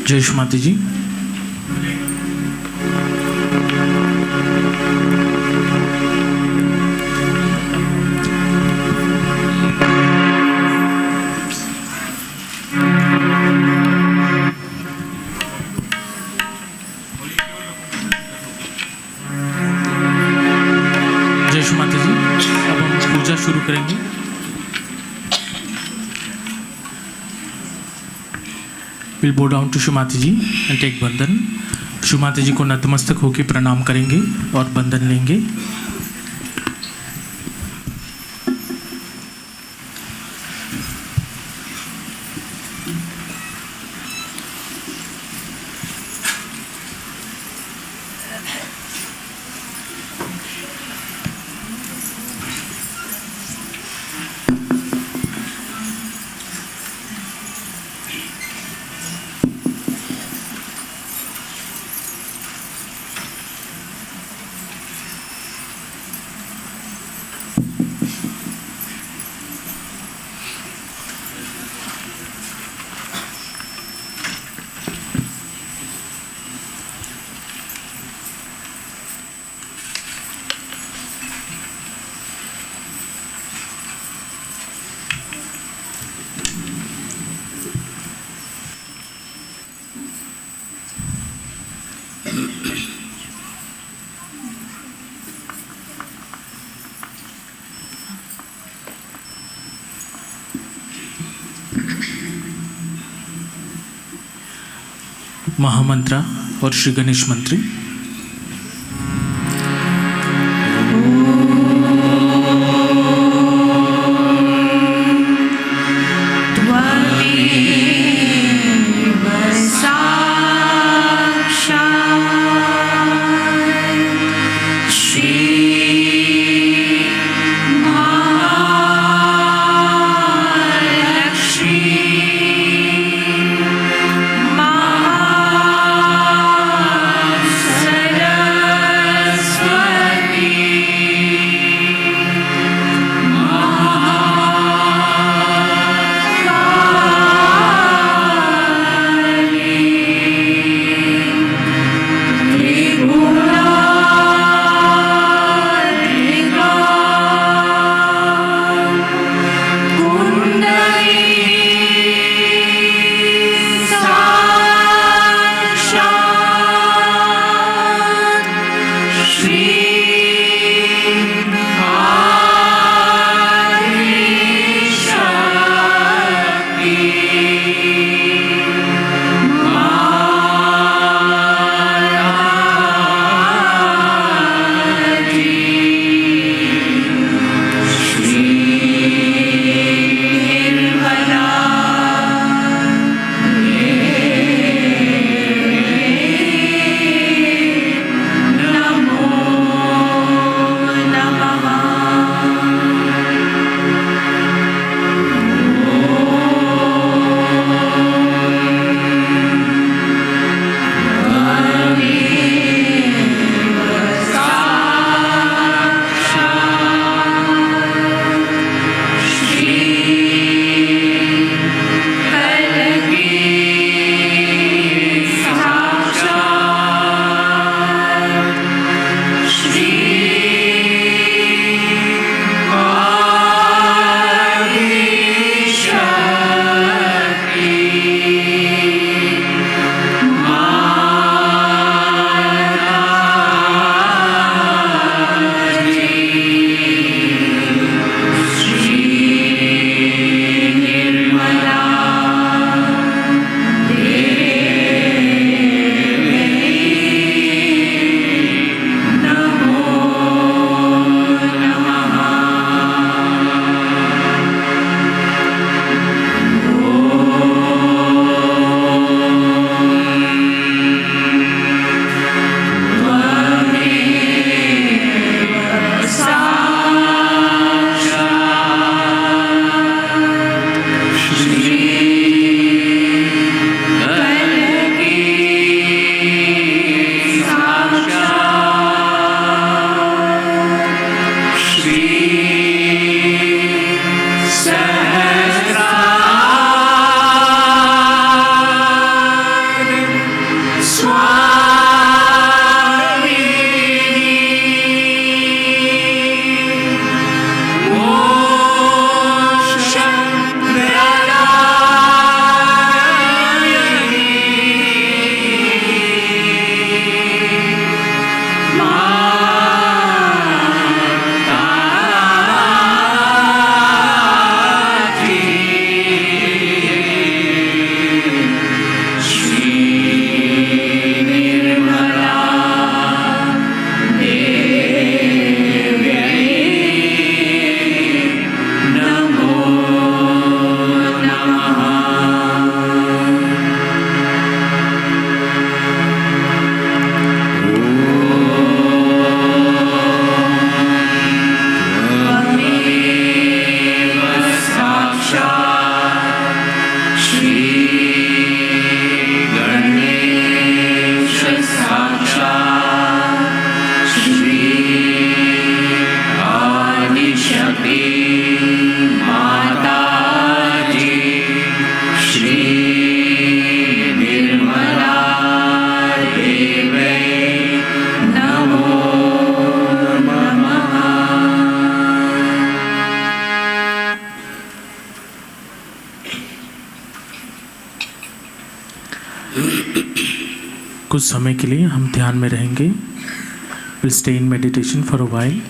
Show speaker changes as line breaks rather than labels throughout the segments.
जय माता जी। जय माता जी। अब हम पूजा शुरू करेंगे। We'll bow down to Shree Mata ji and take बंधन। श्री माता जी को नतमस्तक होकर प्रणाम करेंगे और बंधन लेंगे। महामंत्र और श्री गणेश मंत्री। कुछ समय के लिए हम ध्यान में रहेंगे. We'll stay in meditation for a while.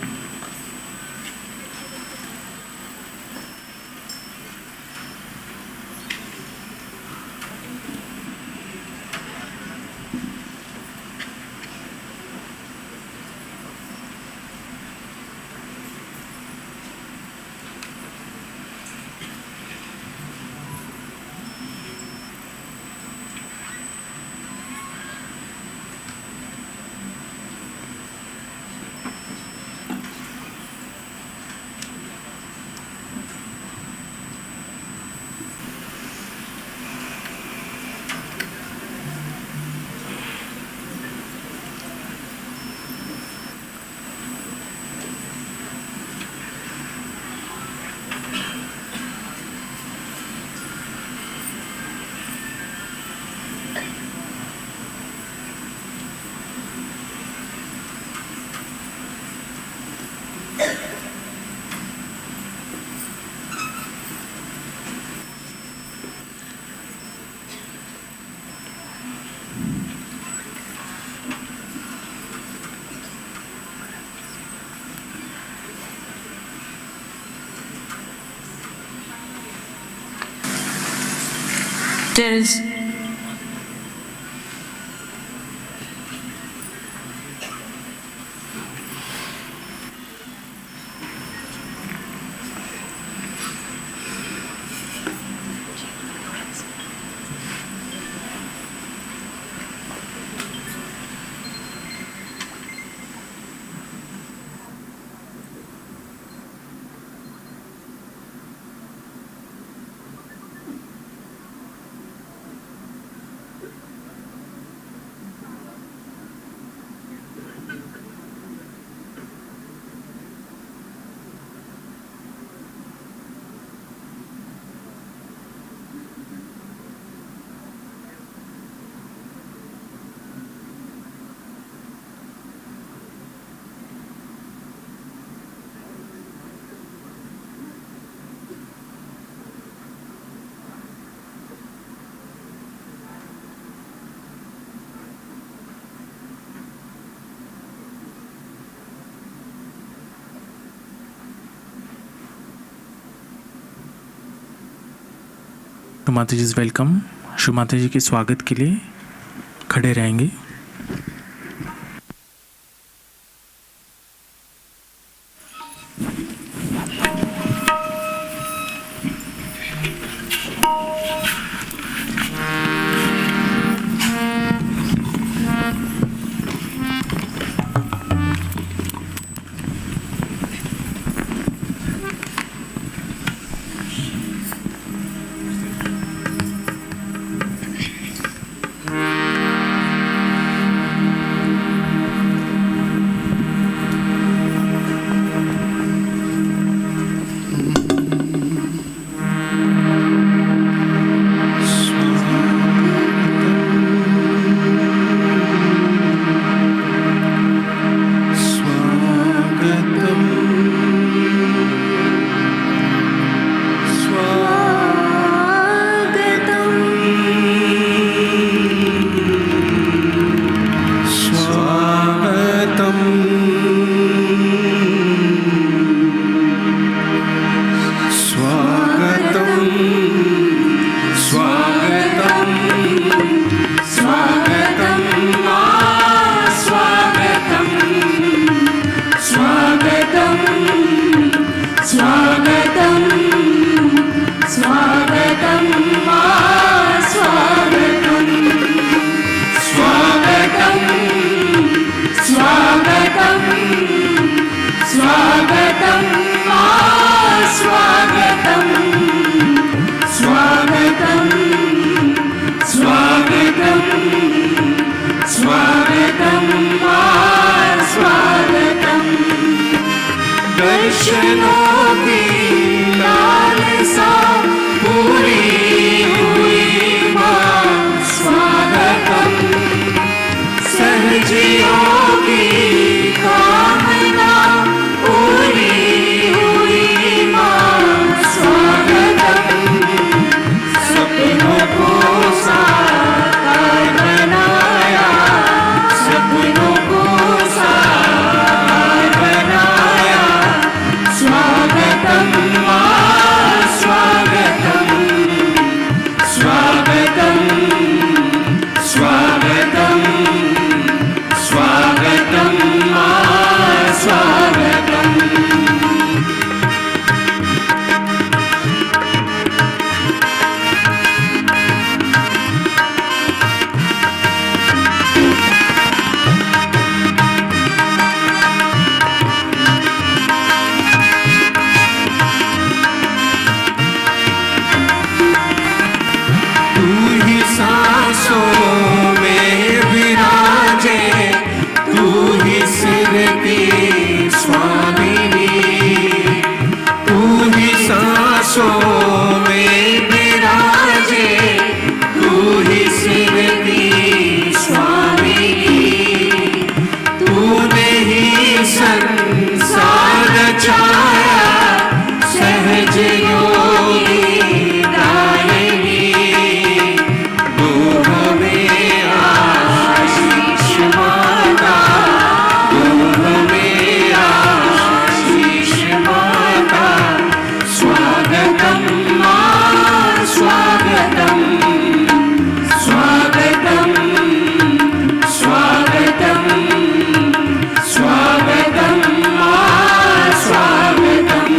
There is
तो माता जी वेलकम. शिव माता जी के स्वागत के लिए खड़े रहेंगे.
सांसों में विराजे, तू ही सिर की स्वामिनी, तू ही सांसों में विराजे, तू ही सिर की स्वामिनी, तूने ही संसार रचाया, सहज योगी दायिनी, तू हमें आशीष माता, तू हमें आशीष माता, स्वागतम मां स्वागतम, स्वागतम स्वागतम, स्वागतम मां स्वागतम।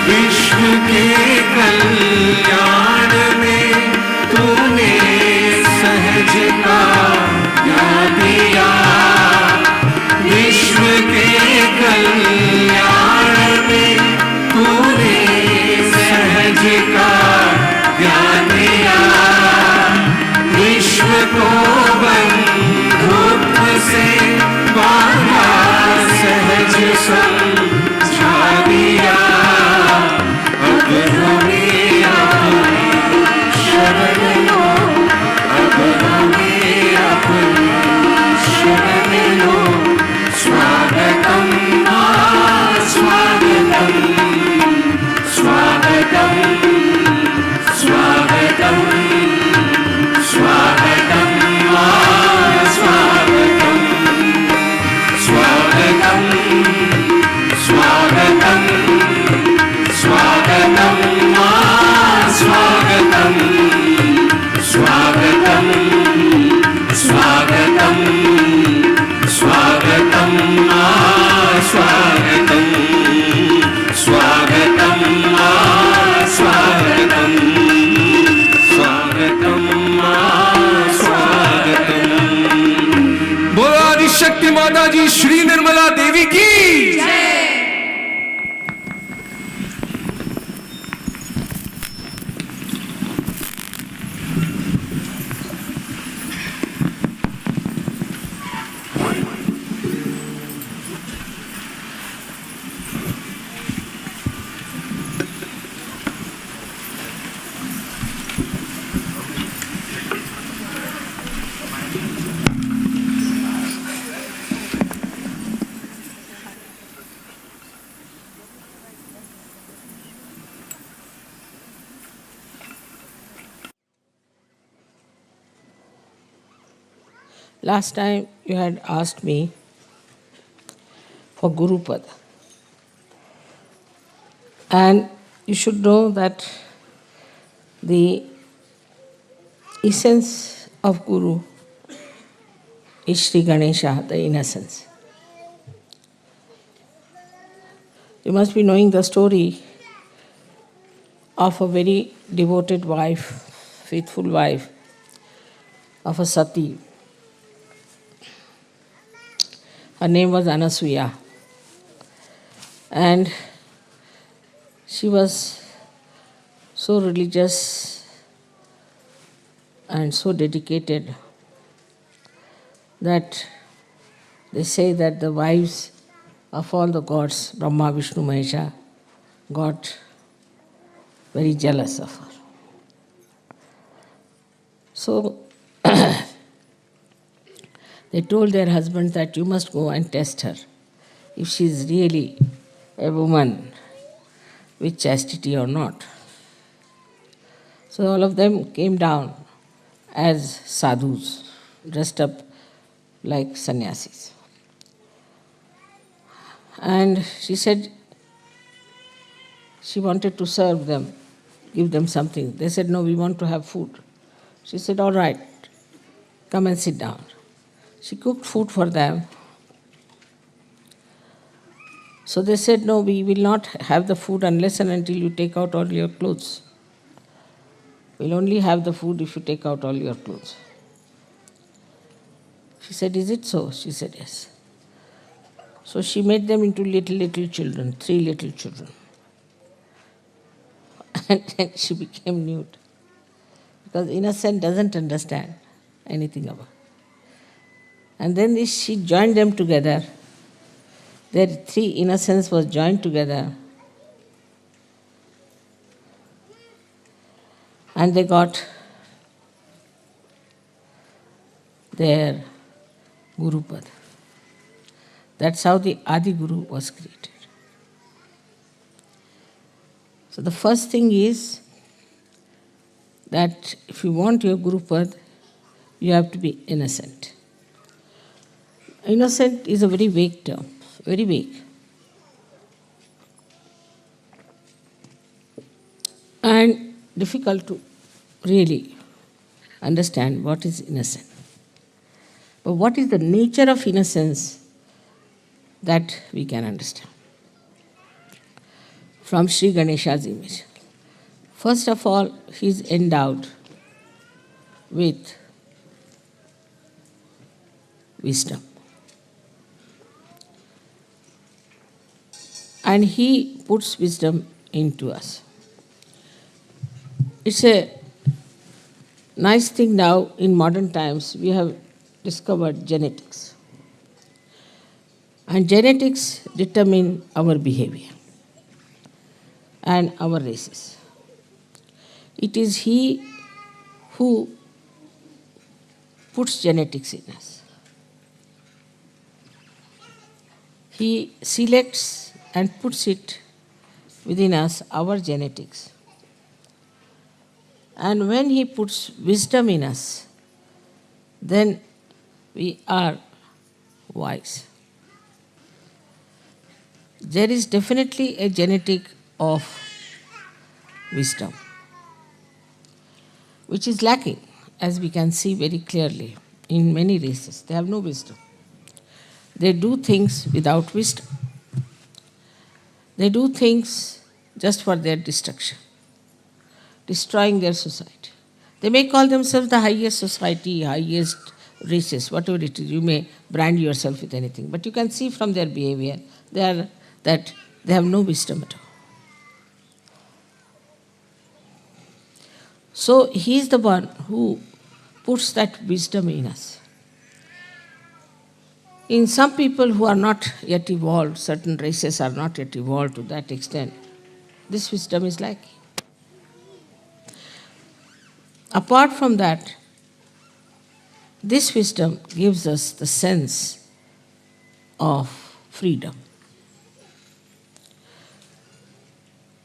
विश्व के कल्याण में तूने सहज का ज्ञान दिया, विश्व के कल्याण में तूने सहज का ज्ञान दिया, विश्व को बंधुत्व से बांधा, सहज समझा दिया, अब हमें अपनी शरण लो, अब हमें अपनी शरण लो, स्वागतम मां स्वागतम, स्वागतम स्वागतम, स्वागतम मां स्वागतम, स्वागतम स्वागतम, स्वागतम मां स्वागतम, स्वागतम स्वागतम, स्वागतम मां स्वागतम, स्वागतम मां स्वागतम, स्वागतम मां स्वागतम। बोलो आदिशक्ति माता जी श्री निर्मला देवी की जय।
Last time you had asked me for Guru Pad. And you should know that the essence of Guru is Shree Ganesha, the innocence. You must be knowing the story of a very devoted wife, faithful wife of a sati. Her name was Anasuya. And she was so religious and so dedicated that they say that the wives of all the gods, Brahma, Vishnu, Mahesha, got very jealous of her. So they told their husbands that you must go and test her if she is really a woman with chastity or not. So all of them came down as sadhus, dressed up like sannyasis. And she said she wanted to serve them, give them something. They said, no, we want to have food. She said, all right, come and sit down. She cooked food for them. So they said, no, we will not have the food unless and until you take out all your clothes. We'll only have the food if you take out all your clothes. She said, is it so? She said, yes. So she made them into little children, 3 little children. And then she became nude. Because innocent doesn't understand anything about. And then she joined them together. Their 3 innocents was joined together. And they got their Guru Pad. That's how the Adi Guru was created. So the first thing is that if you want your Guru Pad, you have to be innocent. Innocent is a very vague term, very vague. And difficult to really understand what is innocent. But what is the nature of innocence that we can understand from Shree Ganesha's image. First of all, he is endowed with wisdom. And he puts wisdom into us. It's a nice thing now in modern times, we have discovered genetics. And genetics determine our behavior and our races. It is he who puts genetics in us. He selects and puts it within us, our genetics. And when he puts wisdom in us, then we are wise. There is definitely a genetic of wisdom, which is lacking, as we can see very clearly in many races. They have no wisdom. They do things without wisdom. They do things just for their destruction, destroying their society. They may call themselves the highest society, highest races, whatever it is. You may brand yourself with anything, but you can see from their behavior that they have no wisdom at all. So he is the one who puts that wisdom in us. In some people who are not yet evolved, certain races are not yet evolved to that extent, this wisdom is lacking. Apart from that, this wisdom gives us the sense of freedom.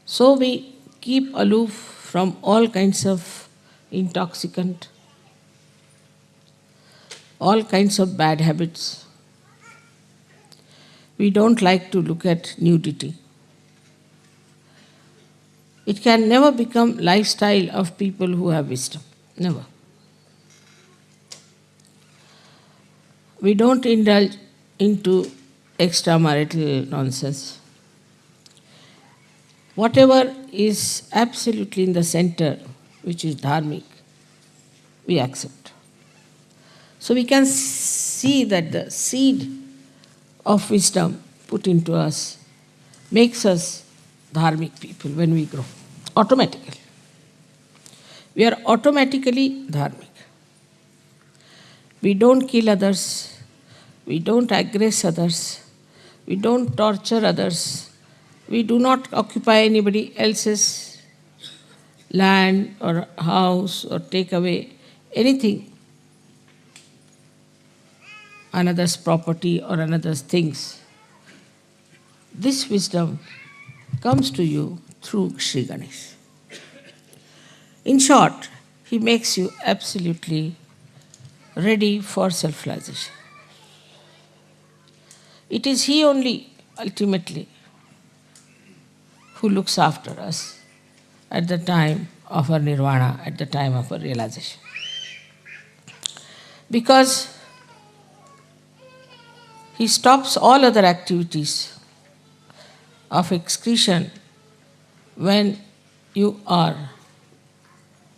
So we keep aloof from all kinds of intoxicant, all kinds of bad habits. We don't like to look at nudity. It can never become lifestyle of people who have wisdom. Never. We don't indulge into extramarital nonsense. Whatever is absolutely in the center, which is dharmic, we accept. So we can see that the seed of wisdom put into us makes us dharmic people when we grow, automatically. We are automatically dharmic. We don't kill others, we don't aggress others, we don't torture others, we do not occupy anybody else's land or house or take away anything, another's property or another's things. This wisdom comes to you through Shree Ganesh. In short, he makes you absolutely ready for self-realization. It is he only, ultimately, who looks after us at the time of our nirvana, at the time of our realization. Because he stops all other activities of excretion when you are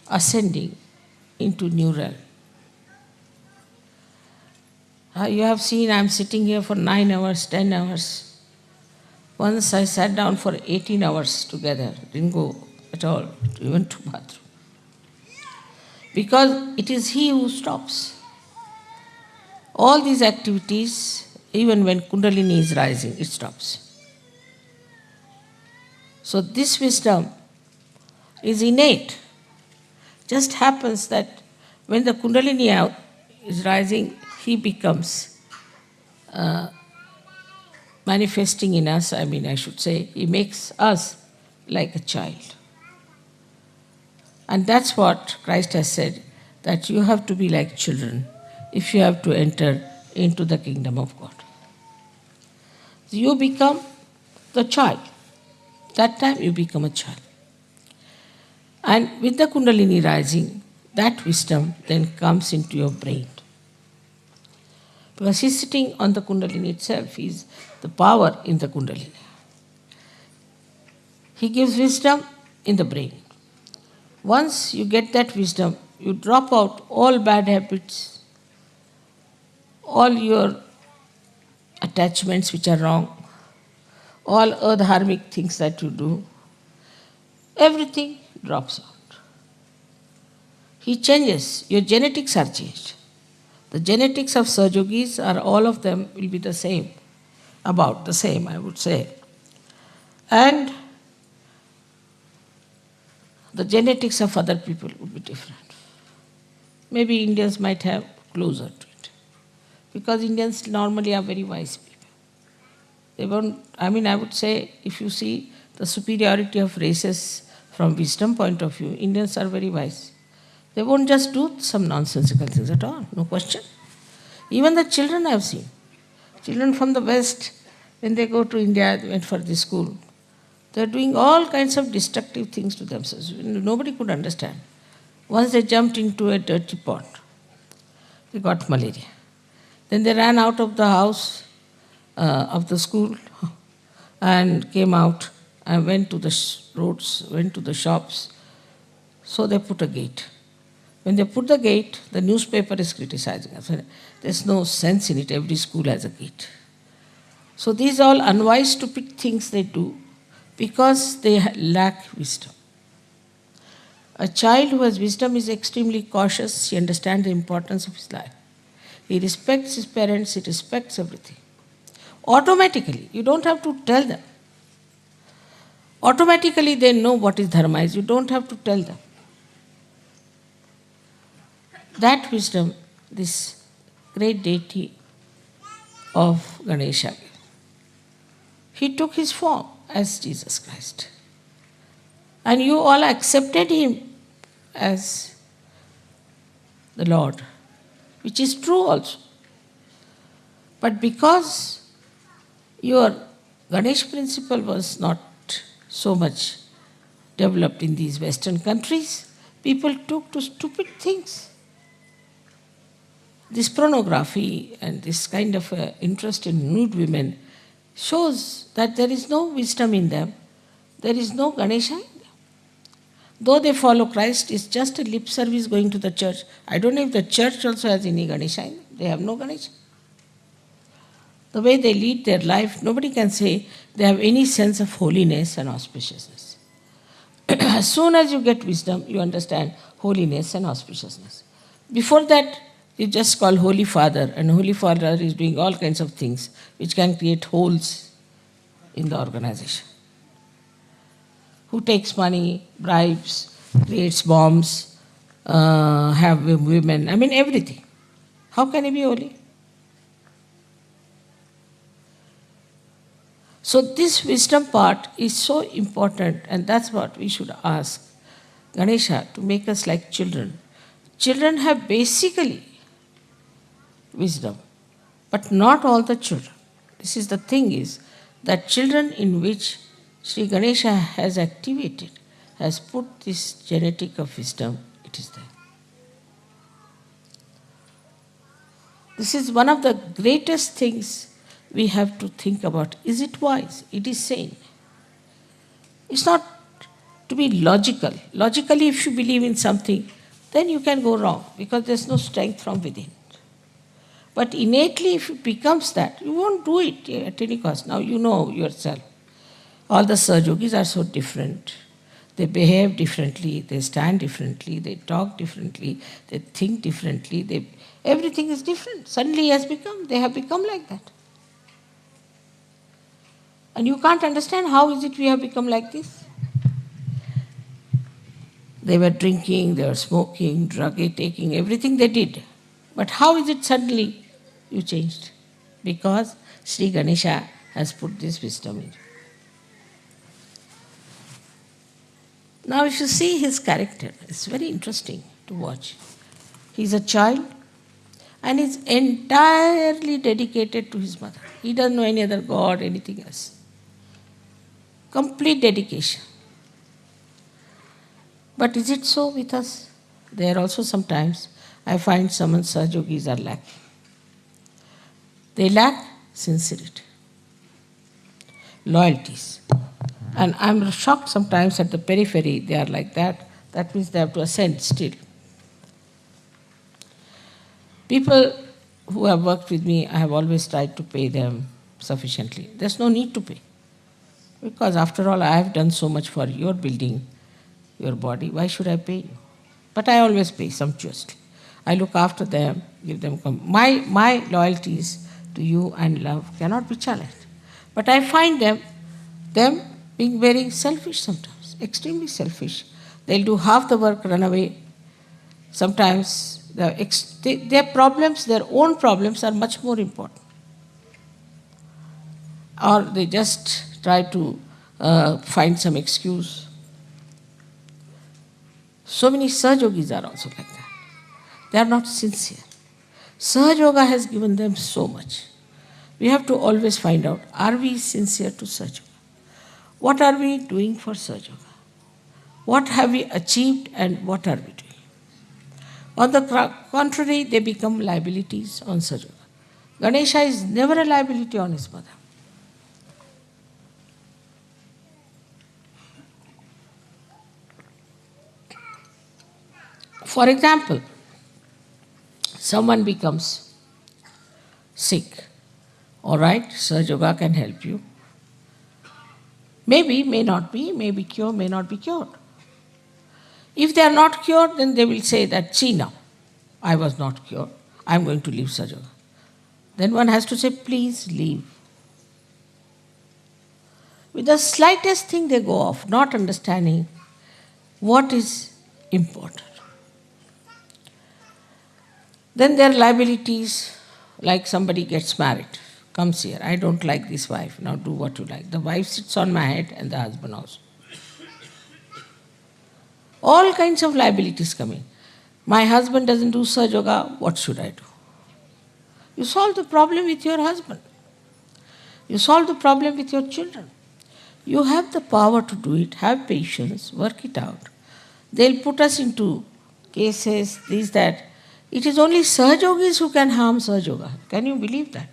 ascending into new realm. You have seen I am sitting here for 9 hours, 10 hours. Once I sat down for 18 hours together, didn't go at all, even to bathroom. Because it is he who stops. All these activities, even when Kundalini is rising, it stops. So this wisdom is innate. Just happens that when the Kundalini is rising, he becomes manifesting in us, I should say, he makes us like a child. And that's what Christ has said, that you have to be like children if you have to enter into the kingdom of God. So you become the child. That time you become a child. And with the Kundalini rising, that wisdom then comes into your brain. Because he's sitting on the Kundalini itself, he's the power in the Kundalini. He gives wisdom in the brain. Once you get that wisdom, you drop out all bad habits, all your attachments which are wrong, all adharmic things that you do, everything drops out. He changes, your genetics are changed. The genetics of Sahajogis are all of them will be the same, about the same, I would say. And the genetics of other people would be different. Maybe Indians might have closer to it. Because Indians normally are very wise people. They won't, I would say, if you see the superiority of races from wisdom point of view, Indians are very wise. They won't just do some nonsensical things at all, no question. Even the children I have seen. Children from the West, when they go to India, they went for this school. They are doing all kinds of destructive things to themselves. Nobody could understand. Once they jumped into a dirty pond, they got malaria. Then they ran out of the house, of the school, and came out and went to the roads, went to the shops. So they put a gate. When they put the gate, the newspaper is criticizing us. There's no sense in it. Every school has a gate. So these are all unwise, stupid things they do because they lack wisdom. A child who has wisdom is extremely cautious. He understands the importance of his life. He respects his parents. He respects everything. Automatically, you don't have to tell them. Automatically, they know what is dharma is. You don't have to tell them. That wisdom, this great deity of Ganesha, he took his form as Jesus Christ. And you all accepted him as the Lord, which is true also. But because your Ganesh principle was not so much developed in these Western countries, people took to stupid things. This pornography and this kind of interest in nude women shows that there is no wisdom in them, there is no Ganesha in them. Though they follow Christ, it's just a lip service going to the church. I don't know if the church also has any Ganesha in them. They have no Ganesha. The way they lead their life, nobody can say they have any sense of holiness and auspiciousness. As soon as you get wisdom, you understand holiness and auspiciousness. Before that, you just call Holy Father, and Holy Father is doing all kinds of things which can create holes in the organization. Who takes money, bribes, creates bombs, have women, everything. How can he be holy? So this wisdom part is so important, and that's what we should ask Ganesha to make us like children. Children have basically wisdom, but not all the children. This is the thing is that children in which Shree Ganesha has activated, has put this genetic of wisdom, it is there. This is one of the greatest things we have to think about. Is it wise? It is sane. It's not to be logical. Logically, if you believe in something, then you can go wrong because there's no strength from within. But innately, if it becomes that, you won't do it at any cost. Now you know yourself. All the Sahajogis are so different. They behave differently, they stand differently, they talk differently, they think differently, everything is different. Suddenly they have become like that. And you can't understand how is it we have become like this. They were drinking, they were smoking, drug taking, everything they did. But how is it suddenly you changed? Because Shree Ganesha has put this wisdom in. Now if you see his character, it's very interesting to watch. He's a child and is entirely dedicated to his mother. He doesn't know any other god, anything else. Complete dedication. But is it so with us? There also sometimes I find some Sahajogis are lacking. They lack sincerity, loyalties. And I'm shocked sometimes at the periphery, they are like that. That means they have to ascend still. People who have worked with me, I have always tried to pay them sufficiently. There's no need to pay. Because after all, I have done so much for your building, your body. Why should I pay you? But I always pay sumptuously. I look after them, give them my loyalties to you and love cannot be challenged. But I find them being very selfish sometimes, extremely selfish. They'll do half the work, run away. Sometimes their problems, their own problems are much more important. Or they just try to find some excuse. So many Sahajogis are also like that. They are not sincere. Sahaja Yoga has given them so much. We have to always find out, are we sincere to Sahaja Yoga? What are we doing for Sahaja Yoga? What have we achieved and what are we doing? On the contrary, they become liabilities on Sahaja Yoga. Ganesha is never a liability on his mother. For example, someone becomes sick. All right, Sahaja Yoga can help you. Maybe, may not be, may be cured, may not be cured. If they are not cured, then they will say that, see now, I was not cured, I am going to leave Sahaja Yoga. Then one has to say, please leave. With the slightest thing they go off, not understanding what is important. Then there are liabilities, like somebody gets married, comes here, I don't like this wife, now do what you like. The wife sits on my head and the husband also. All kinds of liabilities come in. My husband doesn't do Sahaja Yoga, what should I do? You solve the problem with your husband. You solve the problem with your children. You have the power to do it, have patience, work it out. They'll put us into cases, this, that. It is only Sahajogis who can harm Sahaja Yoga. Can you believe that?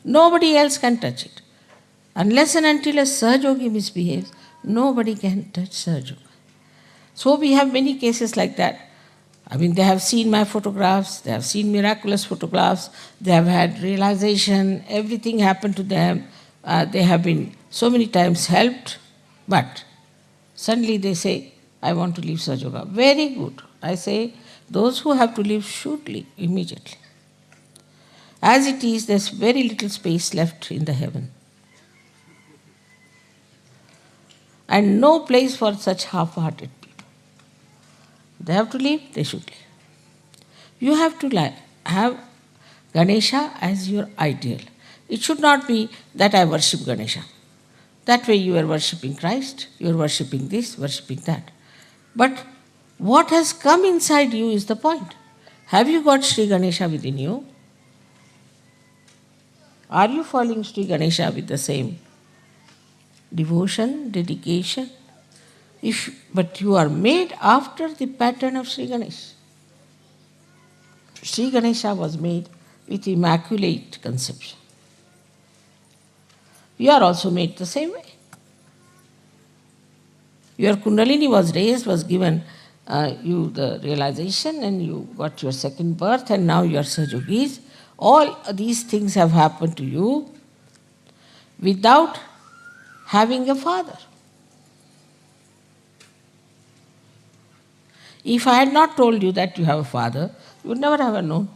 Nobody else can touch it. Unless and until a Sahajogi misbehaves, nobody can touch Sahaja Yoga. So we have many cases like that. I mean, they have seen my photographs, they have seen miraculous photographs, they have had realization, everything happened to them. They have been so many times helped, but suddenly they say, I want to leave Sahaja Yoga. Very good. I say, those who have to leave should leave immediately. As it is, there's very little space left in the heaven. And no place for such half-hearted people. They have to leave, they should leave. You have to have Ganesha as your ideal. It should not be that I worship Ganesha. That way you are worshipping Christ, you are worshipping this, worshipping that. But what has come inside you is the point. Have you got Shree Ganesha within you? Are you following Shree Ganesha with the same devotion, dedication? But you are made after the pattern of Shree Ganesha. Shree Ganesha was made with immaculate conception. You are also made the same way. Your Kundalini was raised, was given you the realization, and you got your second birth, and now you are Sahajogis. All these things have happened to you without having a father. If I had not told you that you have a father, you would never have known.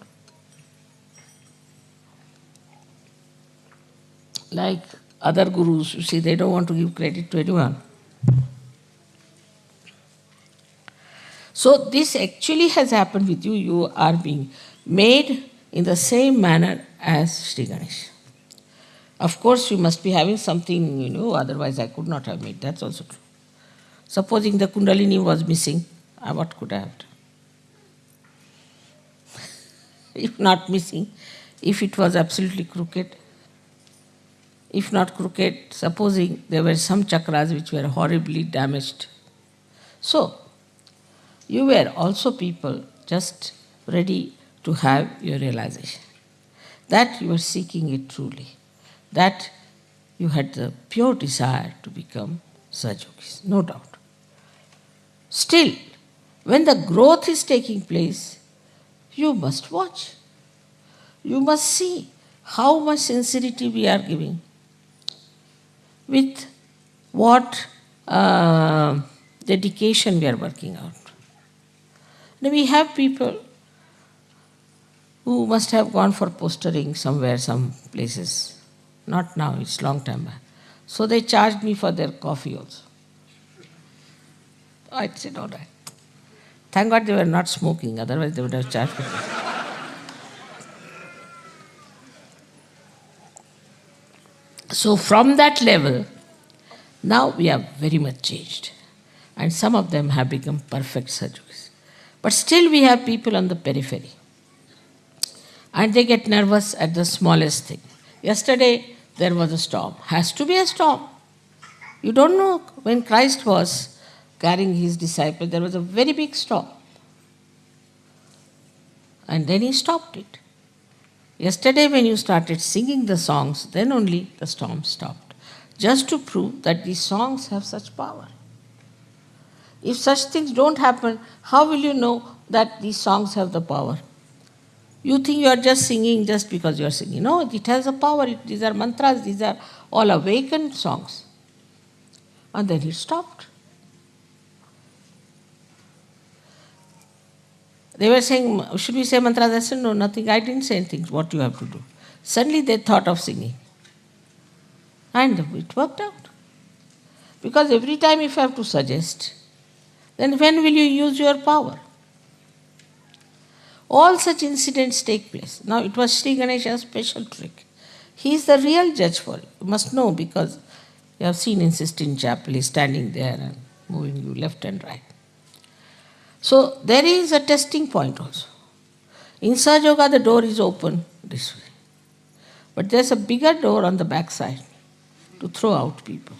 Like other gurus, you see, they don't want to give credit to anyone. So this actually has happened with you. You are being made in the same manner as Shree Ganesha. Of course, you must be having something, otherwise I could not have made. That's also true. Supposing the Kundalini was missing, what could I have done? If not missing, if it was absolutely crooked, if not crooked, supposing there were some chakras which were horribly damaged. So, you were also people just ready to have your realization that you were seeking it truly, that you had the pure desire to become Sahajogis, no doubt. Still, when the growth is taking place, you must watch. You must see how much sincerity we are giving, with what dedication we are working out. Now we have people who must have gone for postering somewhere, some places. Not now, it's long time back. So they charged me for their coffee also. I said, all right. Thank God they were not smoking, otherwise they would have charged me. So from that level, now we are very much changed. And some of them have become perfect Sahajogis. But still we have people on the periphery. And they get nervous at the smallest thing. Yesterday there was a storm. Has to be a storm. You don't know, when Christ was carrying his disciples, there was a very big storm. And then he stopped it. Yesterday when you started singing the songs, then only the storm stopped. Just to prove that these songs have such power. If such things don't happen, how will you know that these songs have the power? You think you are just singing just because you are singing. No, it has a power. These are mantras, these are all awakened songs. And then it stopped. They were saying, should we say mantras? I said, no, nothing. I didn't say anything. What you have to do. Suddenly they thought of singing. And it worked out. Because every time if you have to suggest, then when will you use your power? All such incidents take place. Now it was Shree Ganesha's special trick. He is the real judge for it. You must know, because you have seen in Sistine Chapel, he is standing there and moving you left and right. So there is a testing point also. In Sahaja Yoga the door is open this way. But there's a bigger door on the back side to throw out people.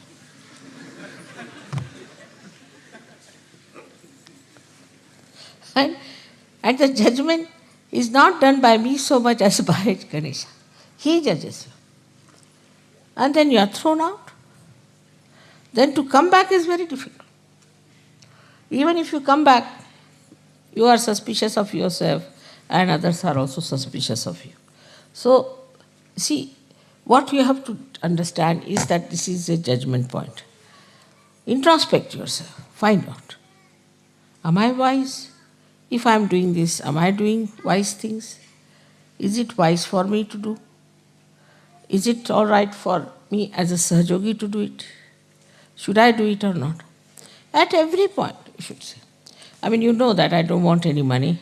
And the judgment is not done by me so much as by Ganesha. He judges you. And then you are thrown out. Then to come back is very difficult. Even if you come back, you are suspicious of yourself and others are also suspicious of you. So, see, what you have to understand is that this is a judgment point. Introspect yourself. Find out. Am I wise? If I am doing this, am I doing wise things? Is it wise for me to do? Is it all right for me as a Sahajogi to do it? Should I do it or not? At every point, you should say. I mean, you know that I don't want any money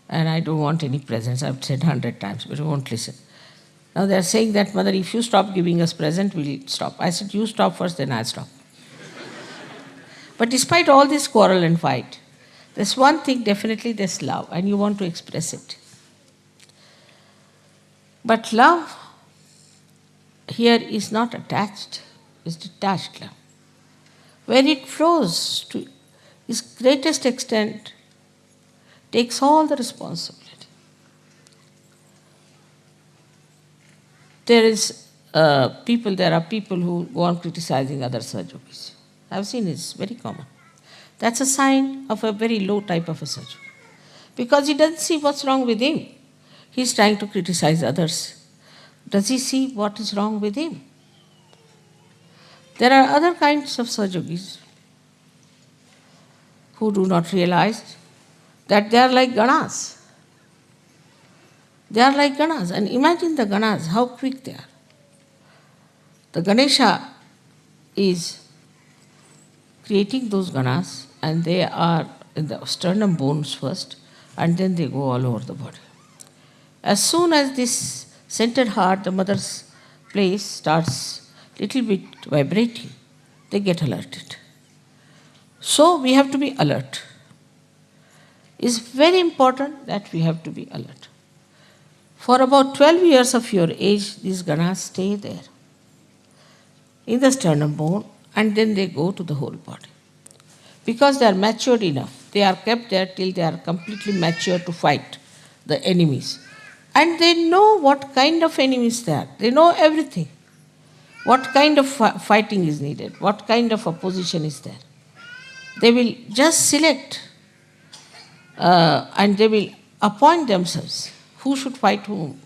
and I don't want any presents. I've said 100 times, but you won't listen. Now they are saying that, Mother, if you stop giving us present, we'll stop. I said, you stop first, then I'll stop. But despite all this quarrel and fight, there's one thing, definitely there's love, and you want to express it. But love here is not attached, it's detached love. Where it flows to its greatest extent, takes all the responsibility. There are people who go on criticizing other Sahajogis. I've seen it's very common. That's a sign of a very low type of a surgeon. Because he doesn't see what's wrong with him. He's trying to criticize others. Does he see what is wrong with him? There are other kinds of Sajogis who do not realize that they are like Ganas. They are like Ganas. And imagine the Ganas, how quick they are. The Ganesha is creating those Ganas, and they are in the sternum bones first, and then they go all over the body. As soon as this centered heart, the mother's place, starts little bit vibrating, they get alerted. So we have to be alert. It's very important that we have to be alert. For about 12 years of your age, these ganas stay there in the sternum bone, and then they go to the whole body. Because they are matured enough, they are kept there till they are completely mature to fight the enemies. And they know what kind of enemies they are. They know everything. What kind of fighting is needed, what kind of opposition is there. They will just select and they will appoint themselves who should fight whom,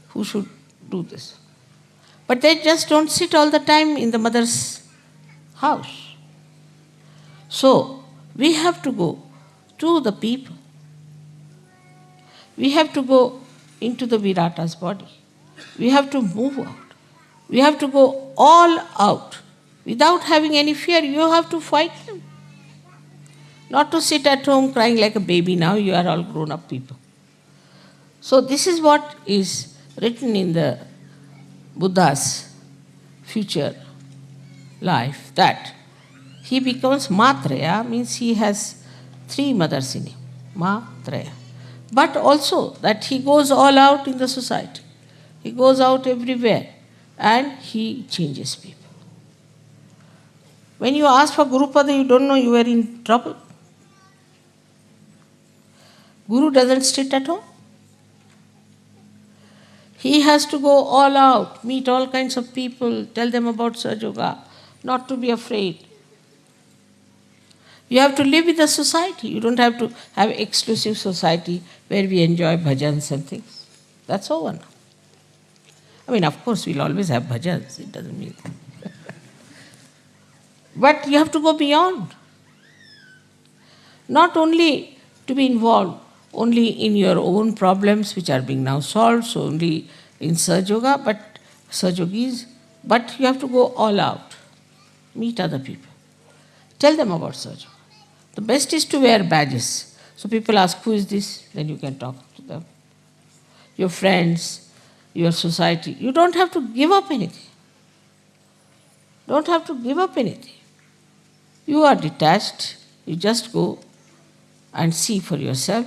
who should do this. But they just don't sit all the time in the mother's house. So, we have to go to the people. We have to go into the Virata's body. We have to move out. We have to go all out. Without having any fear, you have to fight them. Not to sit at home crying like a baby now, you are all grown up people. So this is what is written in the Buddha's future life, that he becomes Matraya, means he has 3 mothers in him, Matraya. But also that he goes all out in the society. He goes out everywhere and he changes people. When you ask for Gurupada, you don't know you are in trouble. Guru doesn't sit at home. He has to go all out, meet all kinds of people, tell them about Sahaja Yoga, not to be afraid. You have to live with the society. You don't have to have exclusive society where we enjoy bhajans and things. That's over now. I mean, of course, we'll always have bhajans. It doesn't mean that. But you have to go beyond. Not only to be involved only in your own problems which are being now solved, so only in Sahaja Yoga, but Sahaja Yogis, but you have to go all out. Meet other people. Tell them about Sahaja Yoga. The best is to wear badges. So people ask, who is this? Then you can talk to them. Your friends, your society. You don't have to give up anything. Don't have to give up anything. You are detached. You just go and see for yourself.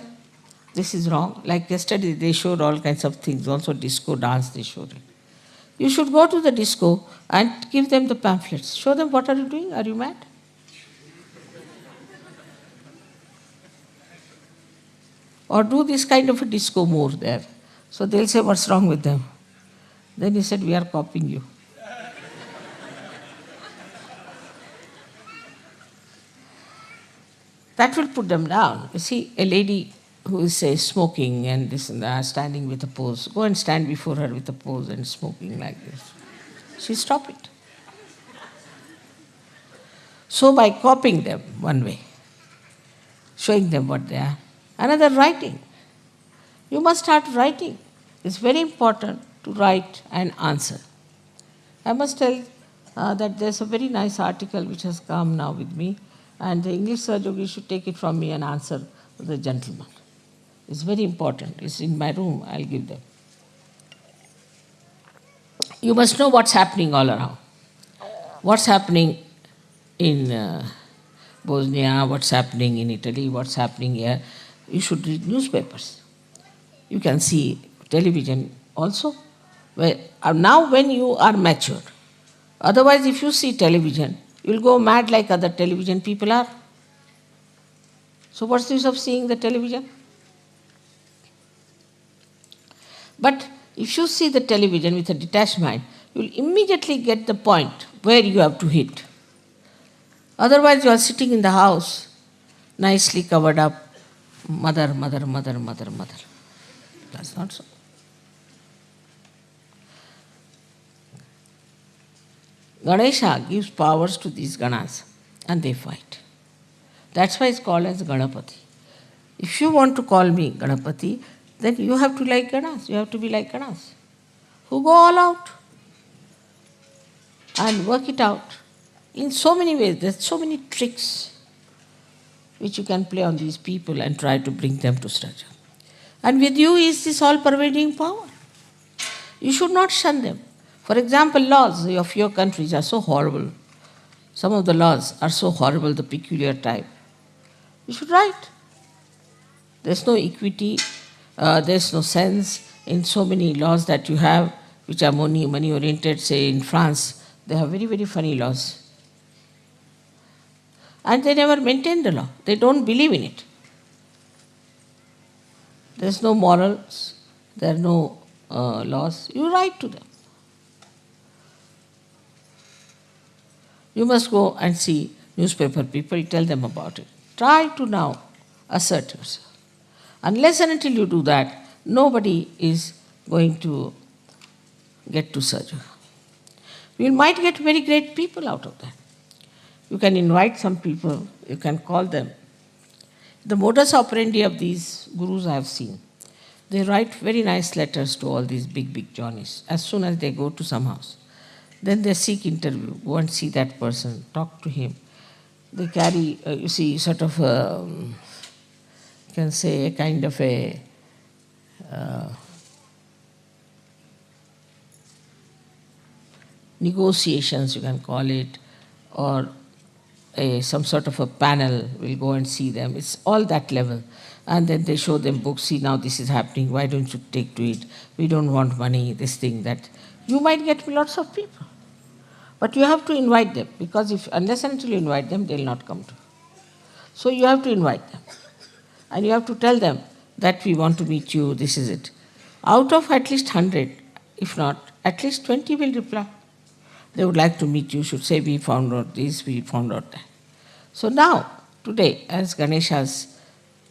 This is wrong. Like yesterday, they showed all kinds of things. Also disco dance, they showed it. You should go to the disco and give them the pamphlets. Show them, what are you doing? Are you mad? Or do this kind of a disco more there. So they'll say, what's wrong with them? Then he said, we are copying you. That will put them down. You see, a lady who is, say, smoking and this and that, standing with a pose, go and stand before her with a pose and smoking like this. She'll stop it. So by copying them one way, showing them what they are. Another, writing. You must start writing. It's very important to write and answer. I must tell that there's a very nice article which has come now with me, and the English Sahaja Yogi should take it from me and answer the gentleman. It's very important. It's in my room. I'll give them. You must know what's happening all around. What's happening in Bosnia, what's happening in Italy, what's happening here. You should read newspapers. You can see television also. Now when you are matured. Otherwise, if you see television, you'll go mad like other television people are. So what's the use of seeing the television? But if you see the television with a detached mind, you'll immediately get the point where you have to hit. Otherwise, you are sitting in the house, nicely covered up, mother, mother, mother, mother, mother. That's not so. Ganesha gives powers to these Ganas and they fight. That's why it's called as Ganapati. If you want to call me Ganapati, then you have to like Ganas. You have to be like Ganas, who go all out and work it out in so many ways. There's so many tricks which you can play on these people and try to bring them to structure. And with you is this all-pervading power. You should not shun them. For example, laws of your countries are so horrible. Some of the laws are so horrible, the peculiar type. You should write. There's no equity, there's no sense in so many laws that you have, which are money-oriented. Say in France, they have very, very funny laws. And they never maintain the law. They don't believe in it. There's no morals, there are no laws. You write to them. You must go and see newspaper people, tell them about it. Try to now assert yourself. Unless and until you do that, nobody is going to get to surgery. You might get very great people out of that. You can invite some people, you can call them. The modus operandi of these gurus I have seen. They write very nice letters to all these big, big Johnnies as soon as they go to some house. Then they seek interview, go and see that person, talk to him. They carry, you see, sort of, you can say, a kind of a negotiations, you can call it, or some sort of a panel will go and see them. It's all that level. And then they show them books, see now this is happening, why don't you take to it? We don't want money, this thing, that. You might get lots of people. But you have to invite them, because unless and until you invite them, they'll not come to you. So you have to invite them. And you have to tell them that we want to meet you, this is it. Out of at least 100, if not, at least 20 will reply. They would like to meet you, should say, we found out this, we found out that. So now, today, as Ganesha's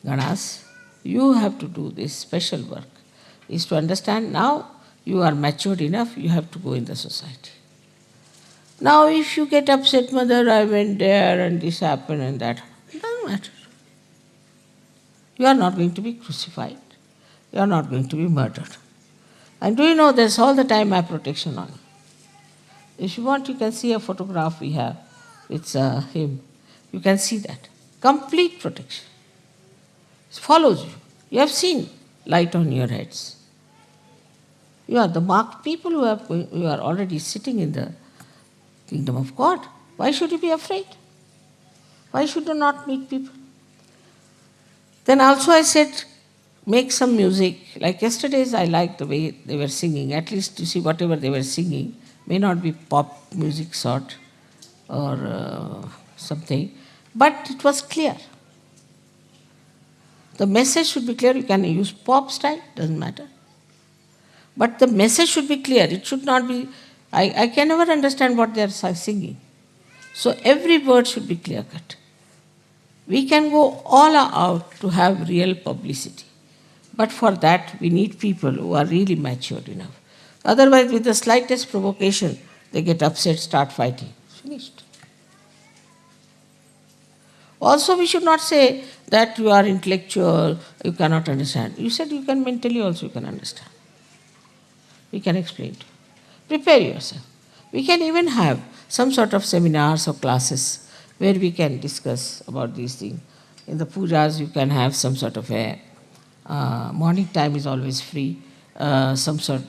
Ganas, you have to do this special work, is to understand now you are matured enough, you have to go in the society. Now if you get upset, mother, I went there and this happened and that, it doesn't matter. You are not going to be crucified. You are not going to be murdered. And do you know there's all the time my protection on you. If you want, you can see a photograph we have. It's him. You can see that. Complete protection. It follows you. You have seen light on your heads. You are the marked people who are already sitting in the kingdom of God. Why should you be afraid? Why should you not meet people? Then also I said, make some music. Like yesterday's, I liked the way they were singing. At least you see whatever they were singing may not be pop music sort or something, but it was clear. The message should be clear. You can use pop style, doesn't matter. But the message should be clear. It should not be, I can never understand what they are singing. So every word should be clear cut. We can go all out to have real publicity. But for that, we need people who are really matured enough. Otherwise, with the slightest provocation, they get upset, start fighting. Finished. Also, we should not say that you are intellectual, you cannot understand. You said you can mentally also you can understand. We can explain to you. Prepare yourself. We can even have some sort of seminars or classes where we can discuss about these things. In the pujas, you can have some sort of a morning time is always free, some sort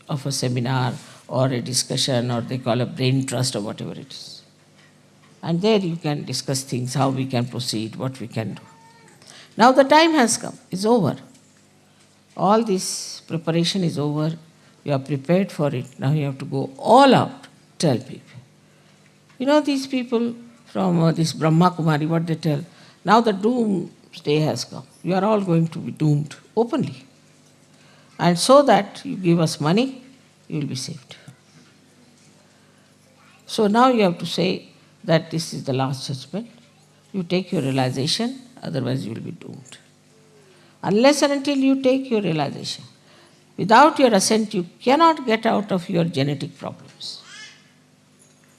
of a seminar or a discussion, or they call a brain trust or whatever it is. And there you can discuss things, how we can proceed, what we can do. Now the time has come, it's over. All this preparation is over. You are prepared for it. Now you have to go all out, tell people. You know these people from this Brahma Kumari, what they tell? Now the doomsday has come. You are all going to be doomed openly. And so that you give us money, you will be saved. So now you have to say, that this is the last judgment. You take your realization, otherwise you will be doomed. Unless and until you take your realization, without your assent, you cannot get out of your genetic problems.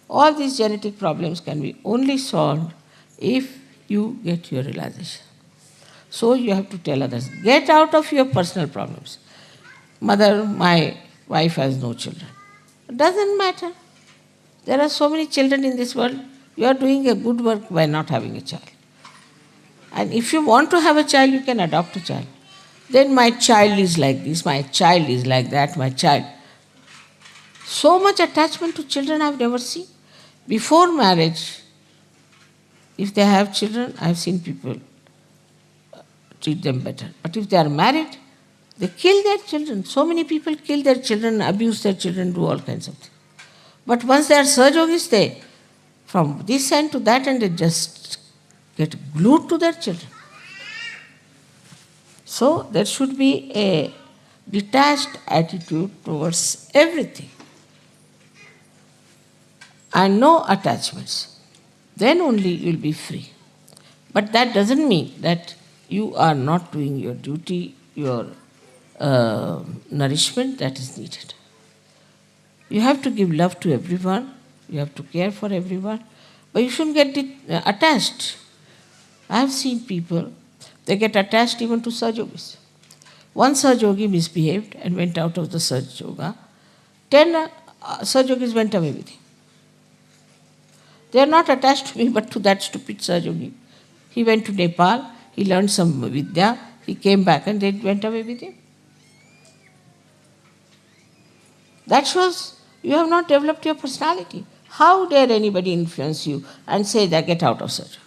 All these genetic problems can be only solved if you get your realization. So you have to tell others, get out of your personal problems. Mother, my wife has no children. It doesn't matter. There are so many children in this world. You are doing a good work by not having a child. And if you want to have a child, you can adopt a child. Then my child is like this, my child is like that, my child. So much attachment to children I have never seen. Before marriage, if they have children, I have seen people treat them better. But if they are married, they kill their children. So many people kill their children, abuse their children, do all kinds of things. But once they are Sahajogis, they, from this end to that end, they just get glued to their children. So there should be a detached attitude towards everything and no attachments. Then only you will be free. But that doesn't mean that you are not doing your duty, your nourishment that is needed. You have to give love to everyone, you have to care for everyone, but you shouldn't get attached. I have seen people, they get attached even to Sahajogis. One Sahajogi misbehaved and went out of the Sahajoga. 10 Sahajogis went away with him. They are not attached to me but to that stupid Sahajogi. He went to Nepal, he learned some Vidya, he came back and they went away with him. That shows you have not developed your personality. How dare anybody influence you and say that get out of Sahajoga?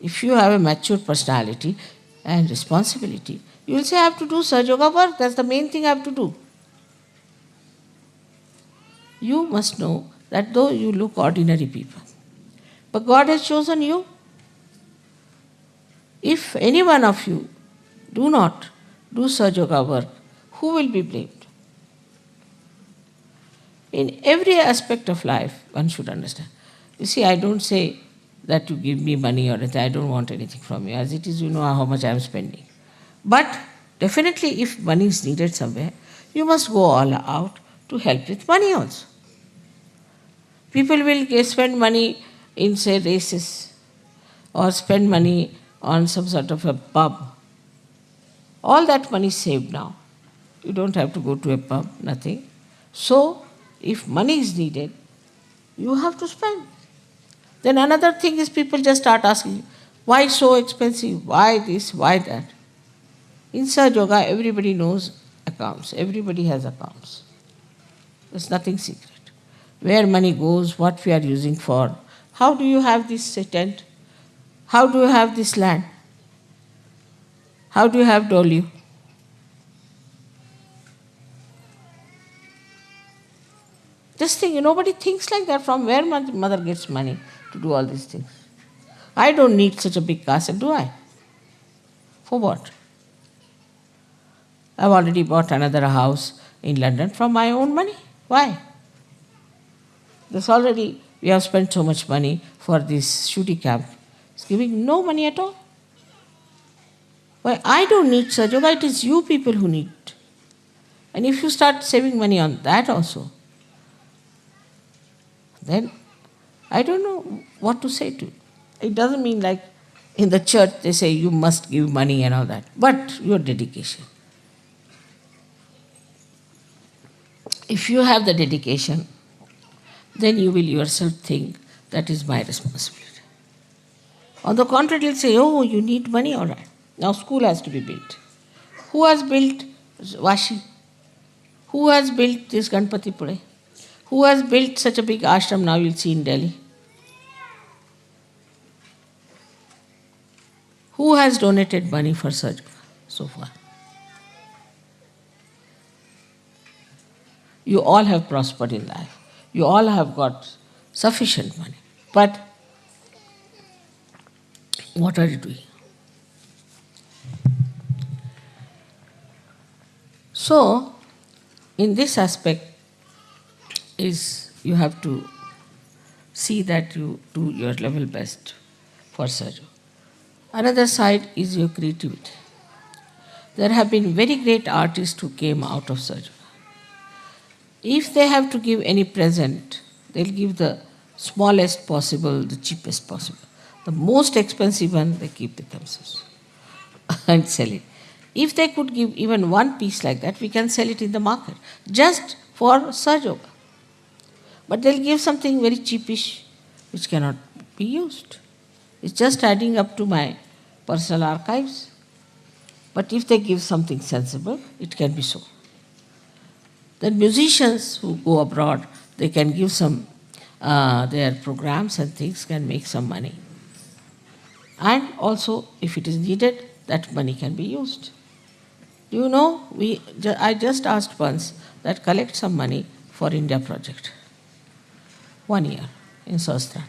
If you have a mature personality and responsibility, you will say I have to do Sahajoga work, that's the main thing I have to do. You must know that though you look ordinary people, but God has chosen you. If any one of you do not do Sahajoga work, who will be blamed? In every aspect of life, one should understand. You see, I don't say that you give me money or anything. I don't want anything from you. As it is, you know how much I am spending. But definitely, if money is needed somewhere, you must go all out to help with money also. People will spend money in, say, races or spend money on some sort of a pub. All that money is saved now. You don't have to go to a pub, nothing. So, if money is needed, you have to spend. Then another thing is people just start asking, why so expensive? Why this? Why that? In Sahajoga, everybody knows accounts. Everybody has accounts. There's nothing secret. Where money goes, what we are using for. How do you have this tent? How do you have this land? How do you have Dolio? Just think, nobody thinks like that. From where mother gets money to do all these things? I don't need such a big castle, do I? For what? I've already bought another house in London from my own money. Why? This already, we have spent so much money for this shooting camp. It's giving no money at all. Why? I don't need Sahajoga, it is you people who need it. And if you start saving money on that also, then I don't know what to say to you. It doesn't mean like in the church they say you must give money and all that, but your dedication. If you have the dedication, then you will yourself think that is my responsibility. On the contrary, you'll say, oh, you need money, all right. Now school has to be built. Who has built Vashi? Who has built this Ganpati Pule? Who has built such a big ashram now you'll see in Delhi? Who has donated money for Sahajoga so far? You all have prospered in life. You all have got sufficient money. But what are you doing? So, in this aspect, is you have to see that you do your level best for Sajo. Another side is your creativity. There have been very great artists who came out of Sajo. If they have to give any present, they'll give the smallest possible, the cheapest possible. The most expensive one, they keep with themselves and sell it. If they could give even one piece like that, we can sell it in the market, just for Sajo. But they'll give something very cheapish, which cannot be used. It's just adding up to my personal archives. But if they give something sensible, it can be so. Then musicians who go abroad, they can give some, their programs and things can make some money. And also, if it is needed, that money can be used. Do you know, I just asked once that collect some money for India project. 1 year in Sahasrara.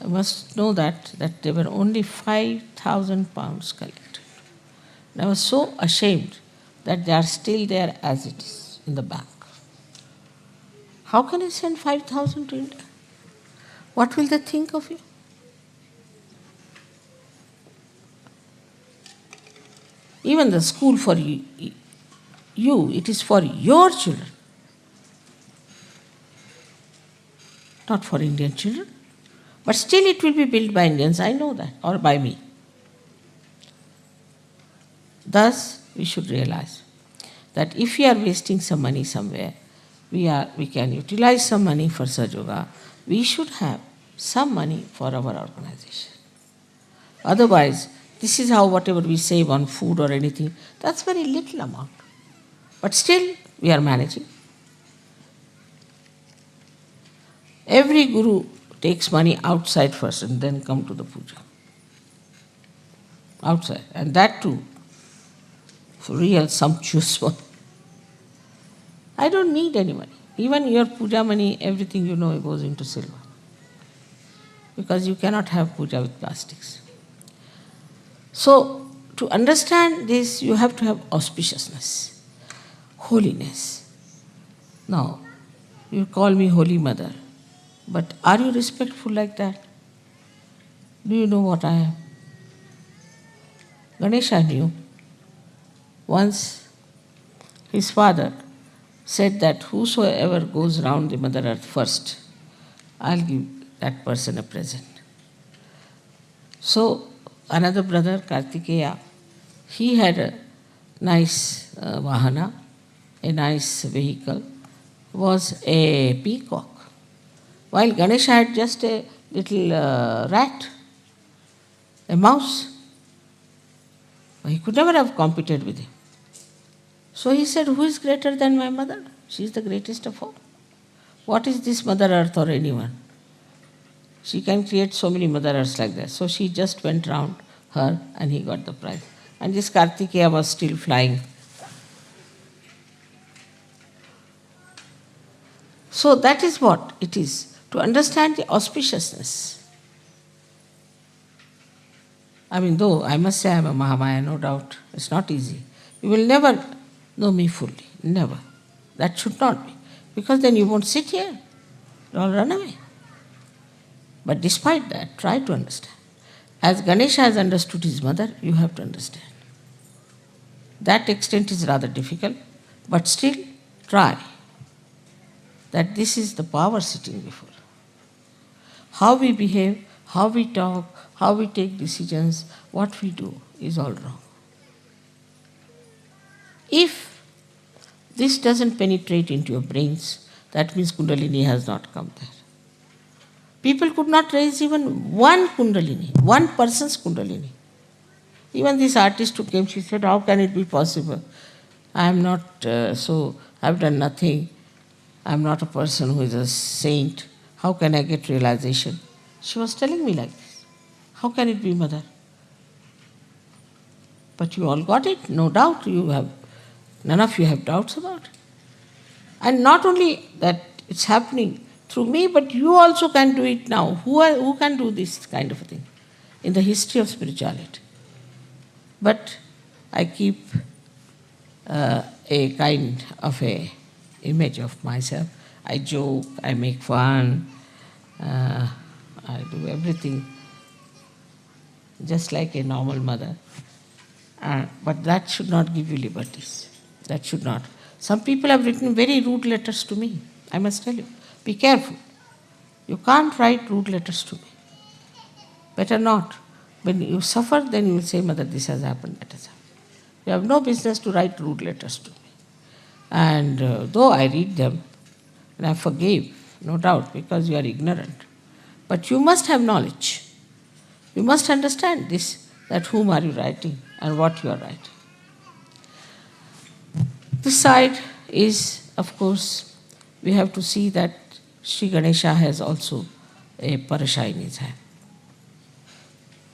I must know that there were only 5,000 pounds collected. And I was so ashamed that they are still there as it is in the bank. How can you send 5,000 to India? What will they think of you? Even the school for you, it is for your children, not for Indian children. But still it will be built by Indians, I know that, or by me. Thus, we should realize that if we are wasting some money somewhere, we can utilize some money for Sajoga. We should have some money for our organization. Otherwise, this is how whatever we save on food or anything, that's very little amount. But still, we are managing. Every guru takes money outside first and then come to the puja. Outside. And that too, for real sumptuous one. I don't need any money. Even your puja money, everything you know goes into silver. Because you cannot have puja with plastics. So, to understand this, you have to have auspiciousness, holiness. Now, you call me Holy Mother, but are you respectful like that? Do you know what I am? Ganesha knew. Once, his father said that whosoever goes round the Mother Earth first, I'll give that person a present. So, another brother, Kartikeya, he had a nice vahana, a nice vehicle, was a peacock. While Ganesha had just a little rat, a mouse. He could never have competed with him. So he said, who is greater than my mother? She is the greatest of all. What is this Mother Earth or anyone? She can create so many Mother Earths like that. So she just went round her and he got the prize. And this Kartikeya was still flying. So that is what it is, to understand the auspiciousness. I mean, though I must say I am a Mahamaya, no doubt, it's not easy. You will never know me fully, never. That should not be, because then you won't sit here, you'll all run away. But despite that, try to understand. As Ganesha has understood his mother, you have to understand. That extent is rather difficult, but still try. That this is the power sitting before. How we behave, how we talk, how we take decisions, what we do is all wrong. If this doesn't penetrate into your brains, that means Kundalini has not come there. People could not raise even one Kundalini, one person's Kundalini. Even this artist who came, she said, how can it be possible? I am not I've done nothing. I am not a person who is a saint. How can I get realization? She was telling me like this. How can it be, Mother? But you all got it, no doubt. None of you have doubts about it. And not only that it's happening through me, but you also can do it now. Who can do this kind of a thing in the history of spirituality? But I keep a kind of a image of myself. I joke, I make fun, I do everything just like a normal mother. But that should not give you liberties. That should not. Some people have written very rude letters to me. I must tell you. Be careful. You can't write rude letters to me. Better not. When you suffer, then you will say, Mother, this has happened, that has happened. You have no business to write rude letters to me. And though I read them, and I forgave, no doubt, because you are ignorant. But you must have knowledge. You must understand this, that whom are you writing and what you are writing. This side is, of course, we have to see that Shree Ganesha has also a parasha in his hand.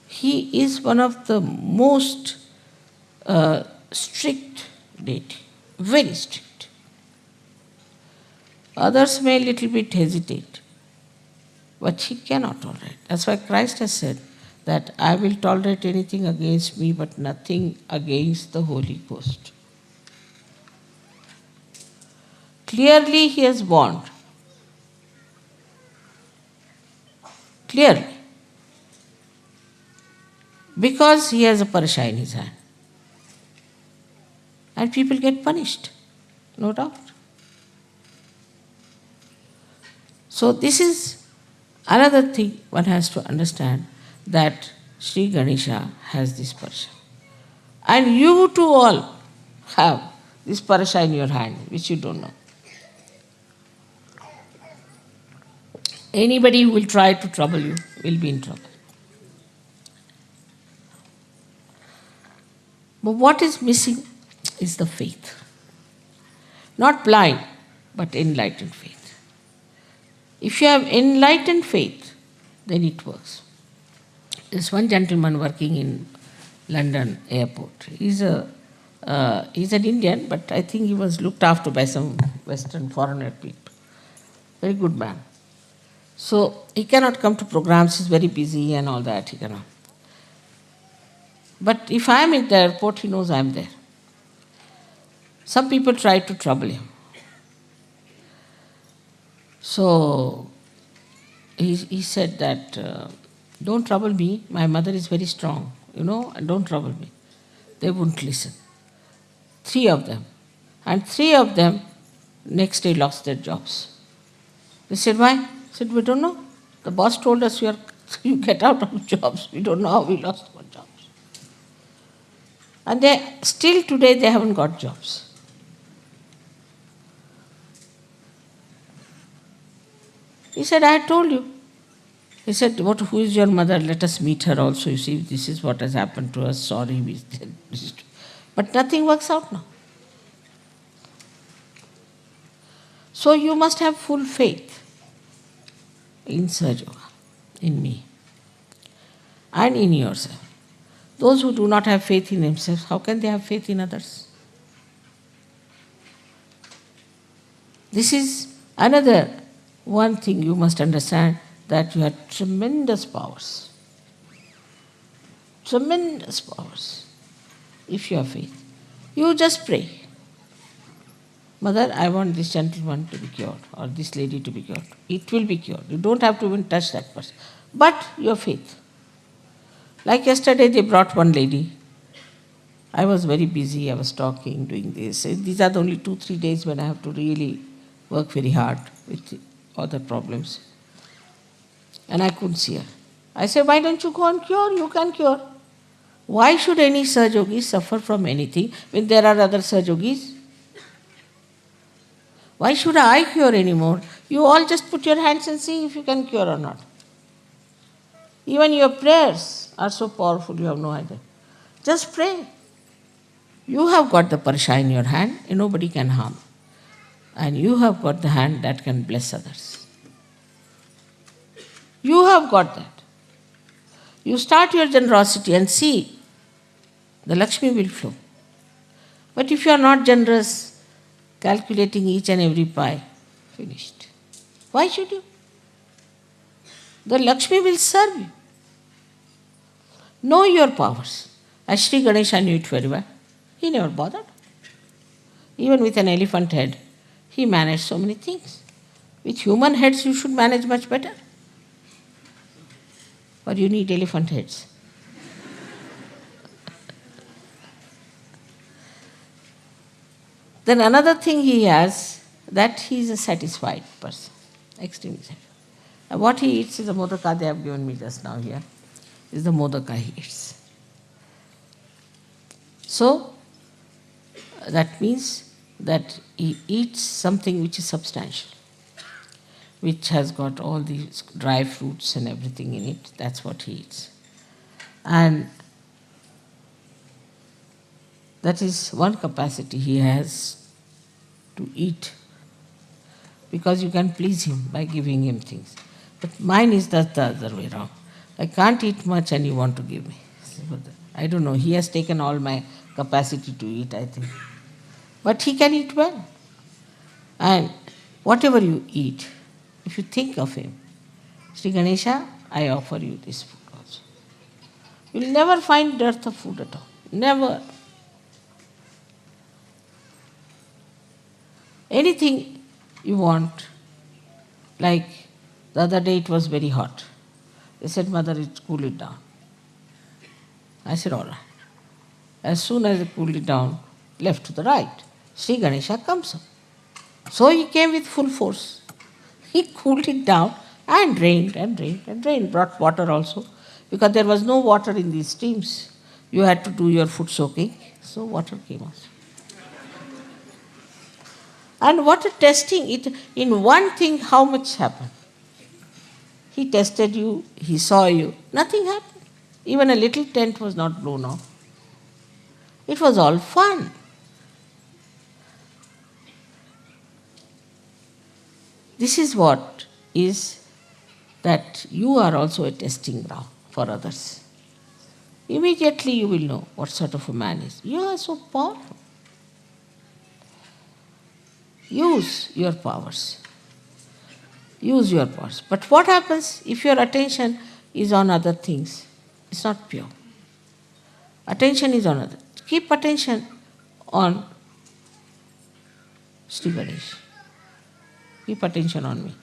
He is one of the most strict deity, very strict. Others may a little bit hesitate, but he cannot tolerate. That's why Christ has said that I will tolerate anything against me, but nothing against the Holy Ghost. Clearly he has warned. Clearly. Because he has a parasha in his hand. And people get punished, no doubt. So this is another thing one has to understand, that Shree Ganesha has this parasha. And you too all have this parasha in your hand, which you don't know. Anybody who will try to trouble you will be in trouble. But what is missing is the faith. Not blind, but enlightened faith. If you have enlightened faith, then it works. There's one gentleman working in London airport. He's an Indian, but I think he was looked after by some Western foreigner people. Very good man. So he cannot come to programs, he's very busy and all that, he cannot. But if I am at the airport, he knows I am there. Some people try to trouble him. So he said that, don't trouble me, my mother is very strong, and don't trouble me. They wouldn't listen. 3 of them. And 3 of them next day lost their jobs. They said, why? I said, we don't know. The boss told us you get out of jobs. We don't know how we lost our jobs. And still today they haven't got jobs. He said, I told you. He said, who is your mother? Let us meet her also. You see, this is what has happened to us. Sorry. But nothing works out now. So you must have full faith in Sahaja, in me, and in yourself. Those who do not have faith in themselves, how can they have faith in others? This is another one thing you must understand, that you have tremendous powers. Tremendous powers. If you have faith. You just pray. Mother, I want this gentleman to be cured, or this lady to be cured. It will be cured. You don't have to even touch that person. But your faith. Like yesterday, they brought one lady. I was very busy. I was talking, doing this. These are the only 2-3 days when I have to really work very hard with other problems. And I couldn't see her. I said, why don't you go and cure? You can cure. Why should any Sahaja suffer from anything when there are other Sahaja? Why should I cure anymore? You all just put your hands and see if you can cure or not. Even your prayers are so powerful, you have no idea. Just pray. You have got the parasha in your hand, and nobody can harm. And you have got the hand that can bless others. You have got that. You start your generosity and see, the Lakshmi will flow. But if you are not generous, calculating each and every pie, finished. Why should you? The Lakshmi will serve you. Know your powers. As Shree Ganesha knew it very well. He never bothered. Even with an elephant head, he managed so many things. With human heads, you should manage much better. or you need elephant heads. Then another thing he has, that he is a satisfied person, extremely satisfied. And what he eats is the modaka they have given me just now here, is the modaka he eats. So, that means that he eats something which is substantial, which has got all these dry fruits and everything in it. That's what he eats. And that is one capacity he has to eat, because you can please him by giving him things. But mine is just the other way around. I can't eat much and you want to give me. I don't know, he has taken all my capacity to eat, I think. But he can eat well. And whatever you eat, if you think of him, Shree Ganesha, I offer you this food also. You will never find dearth of food at all. Never. Anything you want, like the other day it was very hot. They said, Mother, cool it down. I said, all right. As soon as I cooled it down, left to the right, Shree Ganesha comes up. So he came with full force. He cooled it down and rained and rained and rained. Brought water also, because there was no water in these streams. You had to do your foot soaking, so water came out. And water testing, it in one thing, how much happened? He tested you, he saw you, nothing happened. Even a little tent was not blown off. It was all fun. This is what is that you are also a testing ground for others. Immediately you will know what sort of a man is. You are so powerful. Use your powers. Use your powers. But what happens if your attention is on other things? It's not pure. Attention is on other. Keep attention on Shree Ganesh. Keep attention on me.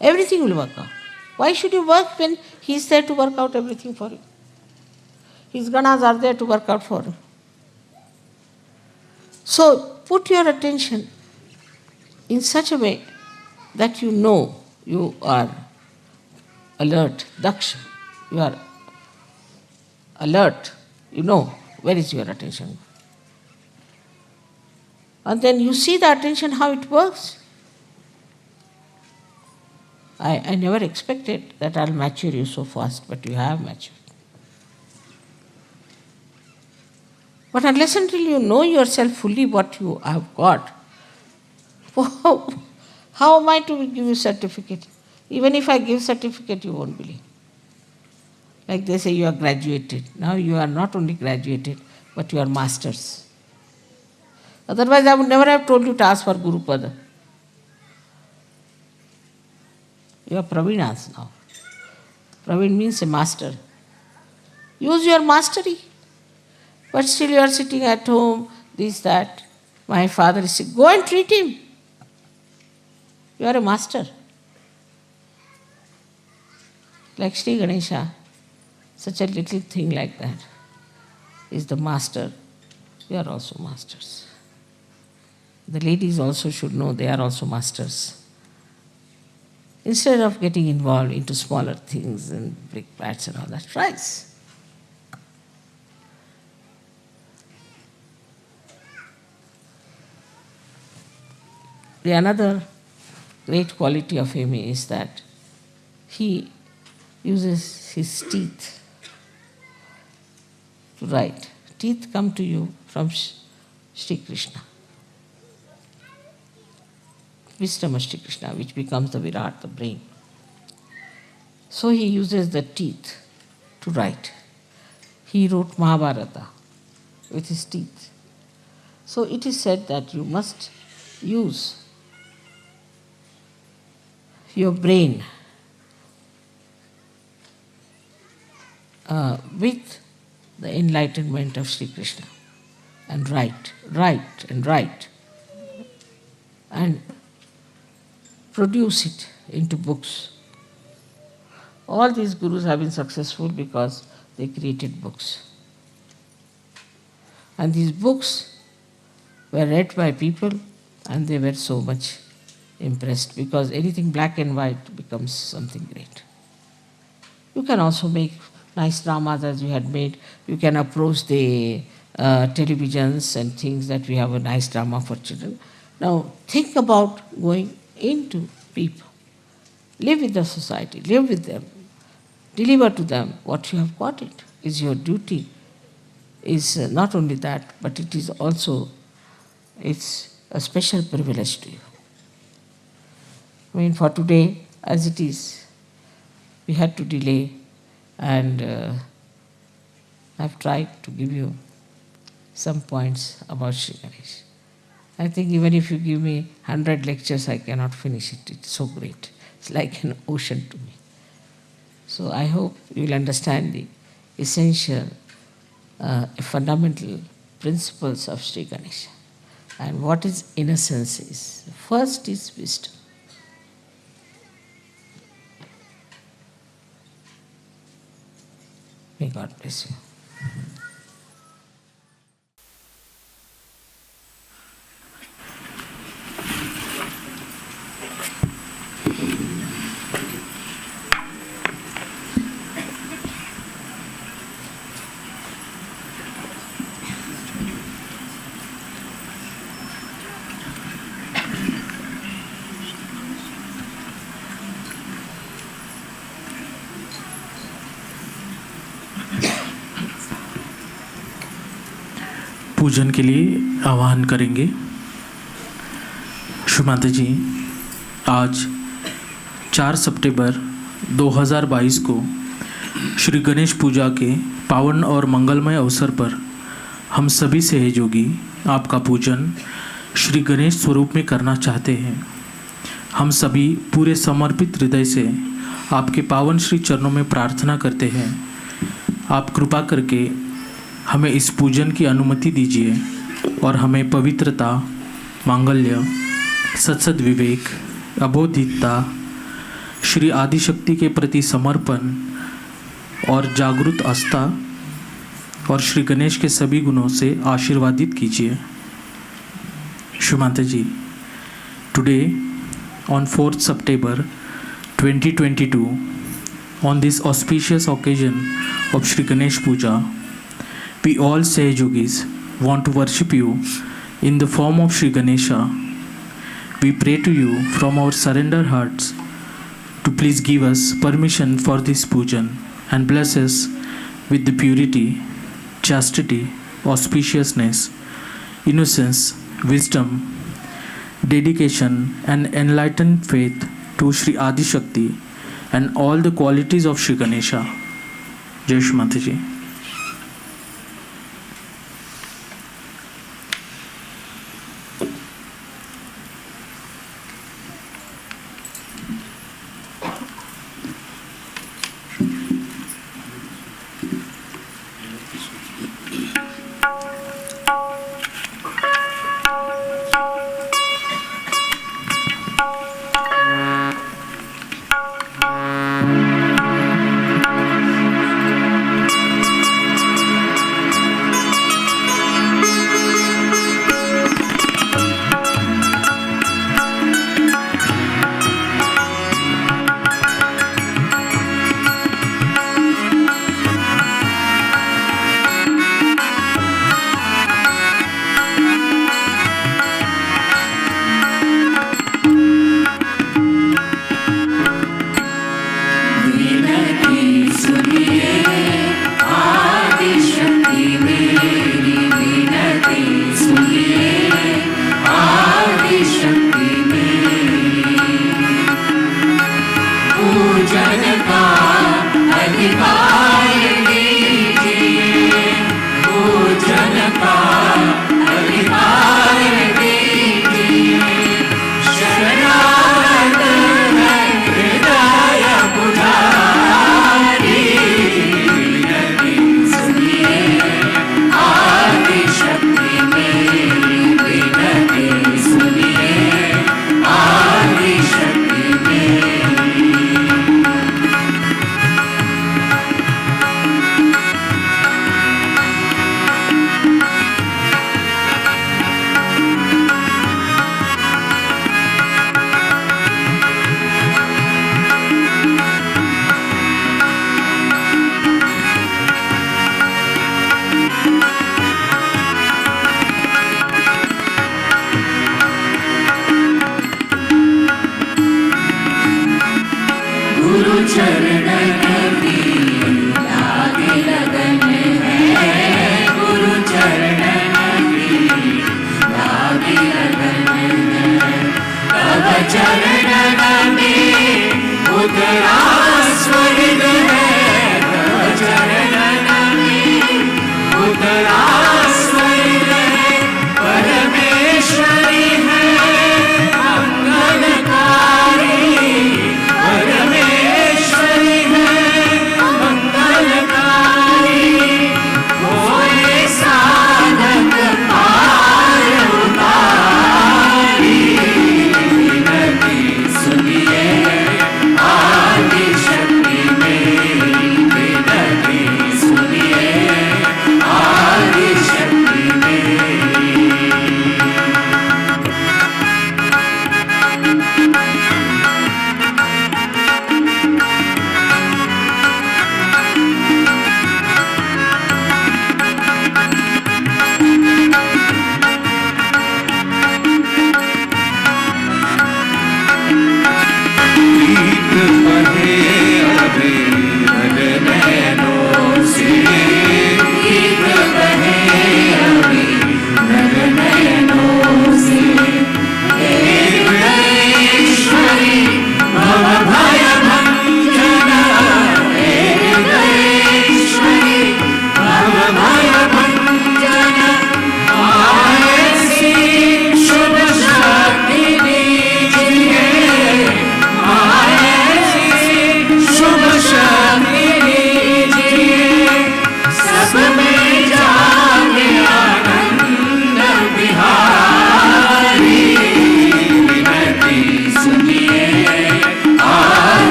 Everything will work out. Why should you work when he is there to work out everything for you? His ganas are there to work out for you. So put your attention in such a way that you know you are alert, daksha. You are alert. You know where is your attention. And then you see the attention, how it works. I never expected that I'll mature you so fast, but you have matured. But unless until you know yourself fully what you have got, how am I to give you certificate? Even if I give certificate, you won't believe. Like they say, you are graduated. Now you are not only graduated, but you are masters. Otherwise, I would never have told you to ask for Guru Pada. You are Pravinas now. Praveen means a master. Use your mastery. But still you are sitting at home, this, that. My father is sick. Go and treat him. You are a master. Like Shree Ganesha, such a little thing like that is the master. You are also masters. The ladies also should know they are also masters. Instead of getting involved into smaller things and brick bats and all that, rise. The another great quality of him is that he uses his teeth to write. Teeth come to you from Sri Krishna. Wisdom of Sri Krishna, which becomes the Virat, the brain. So he uses the teeth to write. He wrote Mahabharata with his teeth. So it is said that you must use your brain with the enlightenment of Sri Krishna and write and produce it into books All these gurus have been successful because they created books. And these books were read by people and they were so much impressed because anything black and white becomes something great. You can also make nice dramas as we had made. You can approach the televisions and things that we have a nice drama for children. Now think about going into people. Live with the society, live with them, deliver to them what you have got. It is your duty. Is not only that, but it is also, it's a special privilege to you. I mean, for today, as it is, we had to delay, and I've tried to give you some points about Shree Ganesh. I think even if you give me 100 lectures, I cannot finish it. It's so great. It's like an ocean to me. So I hope you will understand the essential, fundamental principles of Shree Ganesha. And what is innocence is. First is wisdom. May God bless you.
पूजन के लिए आह्वान करेंगे। श्री माता जी, आज 4 सितंबर 2022 को श्री गणेश पूजा के पावन और मंगलमय अवसर पर हम सभी सहयोगी आपका पूजन श्री गणेश स्वरूप में करना चाहते हैं। हम सभी पूरे समर्पित हृदय से आपके पावन श्री चरणों में प्रार्थना करते हैं। आप कृपा करके हमें इस पूजन की अनुमति दीजिए और हमें पवित्रता, मांगल्य, सत्सद विवेक, अबोधितता, श्री आदिशक्ति के प्रति समर्पण और जागृत आस्था और श्री गणेश के सभी गुणों से आशीर्वादित कीजिए। श्री माता जी, today on 4th September 2022, on this auspicious occasion of Shree Ganesha Puja, we all Sahayogis want to worship you in the form of Shree Ganesha. We pray to you from our surrendered hearts to please give us permission for this pujan and bless us with the purity, chastity, auspiciousness, innocence, wisdom, dedication and enlightened faith to Shri Adi Shakti and all the qualities of Shri Ganesha. Jai Shri Mata Ji.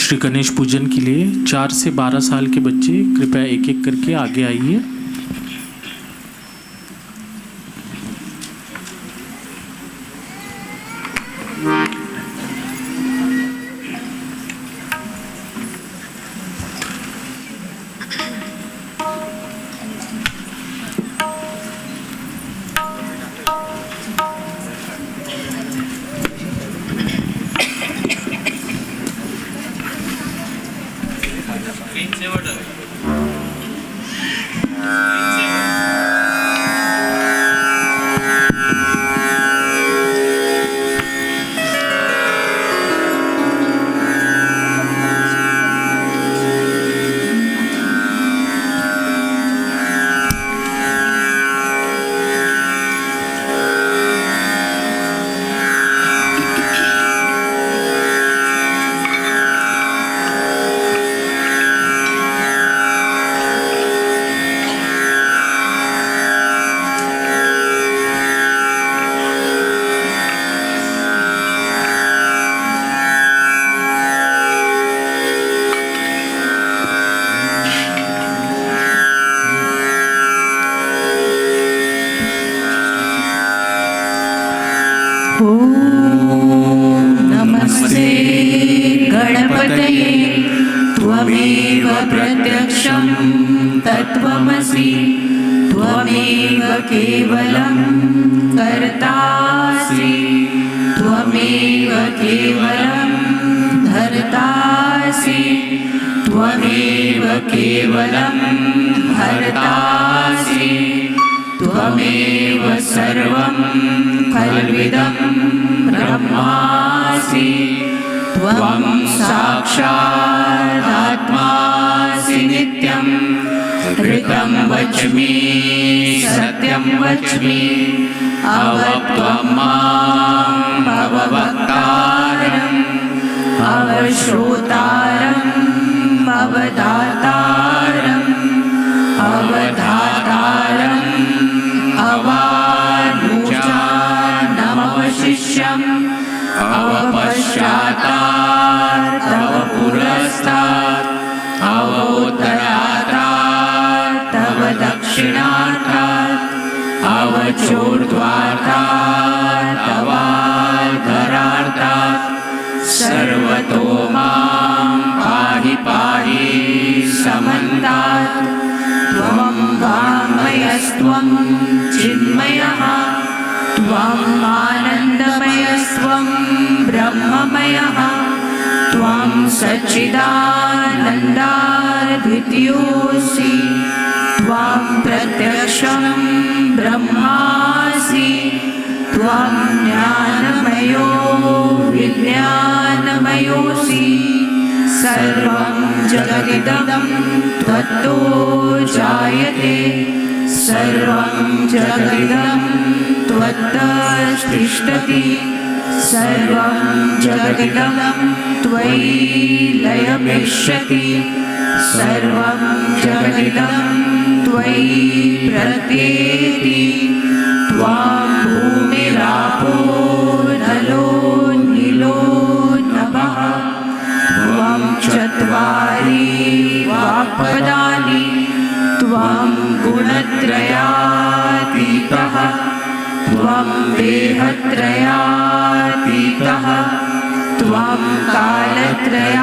Shri Ganesh पूजन के लिए 4 से 12 साल के बच्चे कृपया एक एक करके आगे आइए।
नमस्ते गणपतये त्वमेव प्रत्यक्षं तत्त्वमसि त्वमेव केवलं कर्तासि त्वमेव केवलं धर्तासि त्वमेव केवलं हर्तासि त्वमेव सर्वं खल्विदं ब्रह्मासि त्वं साक्षादात्मासि नित्यं ऋतं वच्मि सत्यं वच्मि अवत्वं माम् अववक्तारम् अवश्रोतारम् अवदातारम् अवधातारम् अवानुजानमवशिष्यम् अवपश्चातात् तव पुरस्तात् अवोत्तरातात् तव दक्षिणातात् अवचोर्ध्वातात् तवाधरातात् सर्वतो मां पाहि पाहि समन्तात् त्वं वाङ्मयस्त्वं चिन्मयः त्वं आनन्दमयस्त्वं ब्रह्ममयः त्वं सच्चिदानन्दाद्वितीयोऽसि त्वं प्रत्यक्षं ब्रह्मासि त्वं ज्ञानमयो विज्ञानमयोऽसि सर्वं जगदिदं त्वत्तो जायते सर्वं जगदिदं त्वत्तस्तिष्ठति सर्वं जगदिदं त्वयि लयमिष्यति सर्वं जगदिदं त्वयि प्रत्येति त्वां भूमिरापो नलो नीलो नभः त्वं चत्वारि वाक्पदानि त्वं गुणत्रयातीतः त्वं देहत्रयातीतः त्वं कालत्रयातीतः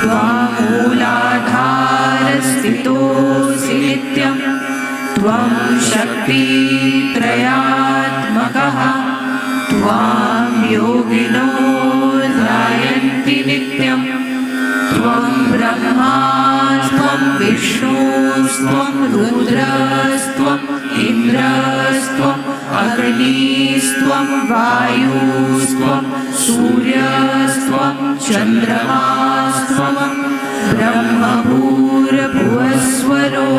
त्वं मूलाधारस्थितोऽसि नित्यं त्वं शक्तित्रयात्मकः त्वां योगिनो ध्यायन्ति नित्यं त्वं ब्रह्मा त्वं विष्णुस्त्वं रुद्रस्त्वम् इन्द्रस्त्वम् अग्निस्त्वं वायुस्त्वं सूर्यस्त्वं चन्द्रमास्त्वं ब्रह्मभूर्भुवस्वरो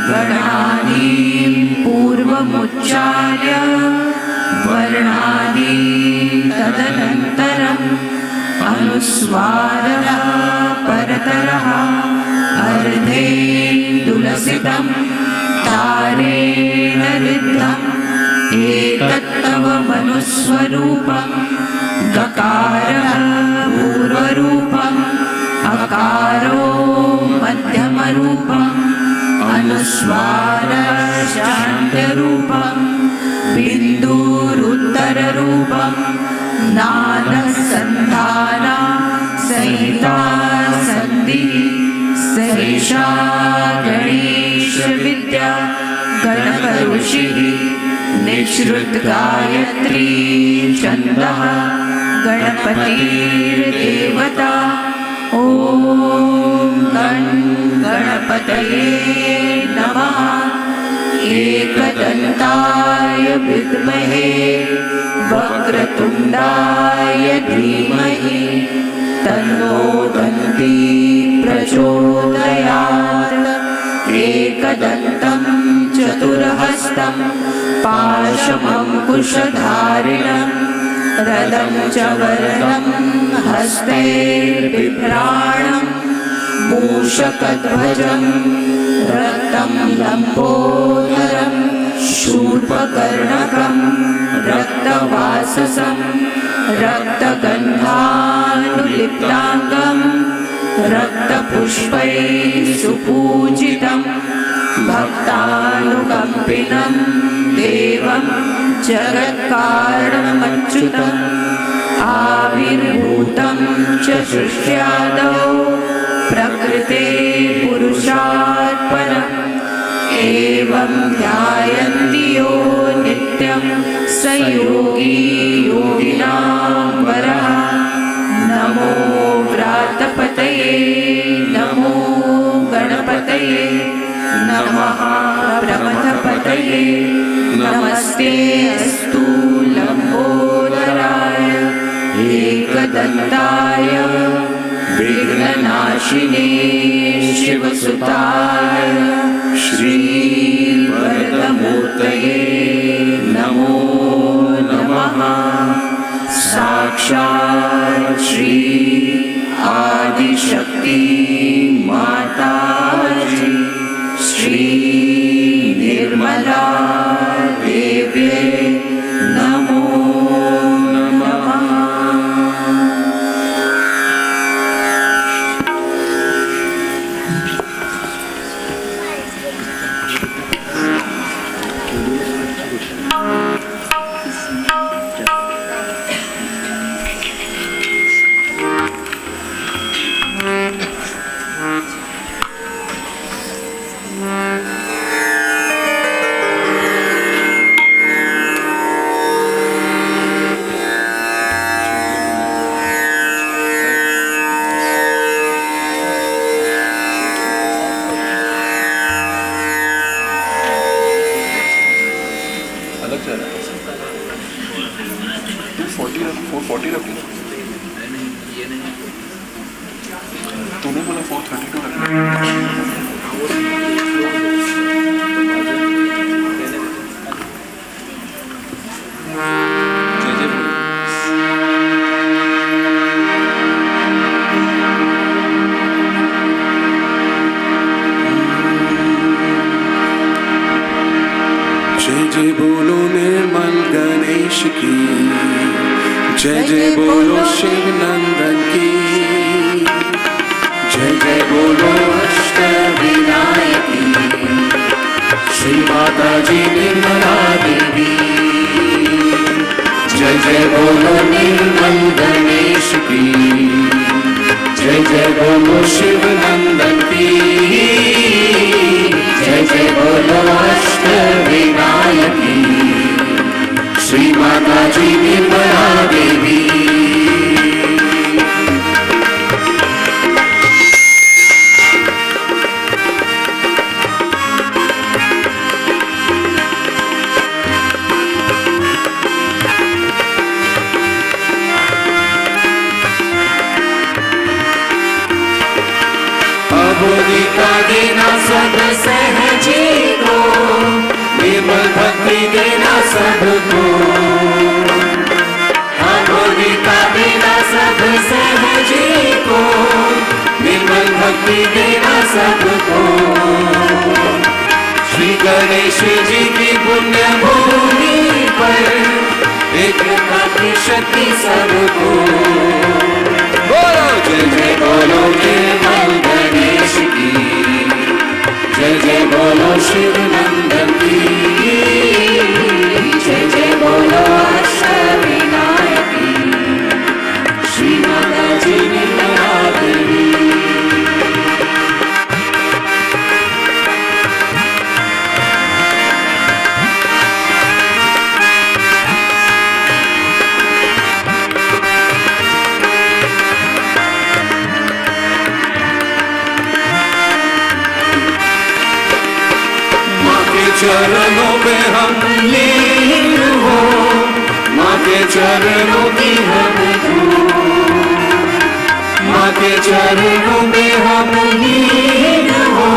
गणादीं पूर्वमुच्चार्य वर्णादि तदनन्तरम् अनुस्वारः परतरः अर्धेन्दुलसितं तारेण ऋद्धम् एतत्तव मनुस्वरूपं गकारः मकारो मध्यमरूपम् अनुस्वारशान्त्यरूपम् बिन्दुरुत्तररूपम् नादसन्धाना संहिता सन्धिः सैषा गणेशविद्या गणकऋषिः निःसृतगायत्री छन्दः गणपतिर्देवता ॐ गणपतये नमः एकदन्ताय विद्महे वक्रतुण्डाय धीमहि तन्नो दन्ती प्रचोदयात् एकदन्तं चतुर्हस्तं पाशमङ्कुशधारिणं रदं च वरदं हस्ते बिभ्राणं मूषकध्वजं रक्तं लम्बोदरं शूर्पकर्णकं रक्तवाससं रक्तगन्धानुलिप्ताङ्गं रक्तपुष्पैः सुपूजितं भक्तानुकम्पिनं देवं जगत्कारणमच्युतम् आविर्भूतं च सृष्ट्यादौ प्रकृते पुरुषात् परम् एवं ध्यायन्ति यो नित्यं स योगी योगिनां वरः नमो व्रातपतये नमो गणपतये नमः प्रमथपतये नमस्ते अस्तु लम्बोदराय एकदन्ताय विघ्ननाशिने शिवसुताय श्रीवरदमूर्तये नमो नमः साक्षात् श्री आदिशक्ति माताजी श्री निर्मला देव्ये नमो नमः।
तूने बोला 432 रखना। जय जय बोलो निर्मल गणेश की, जय जय बोलो शिव नंदन की, जय जय बोलो अष्ट विनायकी श्री माता जी निर्मला देवी। जय जय बोलो निर्मल गणेश की, जय जय बोलो शिव नंदन की, जय जय बोलो अष्ट विनायकी श्री माता जी निर्मला देवी। अबोधिका देना सब सहजी को, निर्मल भक्ति देना सबको। अबोधिका देना सब सहजी को, निर्मल भक्ति देना सबको। श्री गणेश जी की पुण्य भूमि पर एक की शक्ति सबको। बोलो जय जय बोलो निर्मल गणेश की, जय जय बोलो शिव नंदन की,
जय जय बोलो अष्टविनायक की, श्री माता जी निर्मला देवी।
चरणों में हम लीन हो, माँ के चरणों की हम धूल, माँ के चरणों में हम लीन हो,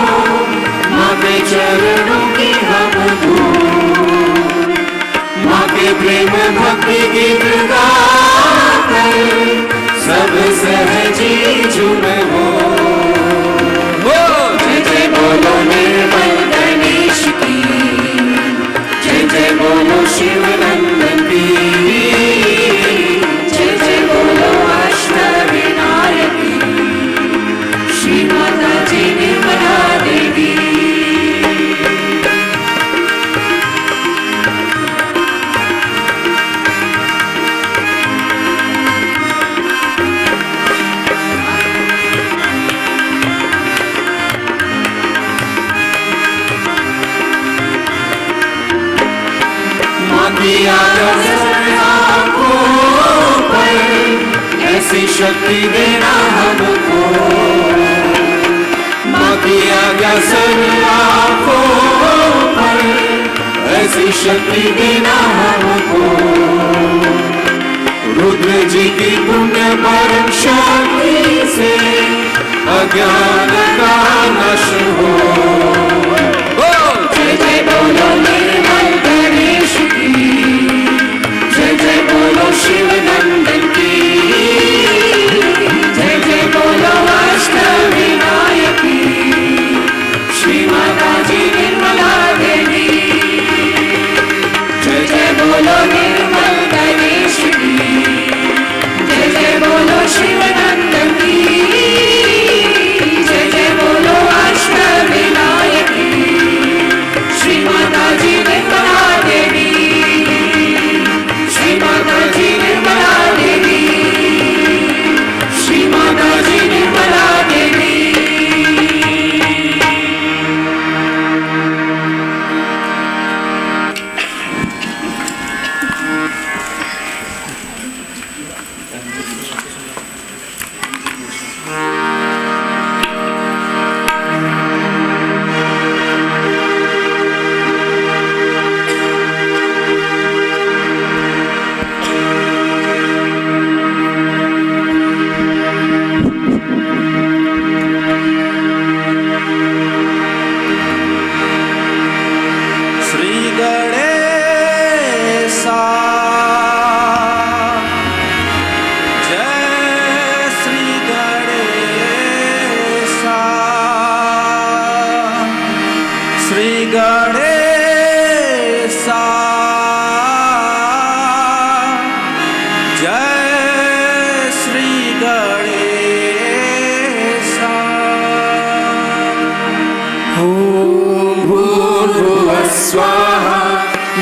माँ के चरणों की हम धूल, माँ के प्रेम भक्ति गीत गाकर सब सहजी झूम हो। जय जय बोलो निर्मल गणेश की, जय जय बोलो शिव नंदन की,
जय जय बोलो अष्टविनायक की, श्री माता जी निर्मला देवी।
किया आँखों पर ऐसी शक्ति देना हमको, माँ की आज्ञा सब आँखों पर ऐसी शक्ति देना हमको, रुद्र जी की पुण्य परम शक्ति से अज्ञान का नाश हो।
जय जय बोलो निर्मल गणेश की, जय जय बोलो शिव नंदन की, जय जय बोलो अष्टविनायक की, श्री माता जी निर्मला देवी। जय जय बोलो निर्मल गणेश की, जय जय बोलो शिव नंदन की, जय जय बोलो अष्टविनायक की, श्री माता जी निर्मला देवी, श्री माता जी निर्मला देवी, श्री माता जी निर्मला देवी।
श्री गणेशा जय श्री गणेशा, श्री गणेशा जय श्री गणेशा। ओम भूर्भुवः स्वाहा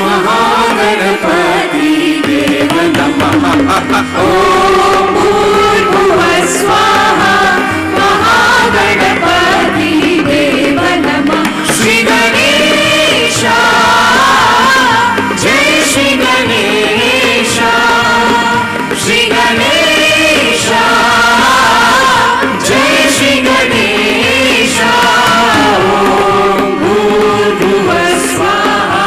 महागणपति देव नमः।
ओम भूर्भुवः स्वाहा महागणपति देव नमः। श्री गणेशा जय श्री गणेशा, श्री गणेशा जय श्री गणेशा। ओम भूर्भुवः स्वाहा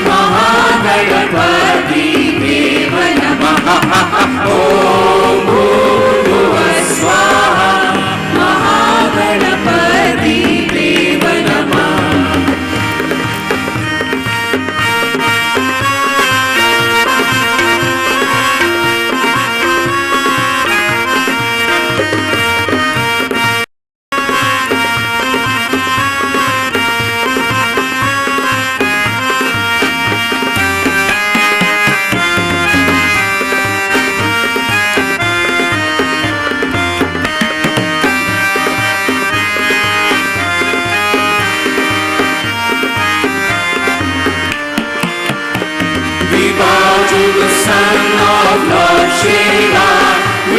महागणपति देव नमः। ओम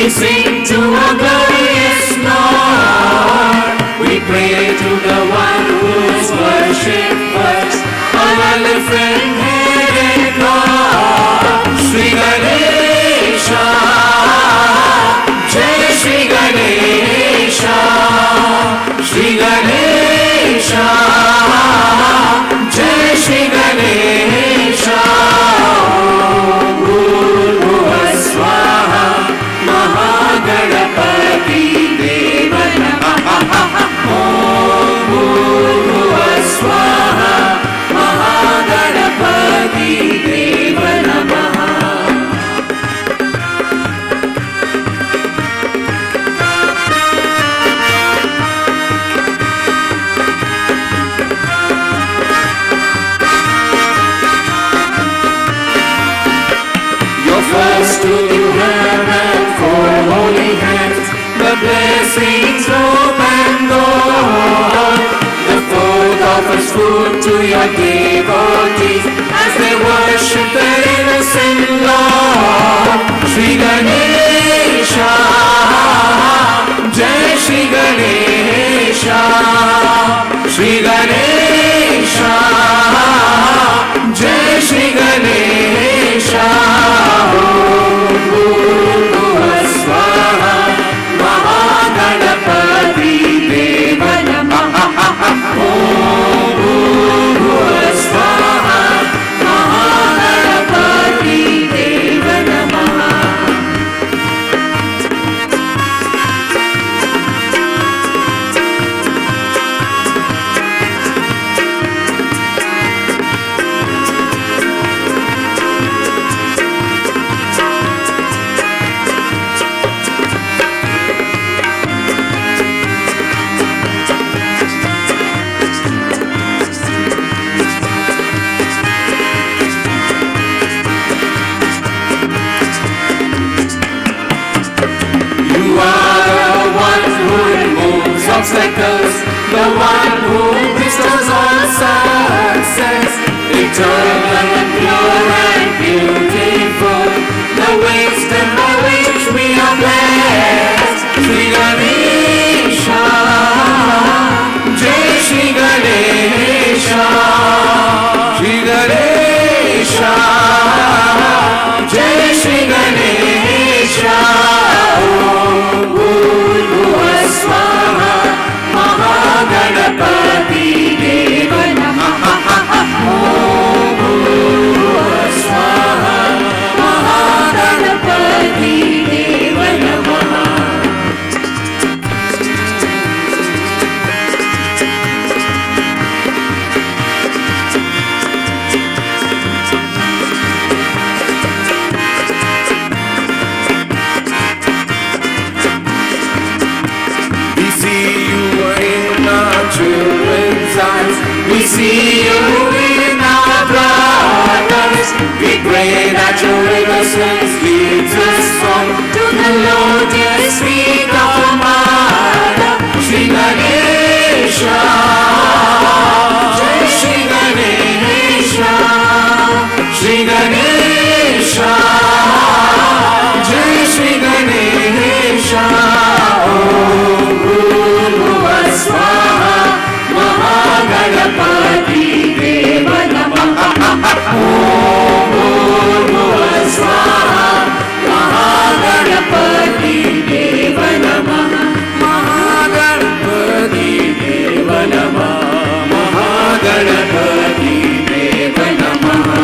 We sing to our glorious Lord. We pray to the one whose worship first. All our different headed Lord. Shree Ganesha, Jai Shree Ganesha, Shree Ganesha, Jai Shree Ganesha. Om Bhurbhuvah Swaha Mahaganapati Deva Namaha. Om Bhurbhuvah Swaha Mahaganapati Deva Namaha. First to you have and four holy hands, the blessings open door. The fourth offers food to your devotees as they worship their innocent Lord. Shree Ganesha, Jai Shree Ganesha, Shree Ganesha, Jai Shree Ganesha. Mahaganapati Deva Namaha. Om Bhurbhuvah Swaha Mahaganapati Deva Namaha. Obstacles, the one who bestows all success, eternal and pure and beautiful, the wisdom by which we are blessed. Shree Ganesha, Jai Shree Ganesha, Shree Ganesha, Jai Shree Ganesha. Om Bhurbhuvah Swaha Mahaganapati Deva Namaha. Om Bhurbhuvah Swaha Mahaganapati Deva Namaha. We see you in our children's eyes. We see you in our brothers. We pray that your innocence leads us on to the lotus feet of the Mother. Shree Ganesha, Jai Shree Ganesha, Shree Ganesha, Jai Shree Ganesha. Om Bhurbhuvah Swaha Mahaganapati Deva Namaha. Om Bhurbhuvah Swaha Mahaganapati Deva Namaha. Mahaganapati Deva Namaha. Mahaganapati Deva Namaha.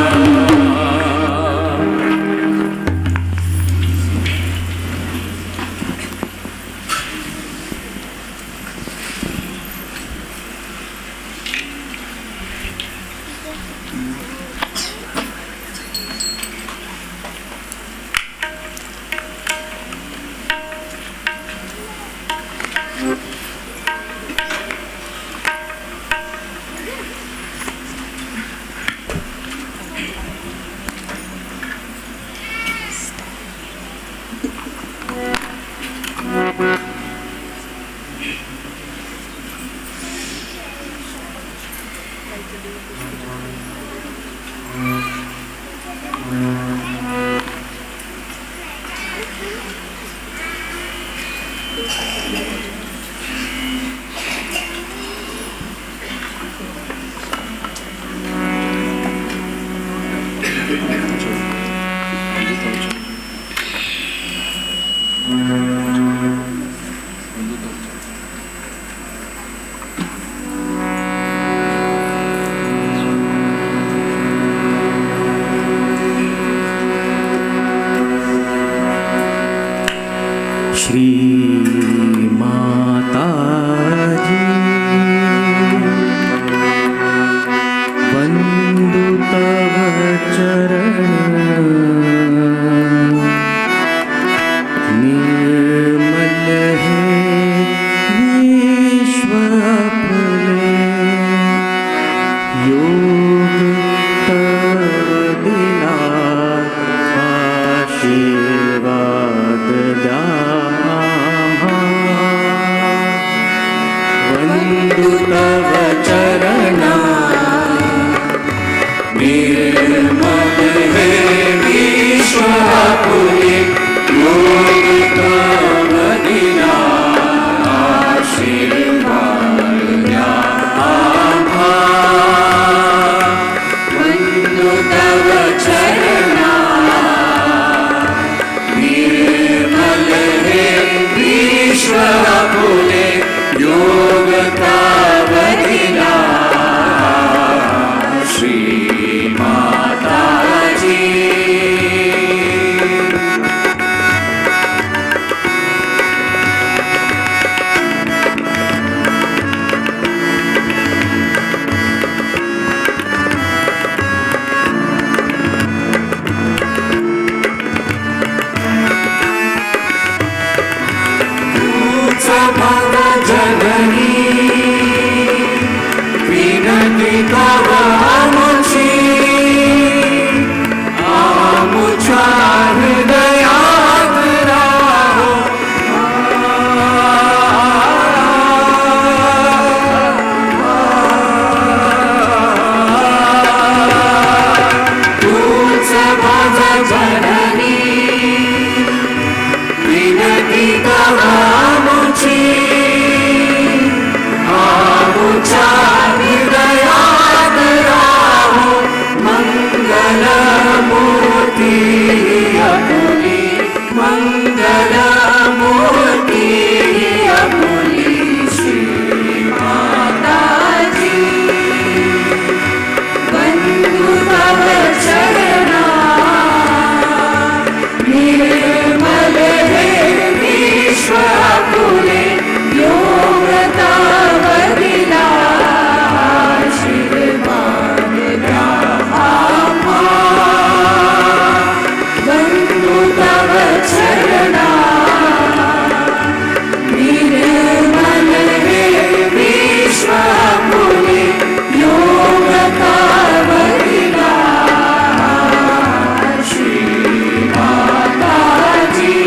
Shri माताजी वंदु तव चरण निर्मल है विश्व अपने योग तव बिना आशीर्वाद द्या वंदु तव चरणा निर्मल है विश्व पुरे योग तव बिना आशीर्वाद द्या वंदु तव चरणा निर्मल है विश्व पुरे योग तव बिना श्री माताजी जननी विनती तव आमुची आमुच्या हृदयात राहो तूच माझा जननी विनती तव आमुची आमुच्या हृदयात राहो मंगल मूर्ती अपुली मंगल मूर्ती अपुली श्री माताजी वंदु तव चरणा निर्मल है विश्व पुरे योग तव बिना आशीर्वाद द्या वंदु तव चरणा निर्मल है विश्व पुरे योग तव बिना श्री माताजी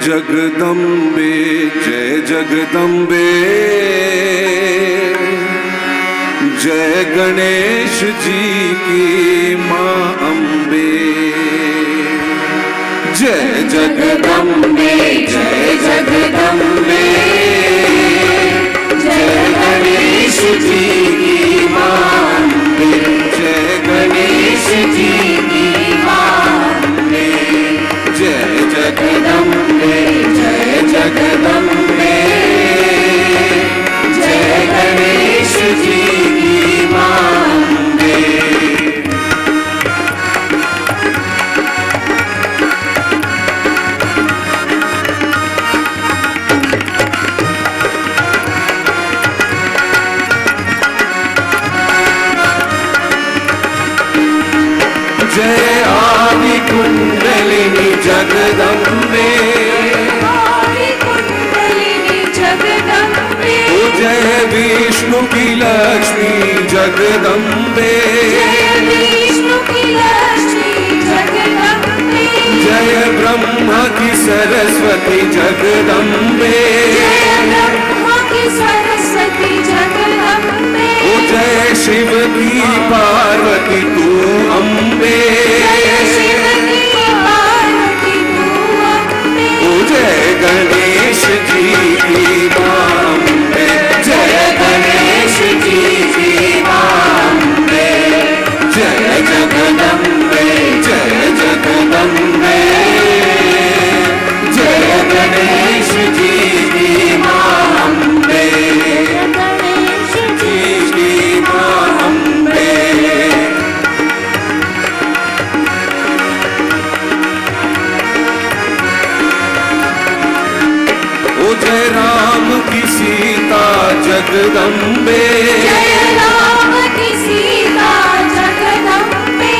जगदम्बे जय जगदम्बे जय गणेश जी की माँ अम्बे जय जगदम्बे जय जगदम्बे जय गणेश जी की माँ अम्बे जय गणेश जी की माँ अम्बे जय जगदम्बे जय जगदम्बे जय गणेश जी की माँ अम्बे जय आदि कुंडलिनी जगदम्बे जय विष्णु की लक्ष्मी जगदम्बे जय ब्रह्मा की सरस्वती जगदम्बे ओ जय शिव की पार्वती तू अम्बे ओ जय गणेश जी की माँ अम्बे जय गणेश जी की माँ अम्बे जय जगदम्बे जय जगदम्बे जय गणेश जी की माँ अम्बे गणेश जी की माँ अम्बे ओ जय राम की सीता जगदम्बे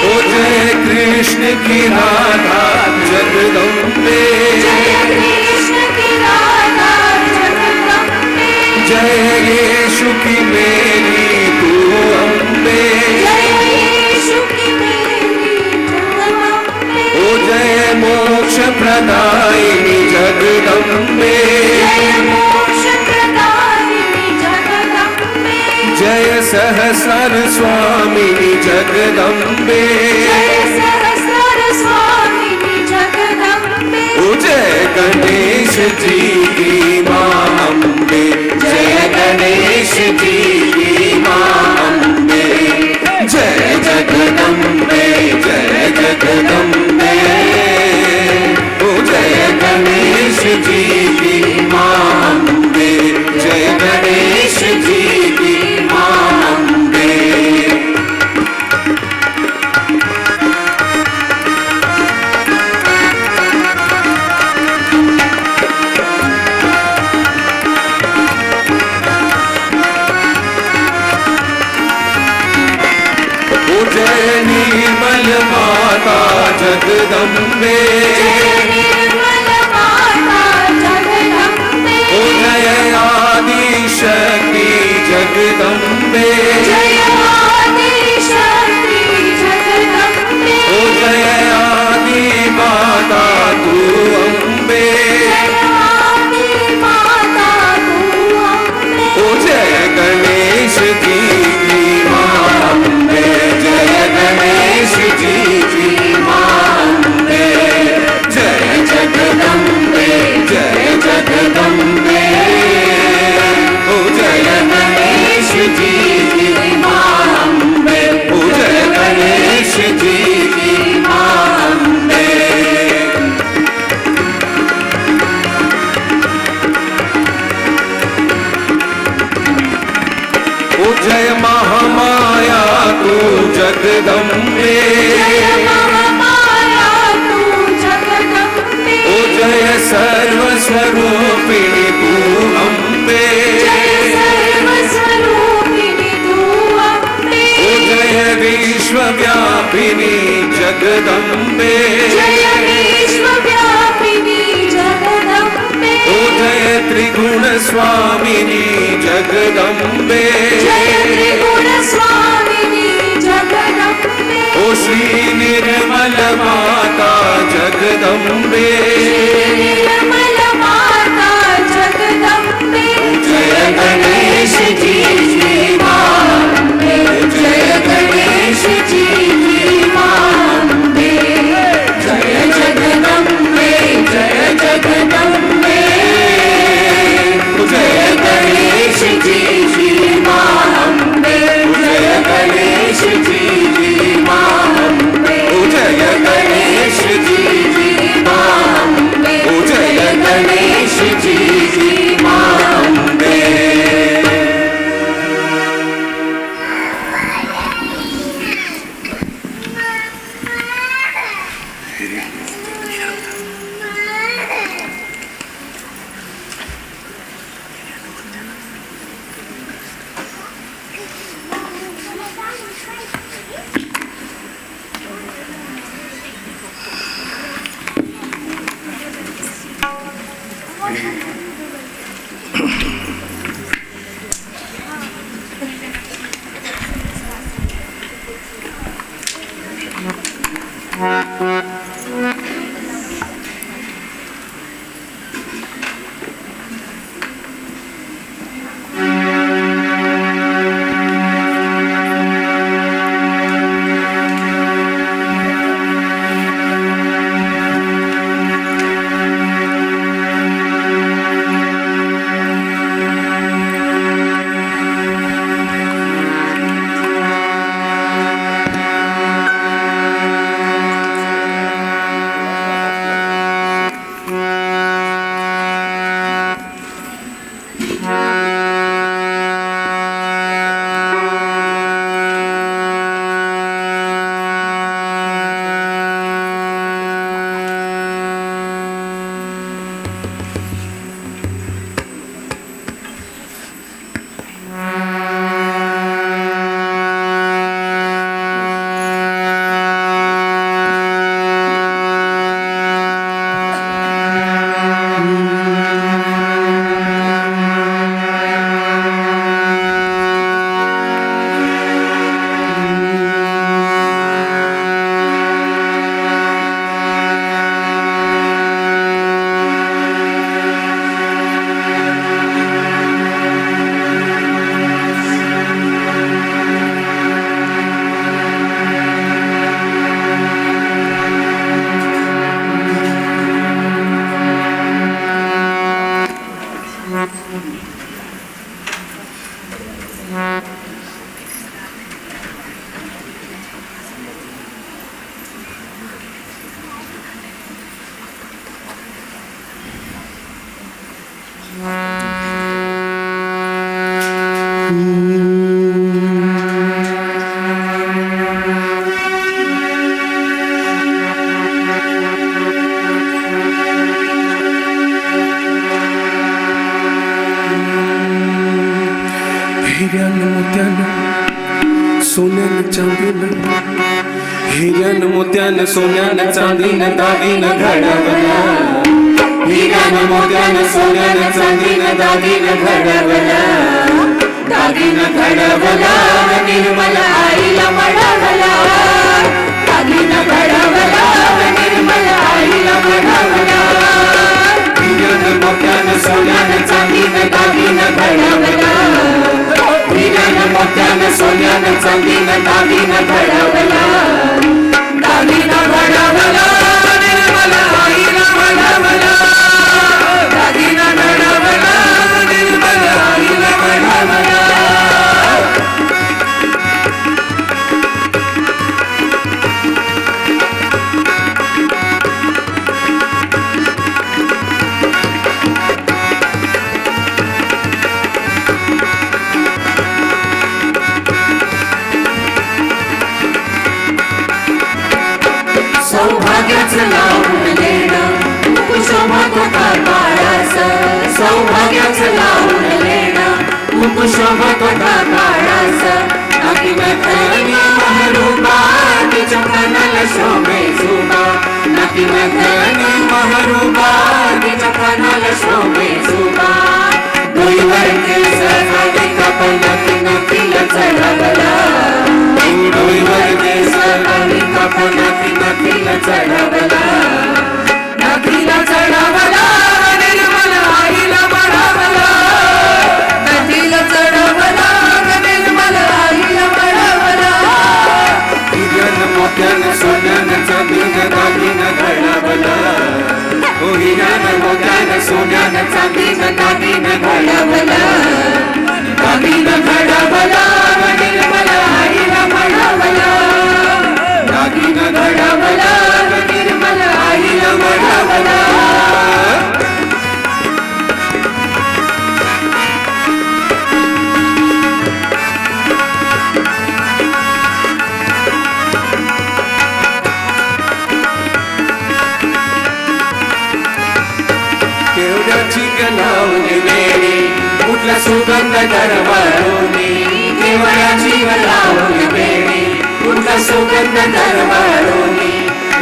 ओ जय कृष्ण की राधा जगदम्बे जय यीशु की मेरी तू अम्बे ओ जय मोक्ष प्रदायिनी जगदम्बे जय सहस्र स्वामिनी जगदम्बे ओ जय गणेश जी की माँ अम्बे जय गणेश जी की माँ अम्बे जय जगदम्बे जय जगदम्बे ओ जय गणेश जी की माँ अम्बे जय गणेश जी की माँ अम्बे जय निर्मल माता जगदम्बे ओ जय आदि शक्ति जगदम्बे ओ जय आदि माता तू अम्बे ओ जय गणेश जी की माँ अम्बे जय गणेश जी की माँ अम्बे जय जगदम्बे जय जगदम्बे ओ जय गणेश जी की माँ अम्बे ओ जय गणेश जी की माँ अम्बे ओ जय महामाया तू जगदम्बे ओ जय सर्वस्वरूपिणी तू अम्बे जगदम्बे
जय विश्वव्यापिनी जगदम्बे
ओ जय त्रिगुण स्वामिनी जगदम्बे
जय त्रिगुण स्वामिनी जगदम्बे
ओ श्री निर्मल माता जगदम्बे
निर्मल माता जगदम्बे जय गणेश जी मां अम्बे जय गणेश जी मां अम्बे जय जगदम्बे जय जगदम्बे जय गणेश जी मां अम्बे जय गणेश जी मां अम्बे
जय
गणेश जी मां अम्बे जय गणेश जी मां अम्बे
हिऱ्यानं मोत्यानं सोन्यानं चांदीनं हिऱ्यानं मोत्यानं सोन्यानं चांदीनं दागिनं घडवलं
हिऱ्यानं मोत्यानं सोन्यानं चांदीनं दागिनं घडवलं दागिनं घडवलं निर्मल आईला मडवला दागिनं घडवलं निर्मल आईला मडवला
हिऱ्यानं मोत्यानं
सोन्यानं चांदीनं दागिनं घडवलं हिऱ्यानं मोत्यानं सोन्यानं चांदीनं दागिनं घडवलं दागिनं घडवलं निर्मल आईला मडवला दागिनं घडवलं निर्मल आईला मडवला सौभाग्याचं लावून लेणं मुकुशोभत होता काळास सौभाग्याचं लावून लेणं मुकुशोभत होता काळास Nati Madhani Maharuba Ticha Kanal Shome Suba Nati Madhani Maharuba Ticha Kanal Shome Suba Doi Varke Sarvadi Kapala Tina Tila Chadabala Doi Varke Sarvadi Kapala Tina Tila Chadabala Natila Chadabala Nirmala Aila Madhabala Natila Chadabala Nirmala Aila Madhabala Hidyan Mokyan Sonan Chandina Dadina Ghalabala O Hidyan Mokyan Sonan Chandina Dadina Ghalabala Dadina Ghalabala Nirmala Aila Madhabala Dadina Ghalabala Nirmala Aila Madhabala केवडाची गलावली वेळी उठला सुगंध दरबारोनी केवडाची गलावली वेळी उठला सुगंध दरबारोनी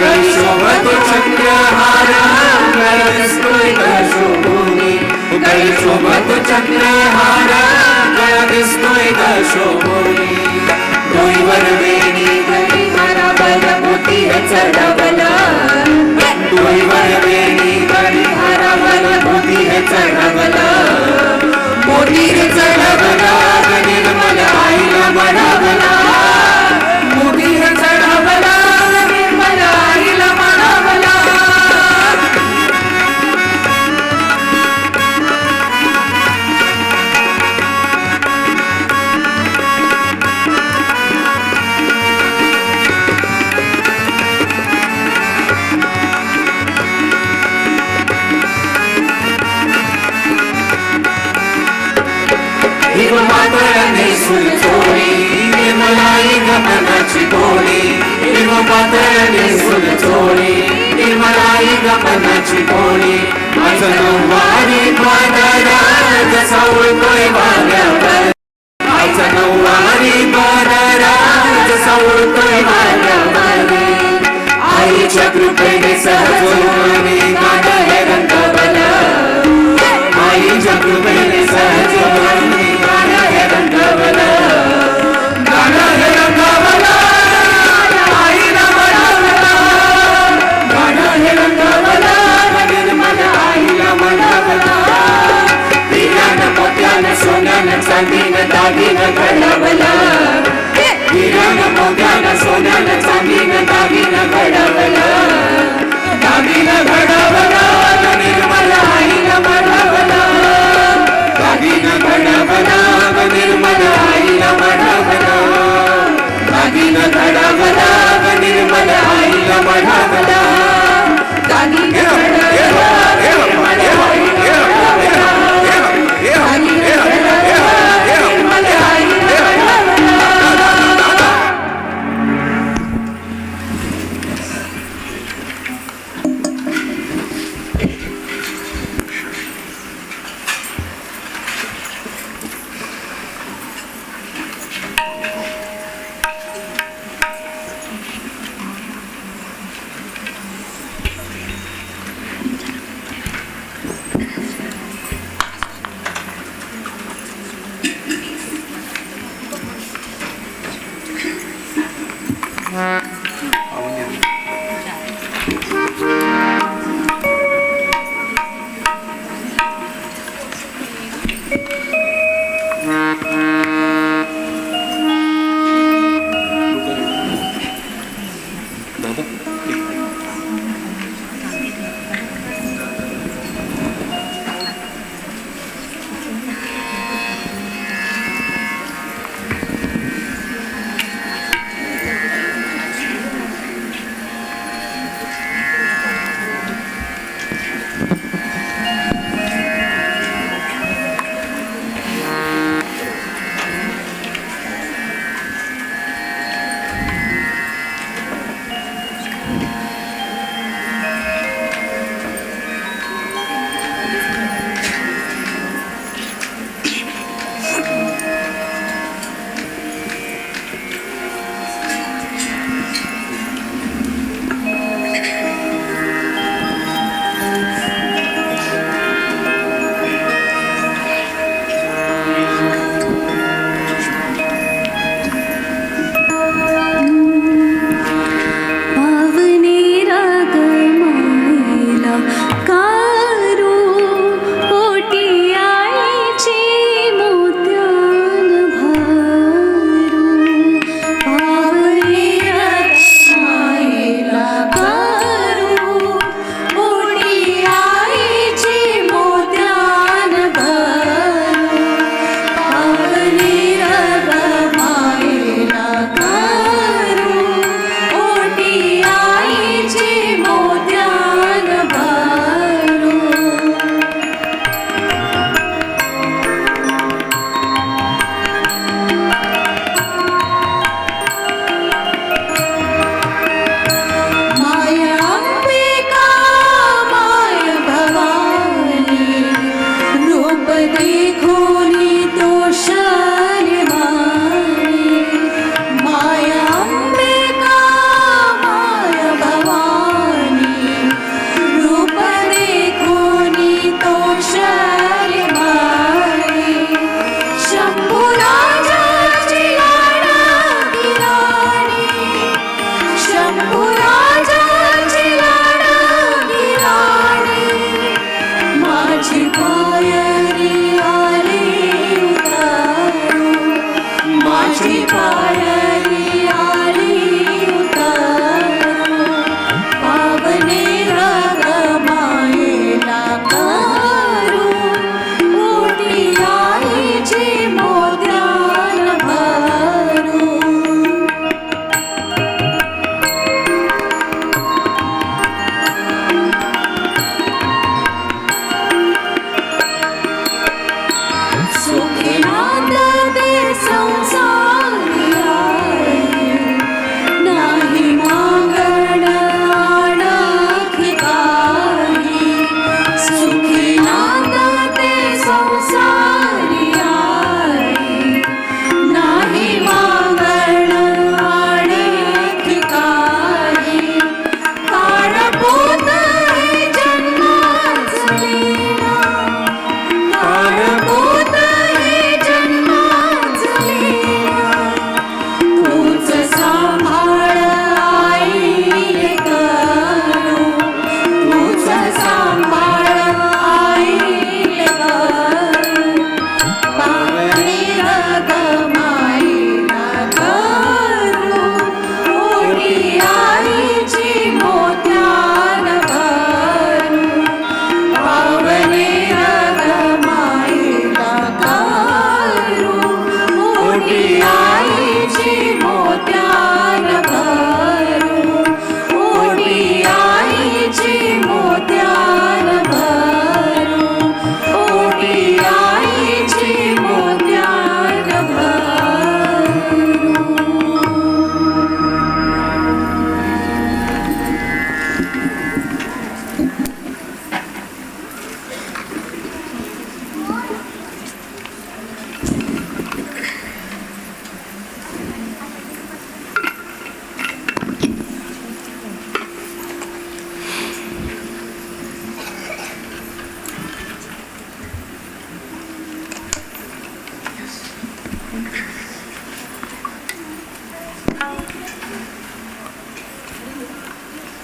गळी शोभतो चंद्रहारा गळा दिसतोय शोभोनी गळी शोभतो चंद्रहारा गळा दिसतोय शोभोनी डोईवर वेणी गळी हारा बल मोती चढवला डोईवर वेणी गळी हारा बल मोती चढवला मोती चढवला निर्मल आईला मढवला मोती चढवला निर्मल आईला मढवला मातळ्याने सुरचोळी निर्मलाई गमनाची बोली निर्म पातळ्याने सुरचोळी निर्मलाई गमनाची बोली माझं नऊवारी बाजारा जसा उडतोय वाऱ्यावर माझं नऊवारी बाजारा जसा उडतोय वाऱ्यावर आईच्या कृपेने सहजोनी गाणं हे रंगवलं आईच्या कृपेने सहजोनी चांदीनं दागिनं घडवला हिरानं मोत्यानं सोन्यानं चांदीनं दागिनं घडवला दागिनं घडवला निर्मल आईला मढवला दागिनं घडवला निर्मल आईला मढवला दागिनं घडवला निर्मल आईला मढवला दागिनं घडवला निर्मल आईला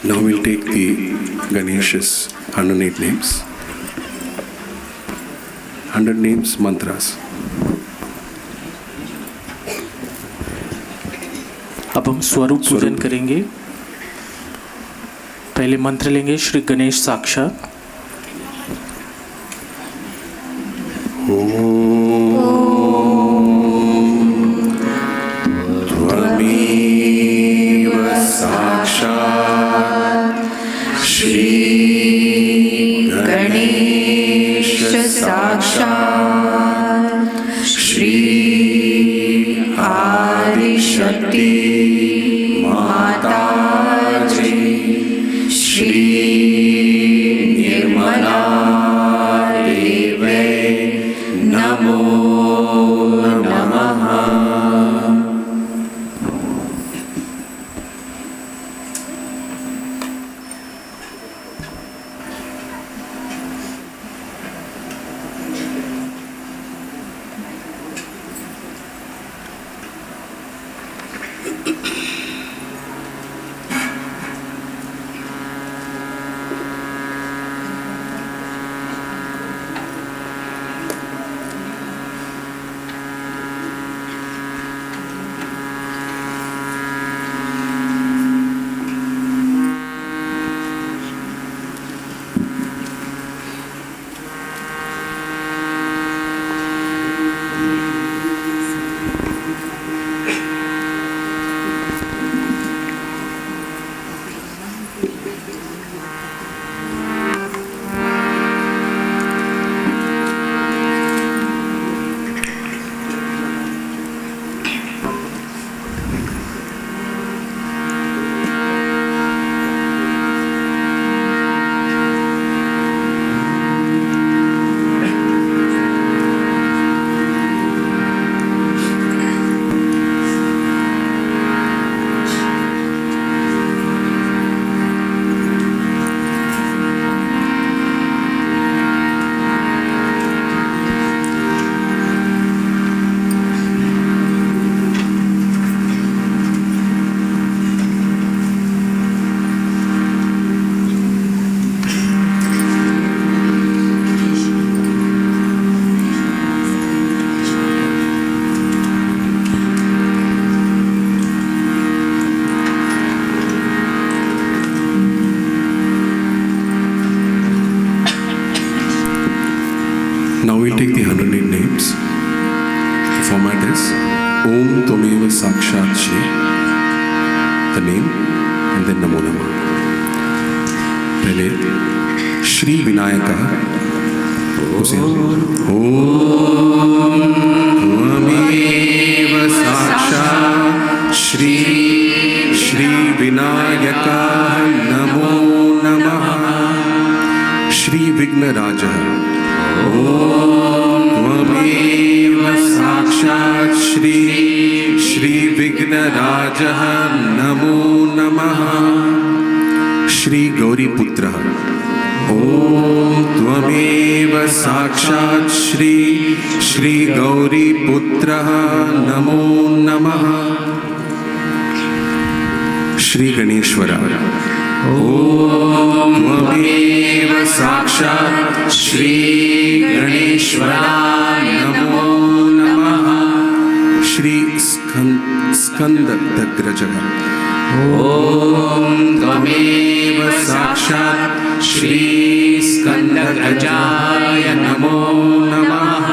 Now we'll take the Ganesha's 108 names. 100 names, mantras.
अब हम स्वरूप पूजन करेंगे। पहले मंत्र लेंगे श्री गणेश साक्षात।
त्वमेव साक्षात् श्री
गणेश साक्षात् श्री आदिशक्ति माताजी श्री निर्मला देवे नमो नमः।
Now we'll take the 108 names. The format is Om Tvameva Sakshat Shri, the name, and then Namo Namah. पहले श्री विनायका उसे Om Tvameva Sakshat Shri Shri Vinayaka Namo Namah Shri Vignaraja त्वमेव साक्षात् श्री श्री विघ्नराजः नमो नमः श्री गौरीपुत्रः ॐ त्वमेव साक्षात् श्री श्री गौरीपुत्रः नमो नमः श्री गणेश्वरः ॐ त्वमेव साक्षात् श्री गणेश्वराय नमो नमः श्री स्कंदग्रजः ॐ त्वमेव साक्षात् श्री स्कंदग्रजाय नमो नमः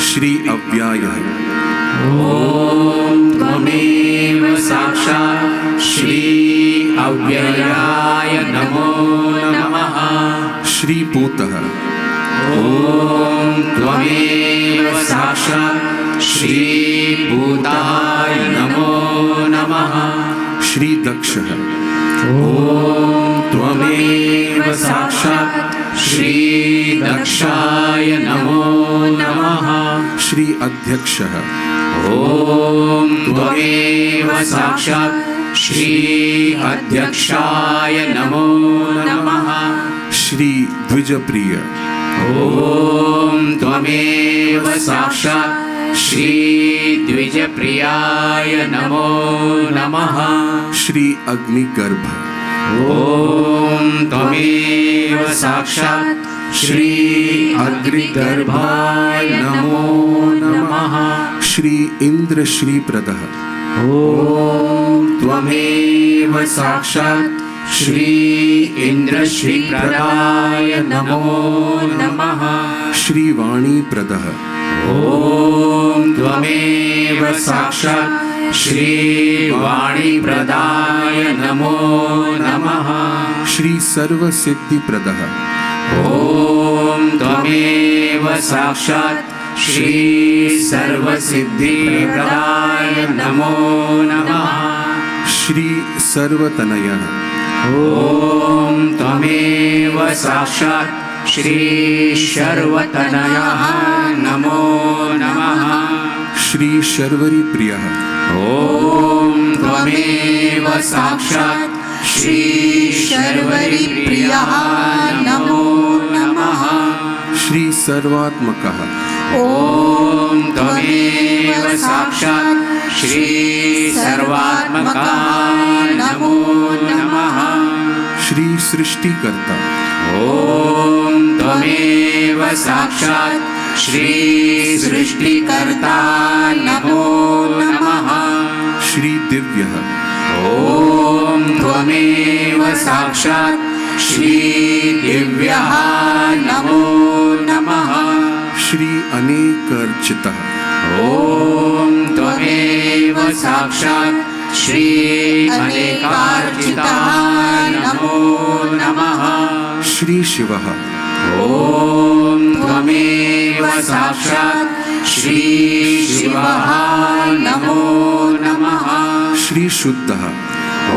श्री अव्यायः ॐ त्वमेव साक्षात् श्री अव्ययाय नमो नमः श्री पूतः ॐ त्वमेव साक्षात् श्री पूताय नमो नमः श्री दक्षः ॐ त्वमेव साक्षात् श्री दक्षाय नमो नमः श्री अध्यक्षः ॐ त्वमेव साक्षात् श्री अध्यक्षाय नमो नमः श्री द्विजप्रिय ॐ त्वमेव साक्षात् श्री
द्विजप्रियाय नमो नमः।
श्री अग्निगर्भ
ॐ त्वमेव साक्षात् श्री अग्निगर्भाय नमो नमः।
श्री इंद्र श्री प्रदः
ॐ त्वमेव साक्षात् श्री इन्द्रश्रीप्रदाय नमो नमः।
श्री वाणी प्रदः
ॐ त्वमेव साक्षात् श्री वाणीप्रदाय नमो नमः।
श्री सर्वसिद्धि प्रदः
ॐ त्वमेव साक्षात् श्री सर्वसिद्धिप्रदाय नमो नमः।
श्री सर्वतनयः
ॐ त्वमेव साक्षात् श्री सर्वतनयः नमो नमः।
श्री शर्वरी प्रियः
ॐ त्वमेव साक्षात् श्री शर्वरीप्रियः नमो नमः।
श्री सर्वात्मकः
ॐ त्वमेव साक्षात् श्री सर्वात्मका नमो नमः।
श्री सृष्टिकर्ता
ॐ त्वमेव साक्षात् श्री सृष्टिकर्ता नमो नमः।
श्री दिव्यः
ॐ त्वमेव साक्षात् श्री दिव्यः नमो नमः।
श्री अनेकर्चितः
ॐ त्वमेव साक्षात् श्री अनेकार्चितः नमो नमः।
श्री शिवः
ॐ त्वमेव साक्षात् श्री शिवः नमो नमः।
श्री शुद्धः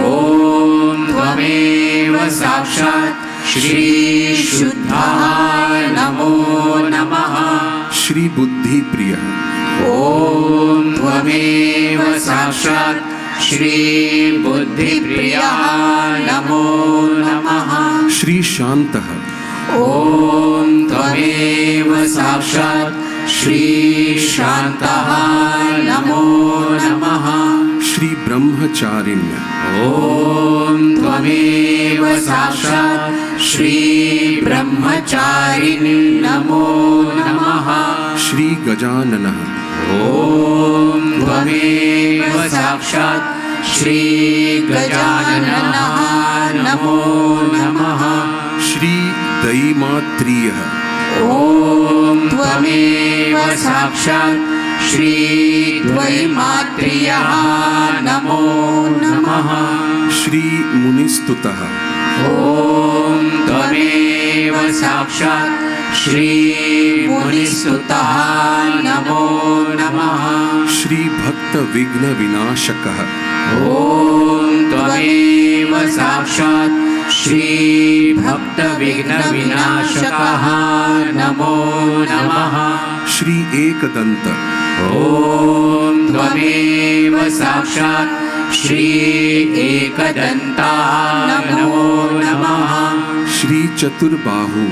ॐ त्वमेव साक्षात् श्री शुद्धः नमो नमः।
श्री बुद्धि प्रियः
ॐ त्वमेव साक्षात् श्री बुद्धिप्रियः नमो नमः।
श्री शान्तः
ॐ त्वमेव साक्षात् श्री शान्तः नमो नमः।
श्री ब्रह्मचारिण्य
ॐ त्वमेव साक्षात् श्री ब्रह्मचारिणी नमो नमः।
श्री गजाननः
ॐ त्वमेव साक्षात् श्री गजाननः नमो नमः।
श्री दैमात्रीयः
ॐ त्वमेव साक्षात् श्री द्वैमात्रेयः नमो नमः।
श्री मुनिस्तुतः
ॐ त्वमेव साक्षात् श्री मुनिस्तुतः नमो नमः।
श्री भक्त विघ्न विनाशकः
ॐ त्वमेव साक्षात् श्री भक्त विघ्न विनाशकः नमो नमः।
श्री एकदंत
ॐ त्वमेव साक्षात् श्री एकदन्ताय नमो नमः।
श्री चतुर्बाहु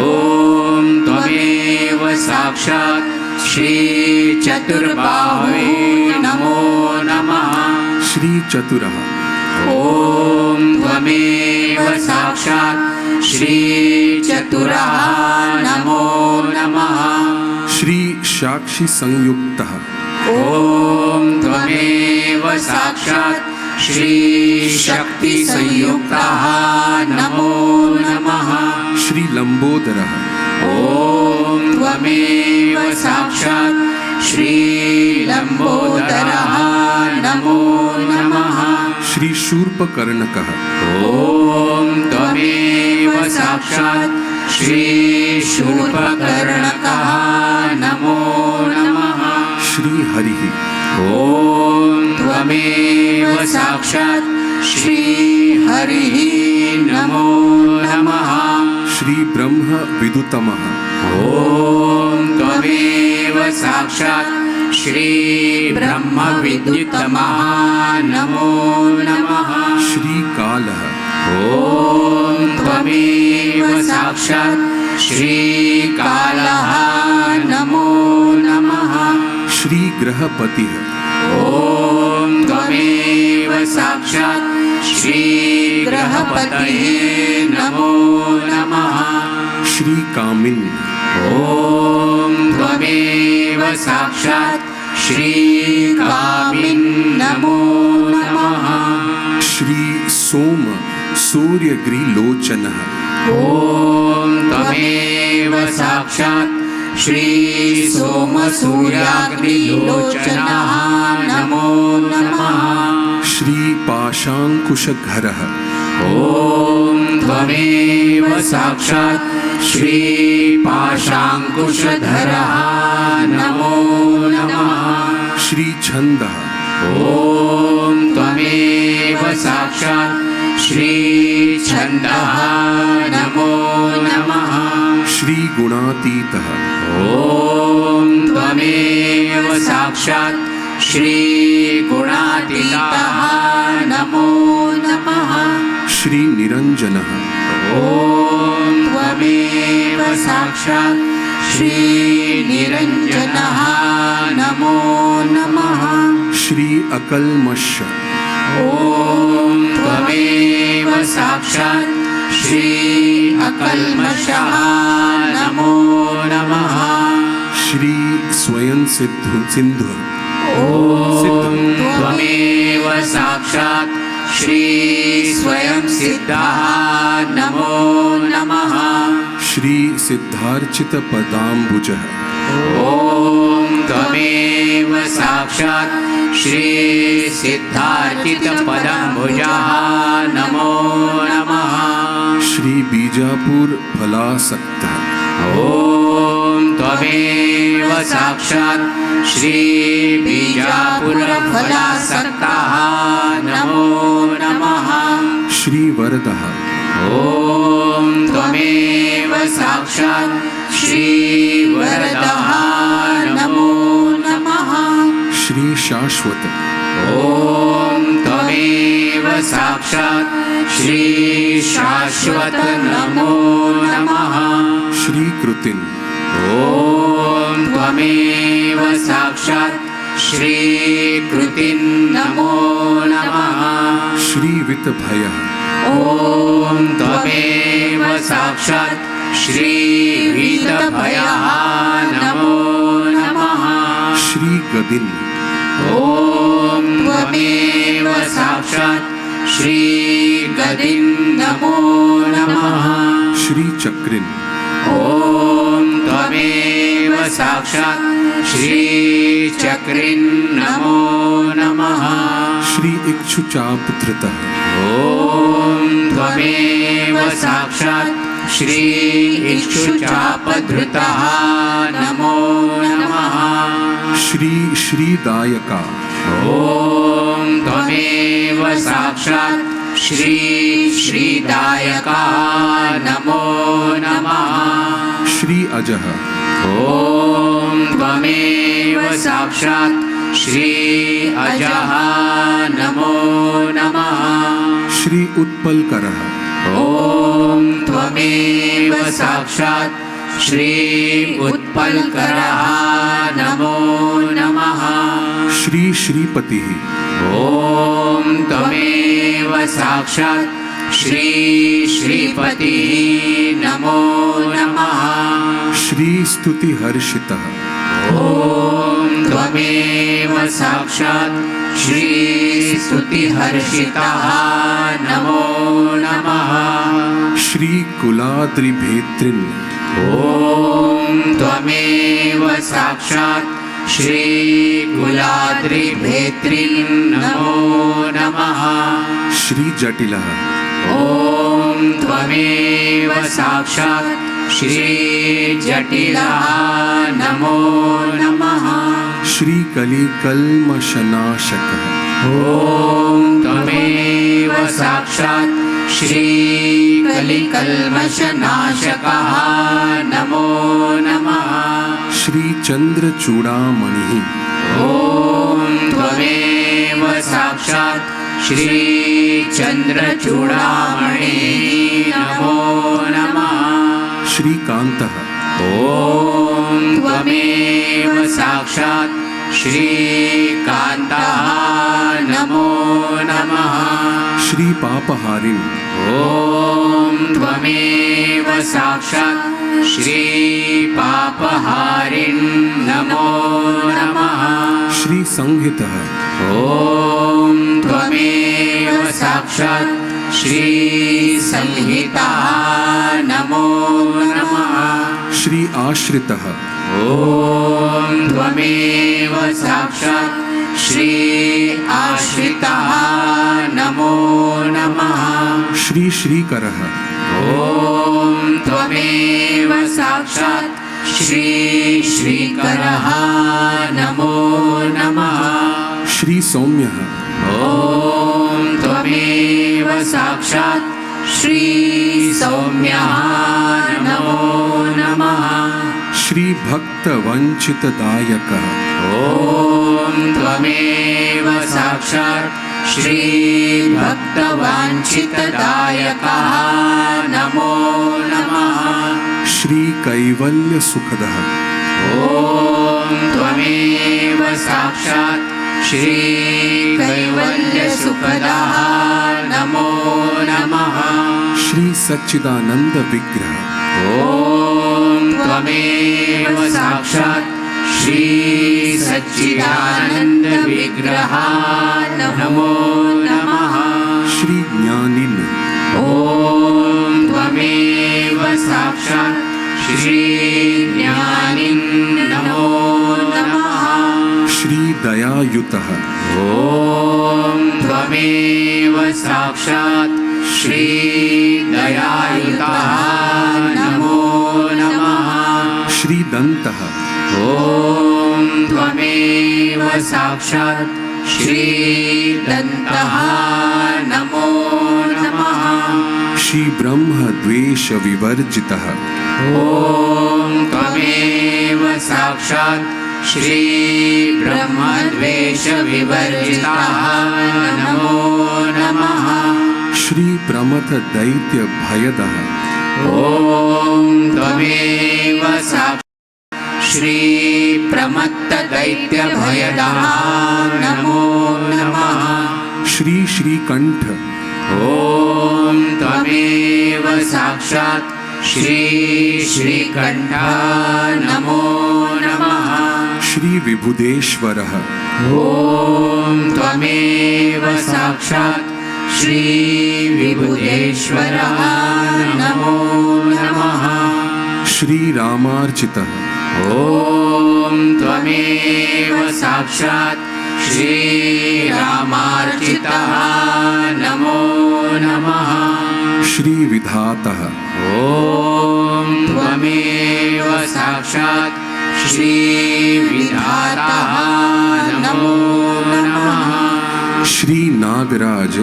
ॐ त्वमेव साक्षात् श्री चतुर्बाहुवे नमो नमः।
श्री चतुरः
ॐ त्वमेव साक्षात् श्री चतुरः नमो नमः।
श्री साक्षी संयुक्तः
ॐ त्वमेव साक्षात् श्री शक्ति संयुक्तः नमो नमः।
श्री लंबोदरः
ॐ त्वमेव साक्षात् श्री लंबोदरः नमो नमः।
श्री शूर्पकर्णकः
ॐ त्वमेव साक्षात् श्री शूर्पकर्णकः नमो नमः।
श्री हरिः
ॐ त्वमेव साक्षात् श्री हरिः नमो नमः।
श्री ब्रह्म विदुतमः
ॐ त्वमेव साक्षात् श्री ब्रह्म विद्युतमः नमो नमः।
श्री कालः
ॐ त्वमेव साक्षात् श्री कालः नमो नमः।
श्री ग्रहपतिः
ॐ त्वमेव साक्षात् श्रीग्रहपतये नमो नमः।
श्रीकामिन्
ॐ त्वमेव साक्षात् श्रीकामिन् नमो नमः।
श्री सोम सूर्यग्रीलोचनः
ॐ त्वमेव साक्षात् श्री सोमसूर्याग्निलोचनः नमो नमः।
श्री पाशाङ्कुशधरः
ॐ त्वमेव साक्षात् श्री पाशाङ्कुशधरः नमो नमः।
श्री छन्दः
ॐ त्वमेव साक्षात् श्री छन्दः नमो नमः।
श्री गुणातीतः
ॐ त्वमेव साक्षात् श्री गुणातीतः नमो नमः।
श्री निरञ्जनः
ॐ त्वमेव साक्षात् श्री निरञ्जनः नमो नमः।
श्री अकल्मष
ॐ त्वमेव साक्षात् श्री अकल्मषः नमो नमः।
श्री स्वयं सिंधु
ॐ त्वमेव साक्षात् श्री स्वयं सिद्धः नमो नमः।
श्री सिद्धार्चित पदाम्बुजः
ॐ त्वमेव साक्षात् श्री सिद्धार्चितपदाम्बुजः नमो नमः।
श्री बीजापुर फलासक्तः
ॐ त्वमेव साक्षात् श्री बीजापुरफलासक्तः नमो नमः।
श्री वरदः
ॐ त्वमेव साक्षात् श्री वरदः नमो नमः।
श्री शाश्वत
ॐ त्वमेव साक्षात् श्री शाश्वत नमो नमः।
श्री कृतिन्
ॐ त्वमेव साक्षात् श्री कृतिन् नमो नमः।
श्री वितभयः
ॐ त्वमेव साक्षात् श्री वीतभयः नमो नमः।
श्री गदिन्
ॐ त्वमेव साक्षात् श्री गदिन् नमो नमः।
श्री चक्रिन्
ॐ त्वमेव साक्षात् श्री चक्रिन् नमो नमः।
श्री इक्षुचापधृतः
ॐ त्वमेव साक्षात् श्री इक्षुचापधृतः नमो नमः।
श्री श्रीदायका
ॐ त्वमेव साक्षात् श्री श्रीदायका नमो नमः।
श्री अजः
ॐ त्वमेव साक्षात् श्री अजः नमो नमः।
श्री उत्पलकरः
ॐ त्वमेव साक्षात् श्री उत्पलकरः नमो नमः।
श्री श्रीपतिः
ॐ त्वमेव साक्षात् श्री श्रीपतिः नमो नमः।
श्री स्तुतिहर्षितः
ॐ त्वमेव साक्षात् श्री स्तुतिहर्षितः नमो नमः।
श्री कुलाद्रिभेत्रिन्
ॐ त्वमेव साक्षात् श्री कुलाद्रिभेत्रिन् नमो नमः।
श्री जटिलः
ॐ त्वमेव साक्षात् श्री जटिलः नमो नमः।
श्री कलिकल्मषनाशकः
ॐ त्वमेव साक्षात् श्री कलिकल्मषनाशकः नमो नमः।
श्री चन्द्रचूडामणिः
ॐ त्वमेव साक्षात् श्री चन्द्रचूडामणि नमो नमः।
श्रीकान्तः
ॐ त्वमेव साक्षात् श्रीकान्तः नमो नमः
श्री पापहारिन्
ॐ त्वमेव साक्षात् श्रीपापहारिन् नमो नमः
श्री संहितः
ॐ त्वमेव साक्षात् श्रीसंहिता नमो नमः
श्री आश्रितः
ॐ त्वमेव साक्षात् श्री आश्रिता नमो नमः
श्री श्रीकरः
ॐ त्वमेव साक्षात् श्री श्रीकरः नमो नमः
श्री सौम्यः
ॐ त्वमेव साक्षात् श्री सौम्यः नमो नमः
श्री भक्त वंचितदायकः
ॐ त्वमेव साक्षात् श्री भक्तवाञ्छितदायकः नमो नमः
श्री कैवल्य सुखदः
ॐ त्वमेव साक्षात् श्री कैवल्यसुखदः नमो नमः
श्री सच्चिदानंद विग्रह
ॐ त्वमेव साक्षात् श्री सच्चिदानंद विग्रह नमो नमः
श्री ज्ञानिन्
ॐ त्वमेव साक्षात् श्री ज्ञानिन् नमो नमः
श्री दयायुतः
ॐ त्वमेव साक्षात् श्री दयायुतः नमो नमः
श्री दन्तः
ॐ त्वमेव साक्षात् श्री दन्तः नमो नमः
श्री ब्रह्म द्वेष विवर्जितः
ॐ त्वमेव साक्षात् श्री ब्रह्मद्वेषविवर्जितः नमो नमः
श्री प्रमथ दैत्य भयदः
ॐ त्वमेव साक्षात् श्री प्रमत्तदैत्यभयदः नमो नमः
श्री श्रीकण्ठ
ॐ त्वमेव साक्षात् श्री श्रीकण्ठः नमो नमः
श्री विबुधेश्वरः
ॐ त्वमेव साक्षात् श्री विबुधेश्वरः नमो नमः
श्री रामार्चितः
ॐ त्वमेव साक्षात् श्री रामार्चितः नमो नमः
श्री विधातः
ॐ त्वमेव साक्षात् श्री विधातः नमो नमः
श्री नागराज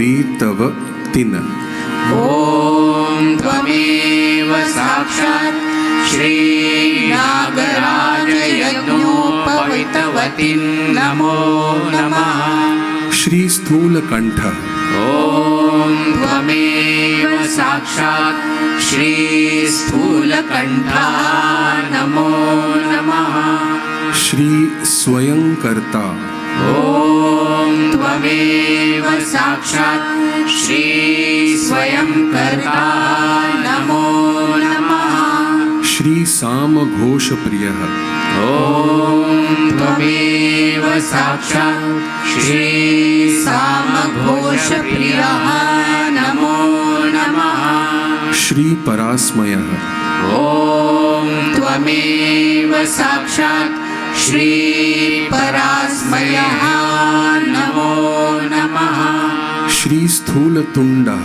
यज्ञोपवीतवतिन्
ॐ त्वमेव साक्षात् श्री नागराज यज्ञोपवीतवती नमो नमः
श्री स्थूलकण्ठः
ॐ त्वमेव साक्षात् श्री स्थूलकण्ठः नमो नमः
श्री स्वयंकर्ता
ॐ त्वमेव साक्षात् श्री स्वयंकर्ता नमो नमः
श्री सामघोषप्रियः
ॐ त्वमेव साक्षात् श्री सामघोषप्रियः नमो नमः
श्री परास्मयः
ॐ त्वमेव साक्षात् श्री परास्मयः नमो नमः
श्री स्थूलतुण्डः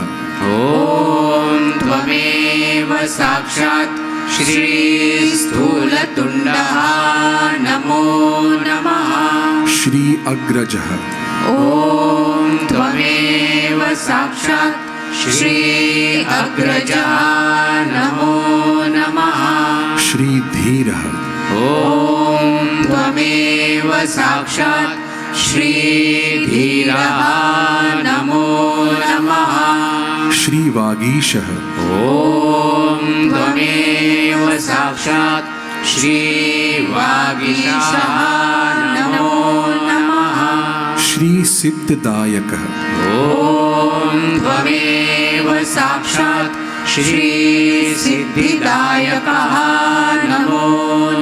ॐ त्वमेव साक्षात् श्री स्थूलतुण्डः नमो नमः
श्री अग्रजः
ॐ त्वमेव साक्षात् श्री अग्रजः नमो नमः
श्री धीरः
ॐ त्वमेव साक्षात् श्री धीरः नमो नमः
श्री वागीशः
ॐ त्वमेव साक्षात् श्री वागीशाः नमो नमः।
श्री सिद्धिदायकः
ॐ त्वमेव साक्षात् श्री सिद्धिदायकः नमो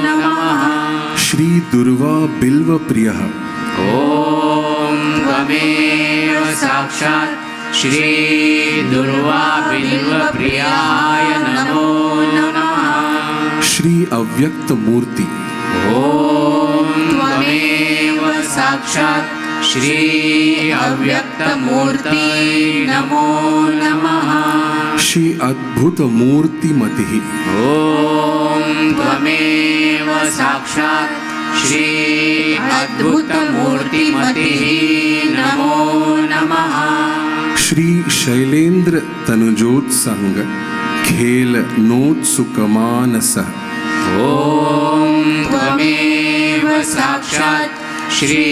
नमः।
श्री दुर्वा बिल्व प्रियः
ॐ त्वमेव साक्षात् श्री दुर्वा बिल्वप्रियाय नमो नमः।
श्री अव्यक्त मूर्ति
ॐ त्वमेव साक्षात् श्री अव्यक्तमूर्ति नमो नमः।
श्री अद्भुत मूर्तिमतिः
ॐ त्वमेव साक्षात् श्री अद्भुतमूर्तिमतिः नमो नमः।
श्री शैलेन्द्र तनुजोत्संग खेल नोत्सुकमानसः
ॐ त्वमेव साक्षात् श्री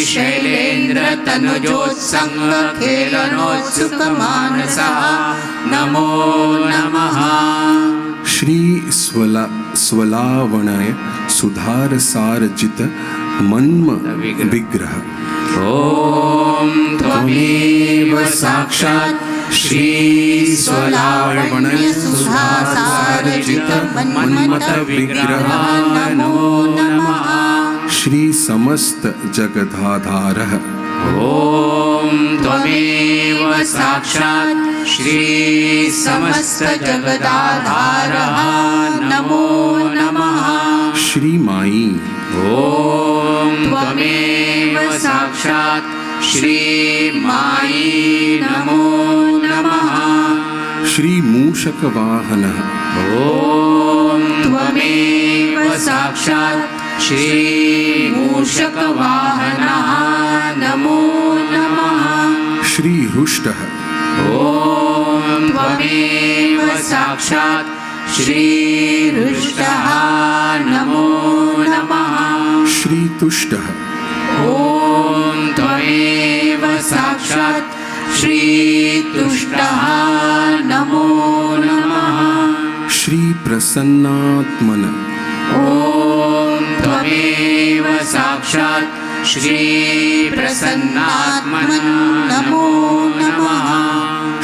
शैलेन्द्र तनुजोत्संग खेलनोत्सुकमानसः नमो नमः।
श्री स्वलावणय सुधार सारजित मन्म विग्रह
ॐ त्वमेव साक्षात् श्री स्वलावण्य सुधासारजित मन्मथ विग्रह नमो नमः।
श्री समस्त जगदाधारः
ॐ त्वमेव साक्षात् श्री समस्त जगदाधारः नमो नमः।
श्री माई
ॐ त्वमेव साक्षात् श्री माई नमो नमः।
श्री मूषक वाहनः
ॐ त्वमेव साक्षात् श्री मूषकवाहनः नमो नमः।
श्री हृष्टः
ॐ त्वमेव साक्षात् श्री हृष्टः नमो नमः।
श्री तुष्टः
ॐ त्वमेव साक्षात् श्री तुष्टः नमो नमः।
श्री प्रसन्नात्मन
ॐ त्वमेव साक्षात् श्री प्रसन्नात्मन नमो नमः।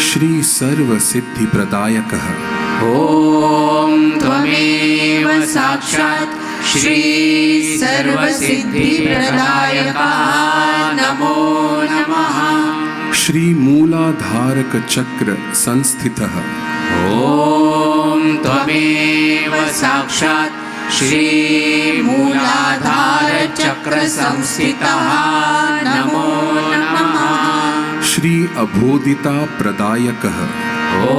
श्री सर्व सिद्धि प्रदायकः
ॐ त्वमेव साक्षात् श्री सर्वसिद्धिप्रदायकः नमो नमः।
श्री मूलाधारक चक्र संस्थितः
ॐ त्वमेव साक्षात् श्री मूलाधार चक्र संस्थितः नमो नमः।
श्री अबोधिता प्रदायकः
ॐ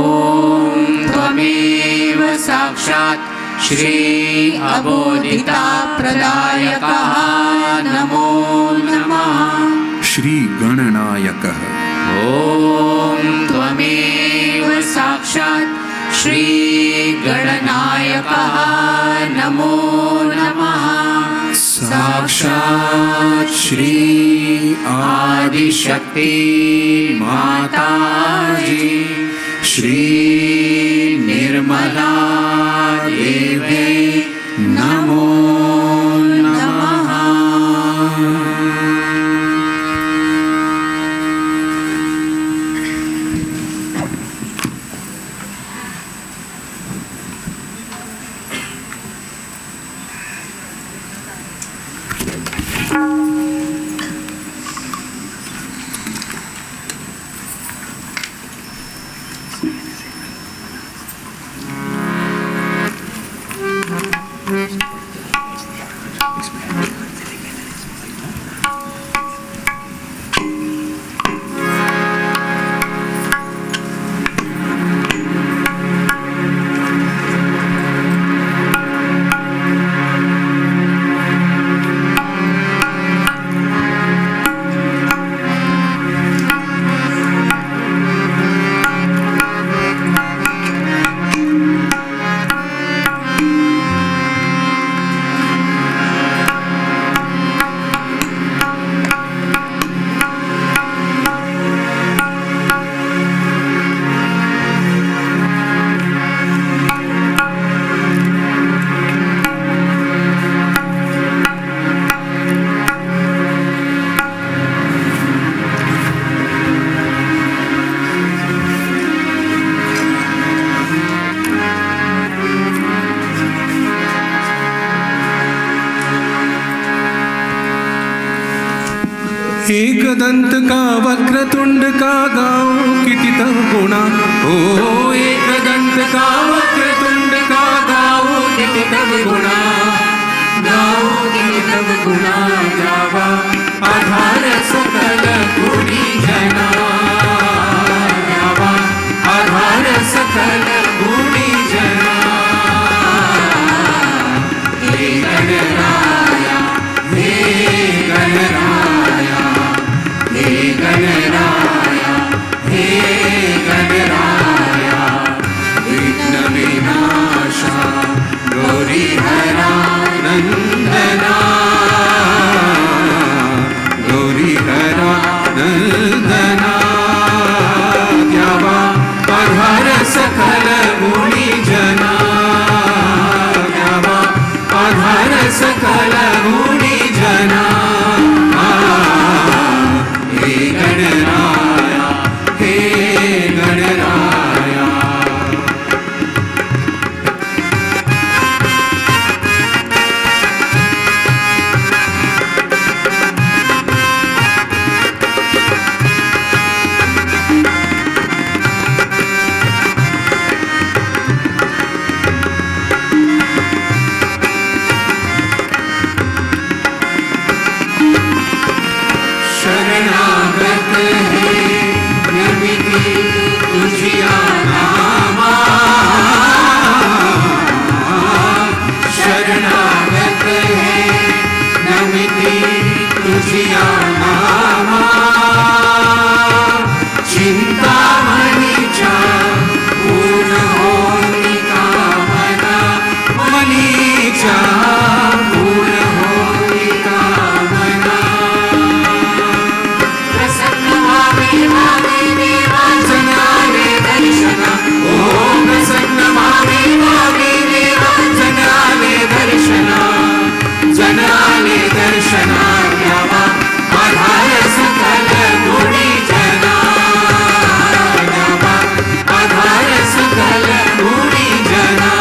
त्वमेव साक्षात् श्री अबोधिता प्रदायकः नमो नमः।
श्री गणनायकः
ॐ त्वमेव साक्षात् श्री गणनायकः नमो नमः।
साक्षात् श्री
आदिशक्ति माताजी श्री निर्मला देवे नमो नमः।
एकदंत का वक्रतुंड का गाओ किती तव गुणा
ओ एकदंत का वक्रतुंड का गाओ किती तव गुणा गाओ किती तव गुणा गावा आधार सकल गुणी जना गावा आधार सकल गुणी जना हे गणराया हे गणराया हे गणराया हे गणराया विघ्न विनाशा गौरी हरा नंदना गौरी हरा नंदना द्यावा आधार सकल गुणी जना द्यावा आधार सकल गुणी जना हे गणराया हे गणराया शरणागत है नमिति तुझिया नामा शरणागत है नमिति तुझिया नामा चिंतामणीच्या पूर्ण होती कामना मनीच्या पूर्ण होती कामना प्रसन्न व्हावे व्हावे देवा जनाले दर्शना ओम प्रसन्न व्हावे व्हावे देवा जनाले दर्शना जनाले दर्शना द्यावा आधार सकल गुणी जना द्यावा आधार सकल गुणी जना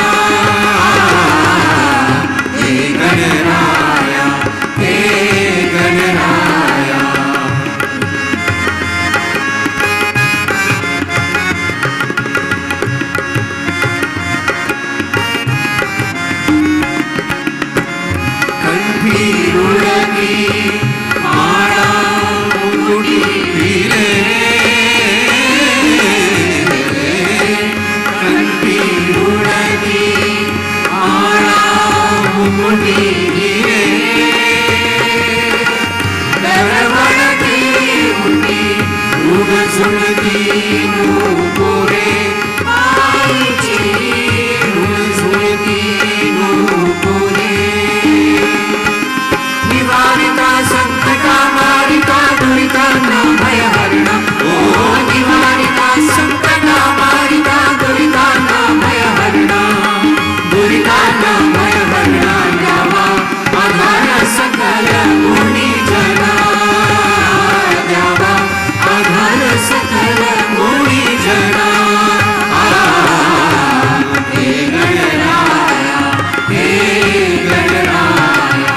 हे गणराया हे गणराया कंठी रुळकी माळा मुकुटी हिले कंठी रुळकी माळा मुकुटी हिले दरवळती उठी रुग झुळती नूपुरे आईची रुग झुळती नूपुरे निवारिता संकटा मारिता दुरितांना भयहरणा ओ निवारिता संकटा मारिता दुरितांना भयहरणा दुरितांना भयहरणा द्यावा आधार सकल गुणी जना द्यावा आधार सकल गुणी जना हे गणराया हे गणराया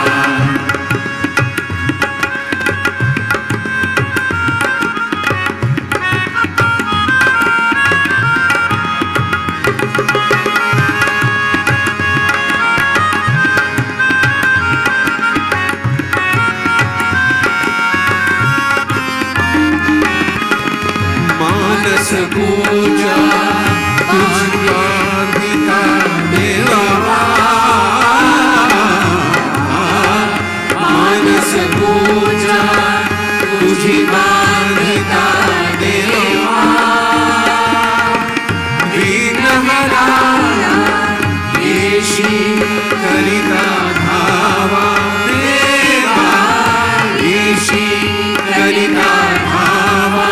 मानस पूजा तुझी बांधिता देवा मानस पूजा तुझी बांधिता देवा विघ्नहराया येशी करिता धावा देवा येशी करिता धावा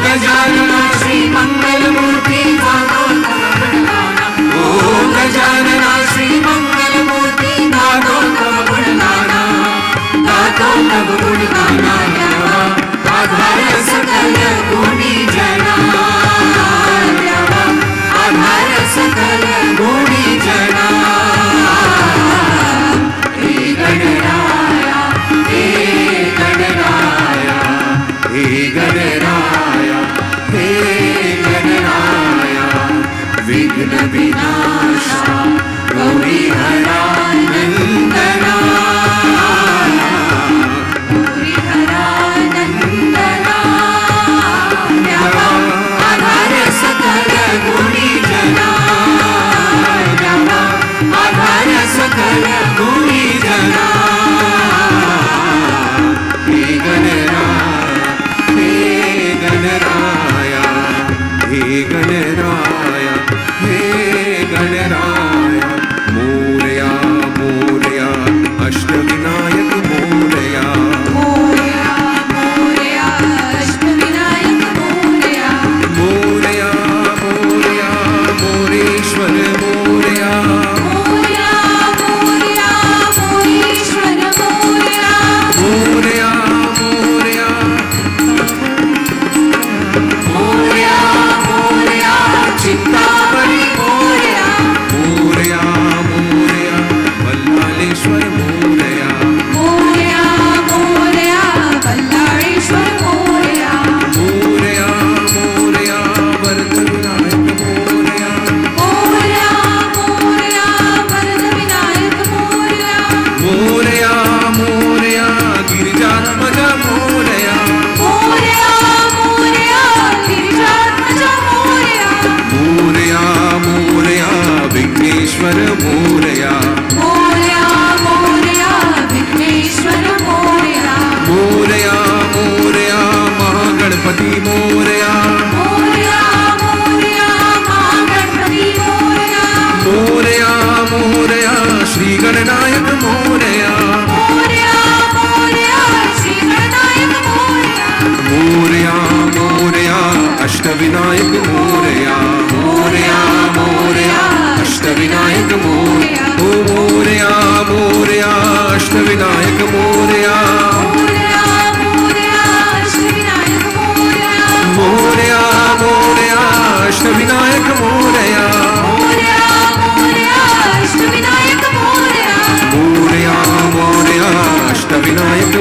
गजानना श्री मंगलमूर्ति गातो तव गुणगाना ओ गजानना श्री मंगलमूर्ति गातो तव गुणगाना गातो तव गुणगाना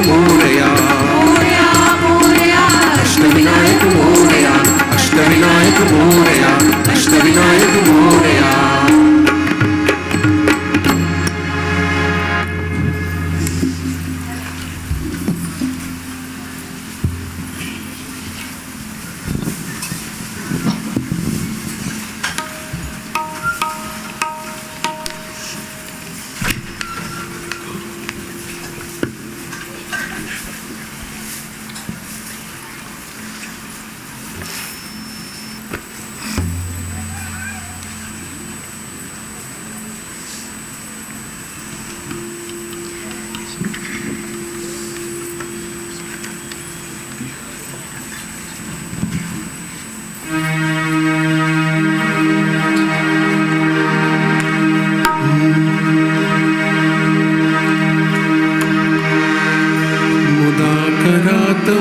मोरया अष्टविनायक मोरया अष्टविनायक मोरया अष्टविनायक मोरया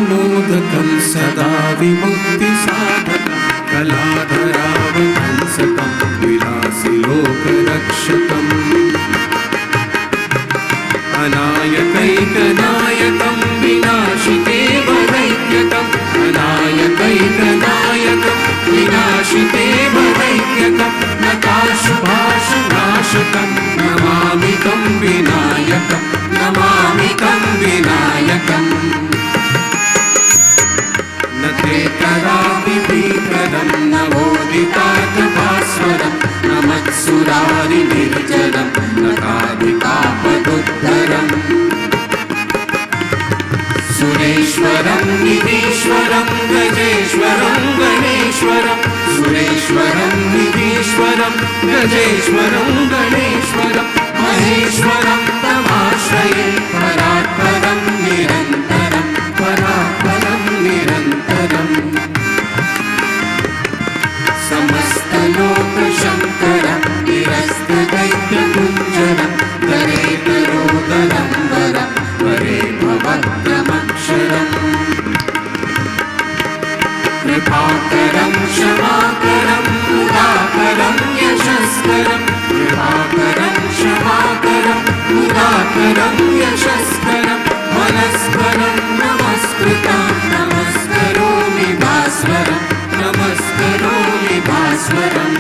मोदकं सदा विमुक्तिसाधकं कलाधरावहंसकं विलासि लोकरक्षकम् अनायकैकनायकं विनाशिते वदैक्यकम् अनायकैकनायकं विनाशिते वदैक्यकं नकाशुभाशुनाशकं नमामि तं विनायकं नमामि तं विनायकम् न ते करापि भीकरं न वोदिताकभास्वरं न मत्सुरारिनिर्जरं न काधिकापदुद्धरम् सुरेश्वरं निधीश्वरं गजेश्वरं गणेश्वरं सुरेश्वरं निधीश्वरं गजेश्वरं गणेश्वरं महेश्वरं तमाश्रये परात्परं निरन्तरं परात्परं निरन्तरम् समस्तलोकशङ्करं निरस्तदैत्यकुञ्जरं करे करोदरं वरं वरे भवत्रमक्षरम् कृपाकरं क्षमाकरं मुदाकरं यशस्करं कृपाकरं क्षमाकरं मुदाकरं यशस्करं मनस्करं नमस्कृतं नमस्करोमि भास्वरं नमस्करोमि भास्वरम्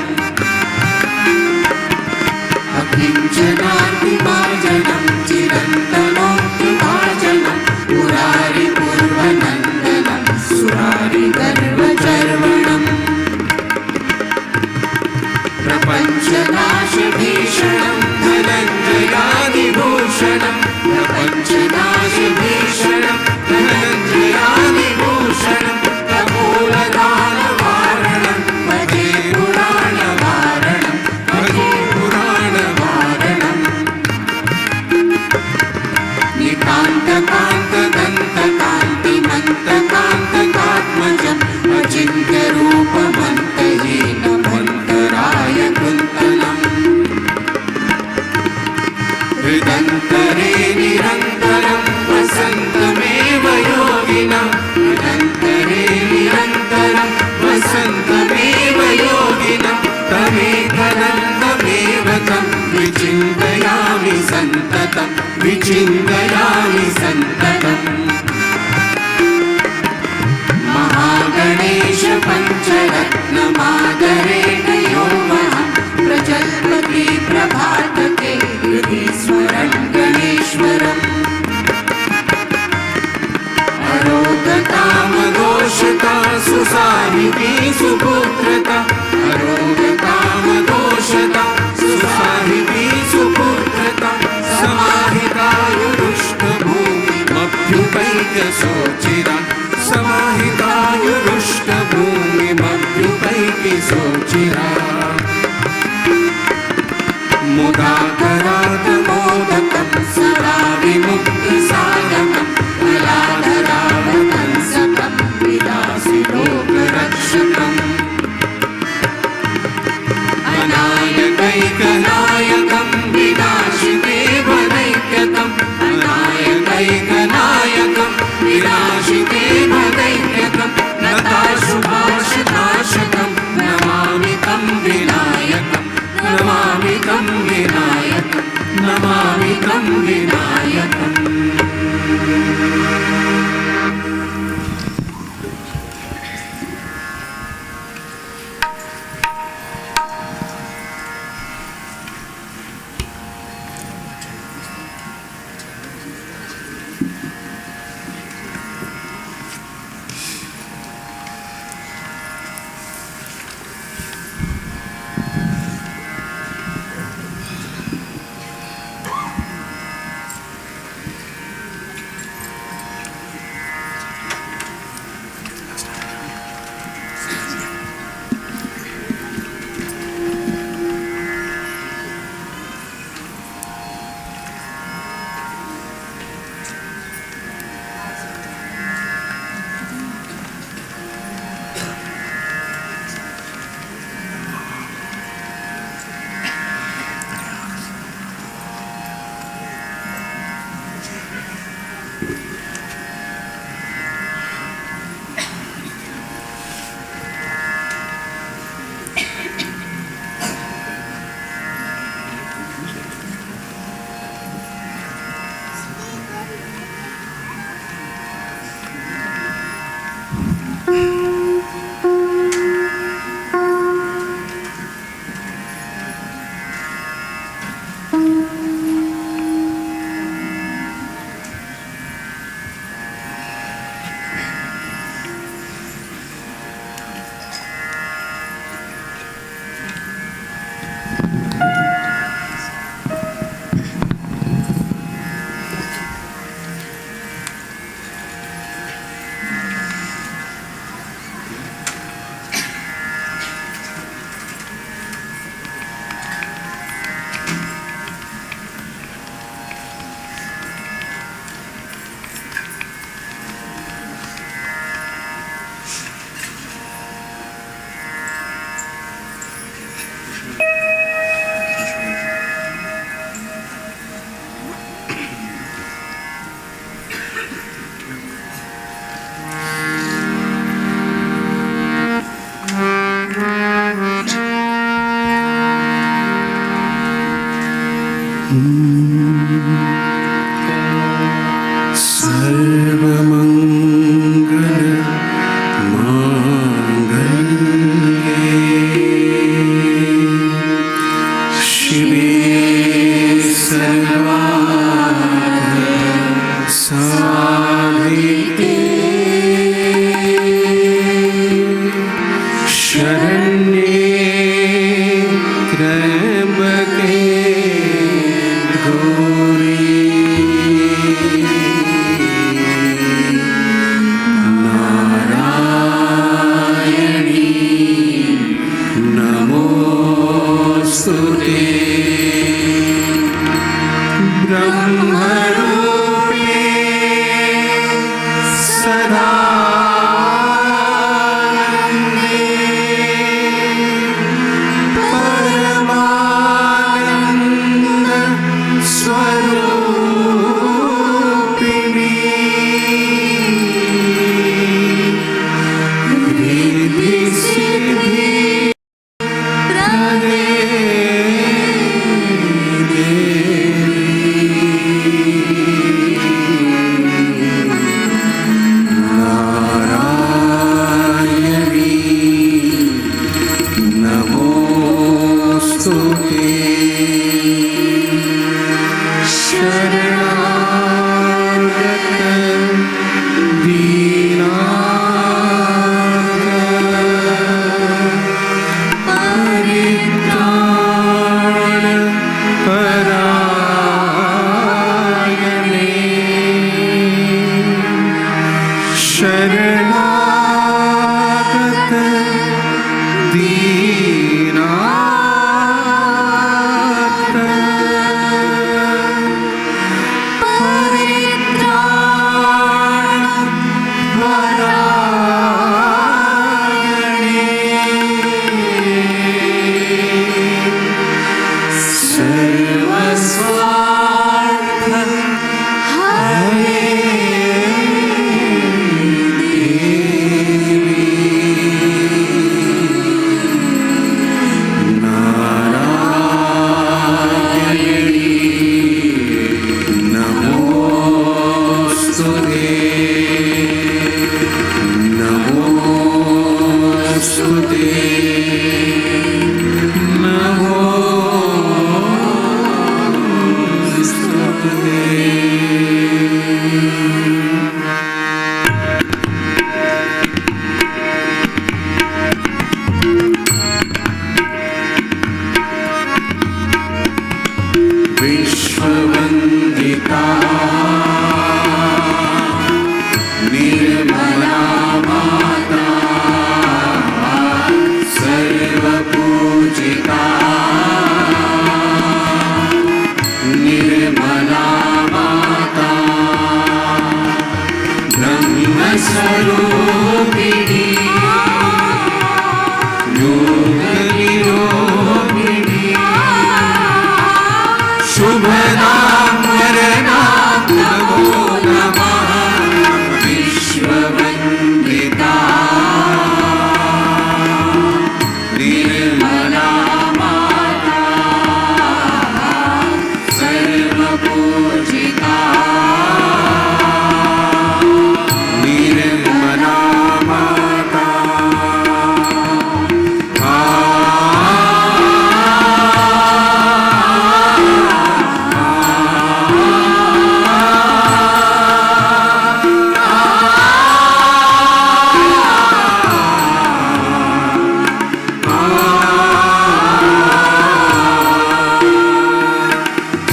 अकिञ्चनातिभाजनं चिरन्तनोऽतिभाजनं पुरारिपूर्वनन्दनं सुरारिगर्वचर्वणम् प्रपञ्चनाशभीषणं धनञ्जयादिभूषणं प्रपञ्चनाशभीषणं धनञ्जयादिभूषणं कपोलदानवारणं भजे पुराणवारणं भजे पुराणवारणम् नितान्तकान्तदन्तकान्तिमन्तकान्तकात्मजम् अचिन्त्यरूपमन्तहीनमन्तराय कुन्तलम् हृदन्तरे निरन्तरं वसन्तमेव योगिनं हृदन्तरे निरन्तरं वसन्तमेव योगिनं तमेकनन्दमेव तं विचिन्तयामि सन्ततं विचिन्तयामि सन्ततम् महागणेश पञ्चरत्नमादरेण यो महं प्रजल्पति प्रभातके हृदि स्मरन् गणेश्वरम् अरोगतामघोषता सुसाहिती सुपुत्रता अरोगतामघोषता सुसाहिती सुपुत्रता समाहितायुरुष्टभूमिमभ्युपैकसोचिरा समाहितायुरुष्टभूमिमभ्युपैकसोचिरा मुदाकरातमोदकं सदा विमुक्तिसाधकं कलाधरावहंसकं विलासि लोकरक्षकम् अनायकैकनायकं विनाशिते वदैक्यकम् अनायकैकनायकं विनाशिते वदैक्यकं नताशुभाशनाशकं नमामि तं विनायकं नमामि तं विनायकं नमामि तं विनायकम्
ब्रह्मरूपे
नमोस्तुते
विश्ववन्दिता निर्मला माता सर्वपूजिता निर्मला माता ब्रह्मस्वरूपिणी योगनिरोगिणी शुभनाम वरनाम नमो नमः विश्ववन्दिता निर्मला माता सर्वपूजिता निर्मला माता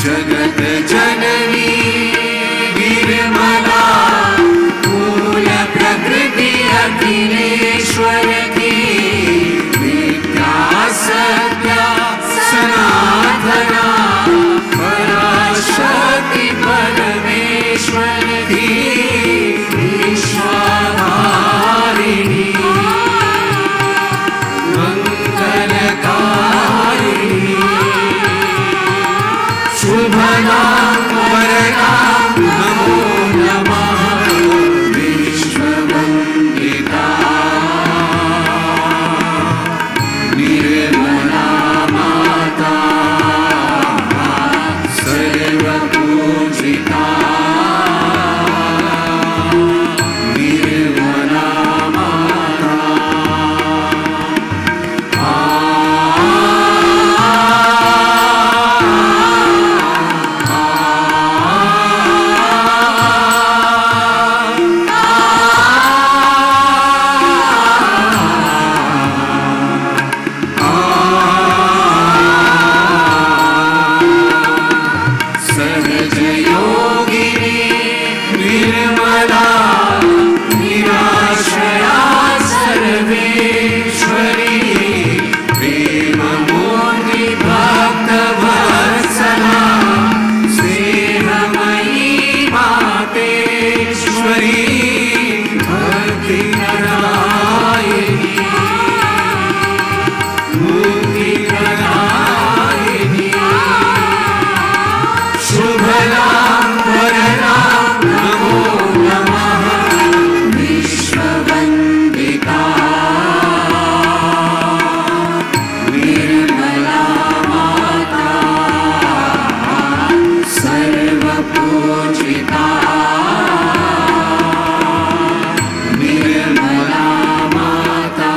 जगत जननी निर्मला मूल प्रकृति अखिलेश्वर की विद्या सत्या सनातना पराशक्ति परमेश्वर की विश्वधारिणी मंगलकारिणी शुभनाम वरनाम नमो नमः विश्ववन्दिता निर्मला माता सर्वपूजिता निर्मला माता सहज योगिनी निर्मला निराश्रया सर्वेश्वरी प्रेम मूर्ति भक्त वत्सला स्नेहमयी मातेश्वरी भक्ति प्रदायिनी मुक्ति प्रदायिनी शुभनाम वरनाम नमो नमः विश्ववन्दिता निर्मला माता सर्वपूजिता निर्मला माता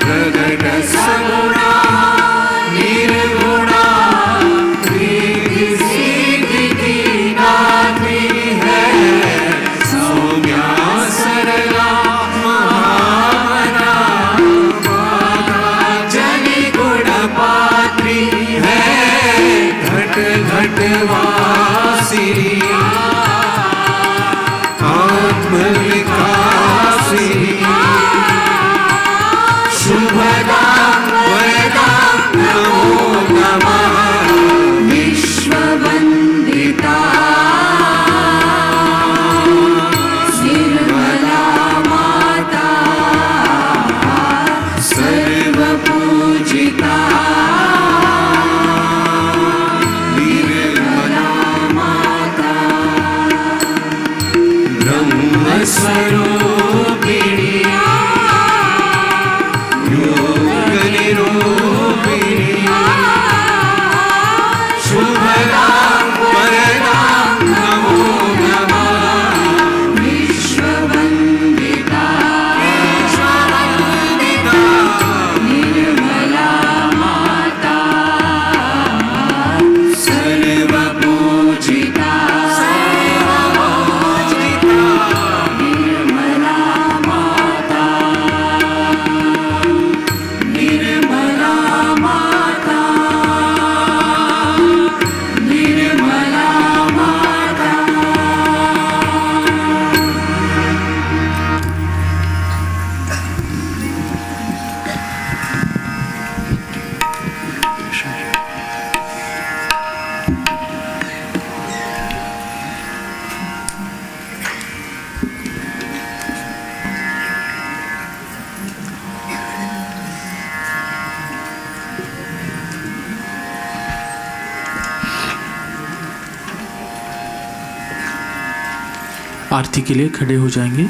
प्रगट सगुणा निर्गुणा प्रीति सिद्धि की दात्री है सौम्या सरला महामना माता जनि गुण पात्री है घट घट वासिनी आत्मविकासिनी शुभनाम वरदाम नमो नमः विश्ववन्दिता निर्मला माता सर्वपूजिता
आरती के लिए खड़े हो जाएंगे।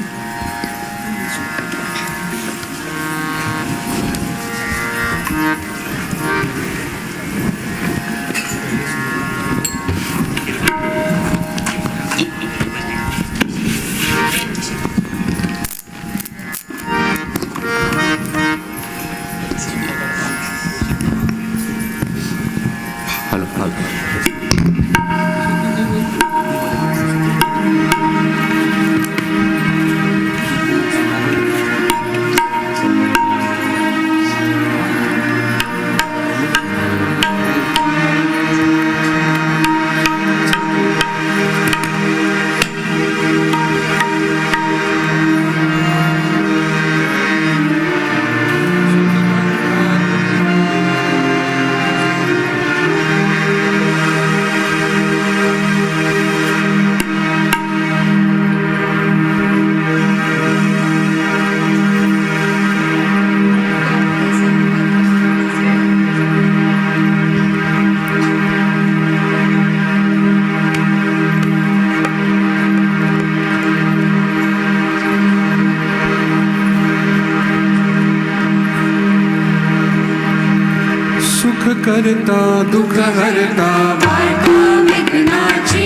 करता दुख हरता
वार्ता विघ्नाची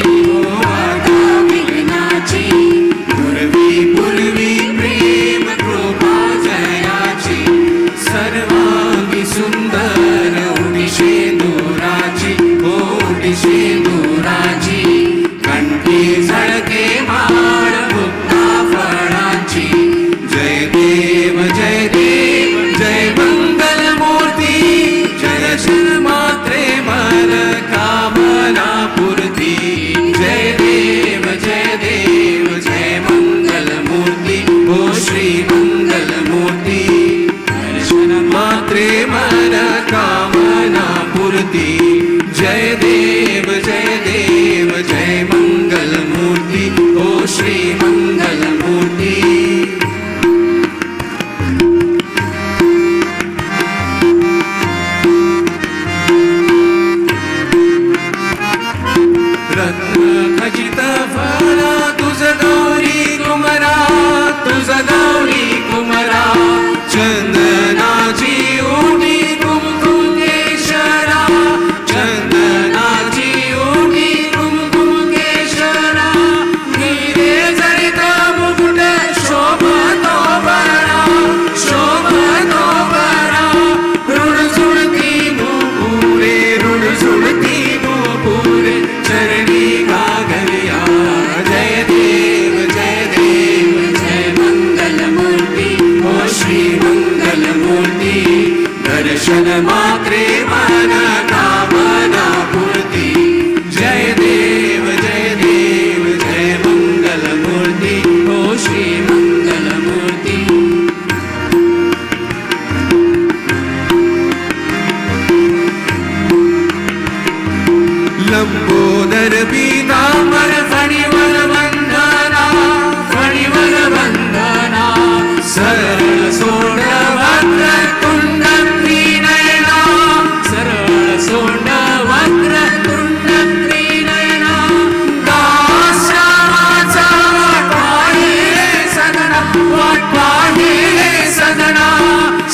वार्ता विघ्नाची पूर्वी प्रेम कृपा जयाची सर्वांगी सुंदर ओटी शेंदुराची ओटी शेंदुराची कंठी झळके माळ मुक्ता फळाची जय देव जय देव जय मंगल मूर्ती जय मात्रे मन कामना पूर्ती जय देव जय मंगल मूर्ती ओ श्री मंगल मूर्ती दर्शन मात्रे मन कामना पूर्ती जय देव जय मंगल मूर्ती ओ श्री मंगल मूर्ती खचित फळा तुझ गौरी कुमरा तुझ गौरी कुमरा चंदनाची ओढी कुमकुम केशरा चंदनाची ओढी कुमकुम केशरा गिरे जरित मुकुट शोभतो बरा शोभतो बरा ऋण सुडती मुपुरे ऋण सुडती मुपुरे चरणी गागरिया जय देव जय मंगल मूर्ती ओ श्री मंगल मूर्ती दर्शन मात्रे मन कामना पूर्ती जय देव जय मंगल मूर्ती ओ श्री मंगल मूर्ती लंबोदर पीतांबर फणीवर वंदना फणीवर वंदना सरळ सोंड वक्र कुंड त्रिनयना सरळ सोंड वक्र कुंड त्रिनयना दास्यामाचा वाट पाहिले सगना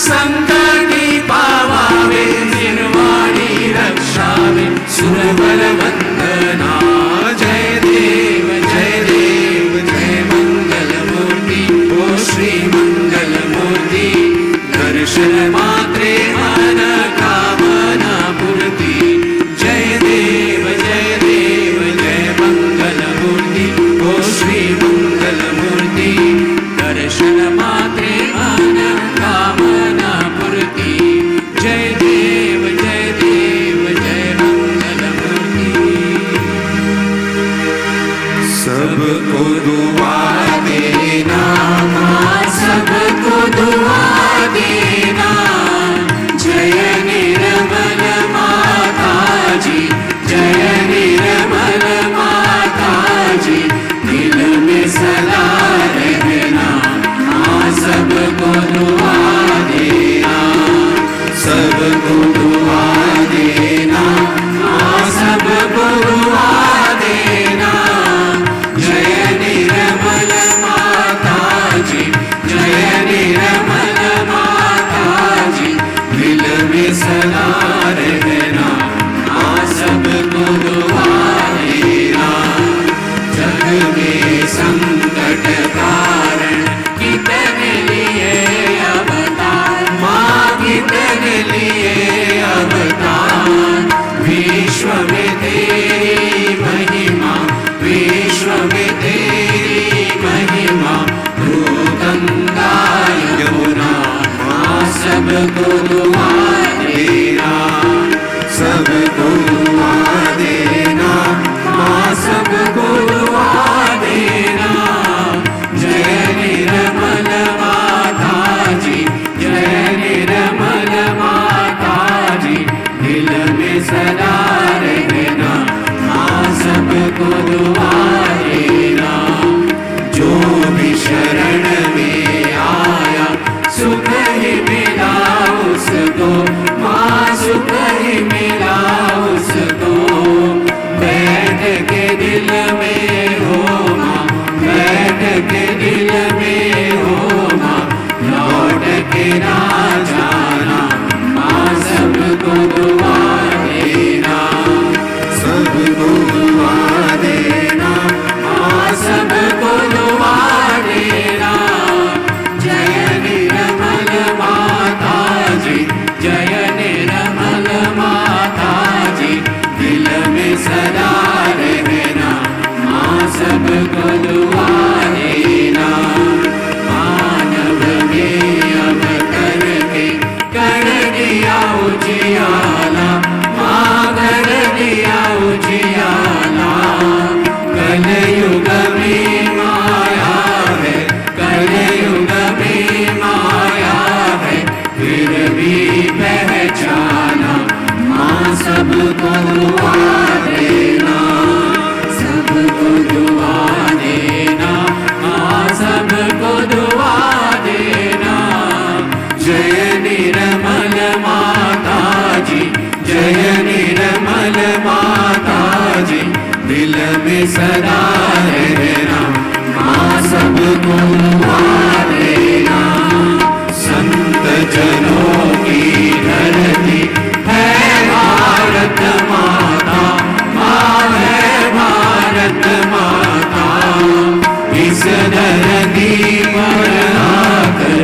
संकटी पावावे निर्वाणी रक्षावे सुरवर वंदना जय देव जय मंगल मूर्ती ओ श्री मंगल मूर्ती दर्शन मात्रे मन कामना पूर्ती जय देव जय मंगल मूर्ती ओ श्री मंगल मूर्ती दर्शन मात्रे मन कामना पूर्ती जय देव जय मंगल सबको दुआ देना सबको दुआ देना जय निर्मल माता जी जय निर्मल माता जी दिल में सदा रहना सबको दुआ देना सबको दुआ देना सबको दुआ देना जय निर्मल विश्व में तेरी महिमा, विश्व में तेरी महिमा, तू गंगा यमुना, माँ सबको दुआ देना, सबको दुआ देना, माँ सबको दुआ देना। जय निर्मल माता जी, जय निर्मल माता जी, दिल में सदा रहना, माँ सबको दुआ देना। जो भी शरण में आया सुख ही मिला उसको, माँ सुख ही मिला उसको। बैठ के दिल में हो माँ, बैठ के दिल में हो माँ, लौट के ना जाना, माँ सबको दुआ देना, सबको दुआ देना, माँ सबको दुआ देना। जय निर्मल माता जी, जय निर्मल माता जी, दिल में सदा रहना, माँ सबको दुआ देना। मानव में अवतर के कर दिया उजियाला, माँ कर दिया उजियाला। कलयुग में माया है, कलयुग में माया है, फिर भी पहचाना, माँ सबको दुआ देना, सबको दुआ देना, माँ सबको दुआ देना। जय निर्मल माता जी, जय निर्मल माता जी, दिल में सदा रहना, माँ सबको दुआ देना। संत जनों की धरती है भारत माता, माँ है भारत माता। इस धरती पर आकर,